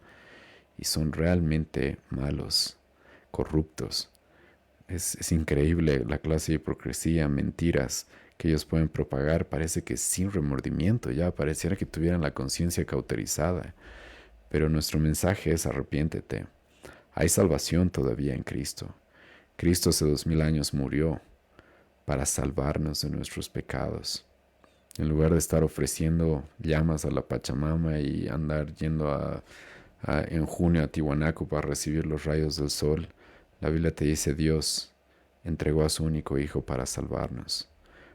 Y son realmente malos, corruptos. Es increíble la clase de hipocresía, mentiras que ellos pueden propagar. Parece que sin remordimiento, ya pareciera que tuvieran la conciencia cauterizada. Pero nuestro mensaje es arrepiéntete. Hay salvación todavía en Cristo. Cristo hace 2000 años murió para salvarnos de nuestros pecados. En lugar de estar ofreciendo llamas a la Pachamama y andar yendo en junio a Tiwanaku para recibir los rayos del sol, la Biblia te dice Dios entregó a su único Hijo para salvarnos.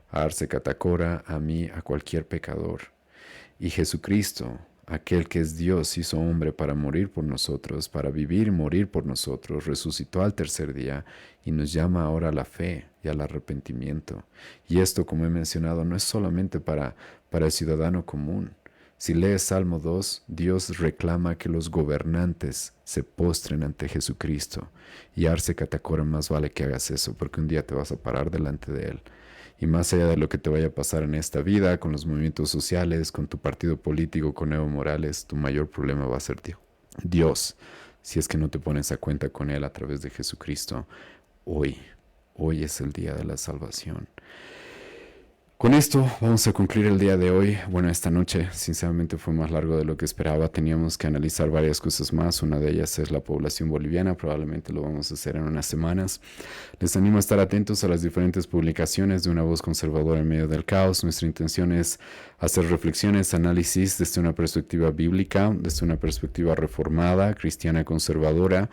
A Arce Catacora, a mí, a cualquier pecador. Y Jesucristo, aquel que es Dios, hizo hombre para morir por nosotros, para vivir y morir por nosotros, resucitó al tercer día y nos llama ahora a la fe y al arrepentimiento. Y esto, como he mencionado, no es solamente para el ciudadano común. Si lees Salmo 2, Dios reclama que los gobernantes se postren ante Jesucristo. Y Arce Catacora, más vale que hagas eso, porque un día te vas a parar delante de Él. Y más allá de lo que te vaya a pasar en esta vida, con los movimientos sociales, con tu partido político, con Evo Morales, tu mayor problema va a ser Dios, si es que no te pones a cuenta con Él a través de Jesucristo. Hoy es el día de la salvación. Con esto vamos a concluir el día de hoy. Bueno, esta noche sinceramente fue más largo de lo que esperaba. Teníamos que analizar varias cosas más. Una de ellas es la población boliviana. Probablemente lo vamos a hacer en unas semanas. Les animo a estar atentos a las diferentes publicaciones de Una Voz Conservadora en Medio del Caos. Nuestra intención es hacer reflexiones, análisis desde una perspectiva bíblica, desde una perspectiva reformada, cristiana, conservadora,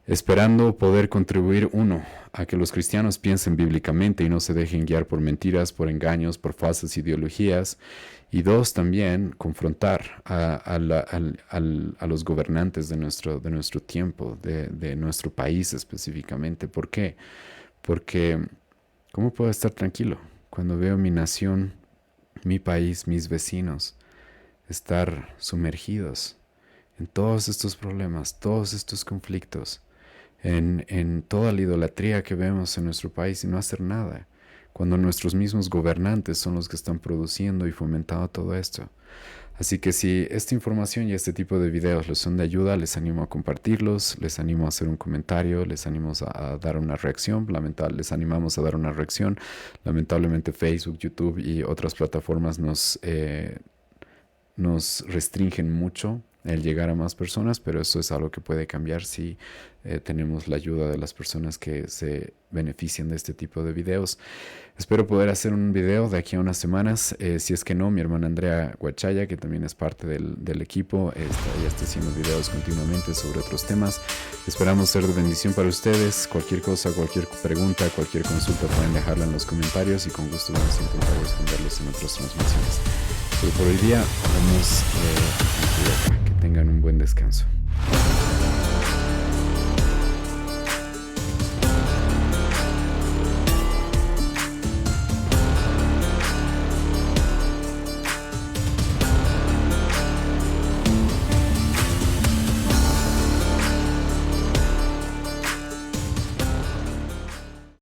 esperando poder contribuir, uno, a que los cristianos piensen bíblicamente y no se dejen guiar por mentiras, por engaños, por falsas ideologías, y dos, también confrontar a los gobernantes de nuestro tiempo, de nuestro país específicamente. ¿Por qué? Porque ¿cómo puedo estar tranquilo cuando veo mi nación, mi país, mis vecinos estar sumergidos en todos estos problemas, todos estos conflictos, en toda la idolatría que vemos en nuestro país y no hacer nada, cuando nuestros mismos gobernantes son los que están produciendo y fomentando todo esto? Así que si esta información y este tipo de videos les son de ayuda, les animo a compartirlos, les animo a hacer un comentario, les animo a dar una reacción, les animamos a dar una reacción. Lamentablemente Facebook, YouTube y otras plataformas nos restringen mucho el llegar a más personas, pero eso es algo que puede cambiar si tenemos la ayuda de las personas que se benefician de este tipo de videos. Espero poder hacer un video de aquí a unas semanas. Si es que no, mi hermana Andrea Guachaya, que también es parte del equipo, ya está haciendo videos continuamente sobre otros temas. Esperamos ser de bendición para ustedes. Cualquier cosa, cualquier pregunta, cualquier consulta pueden dejarla en los comentarios y con gusto vamos a intentar responderlos en otras transmisiones. Pero por hoy día vamos a acá. Que tengan un buen descanso.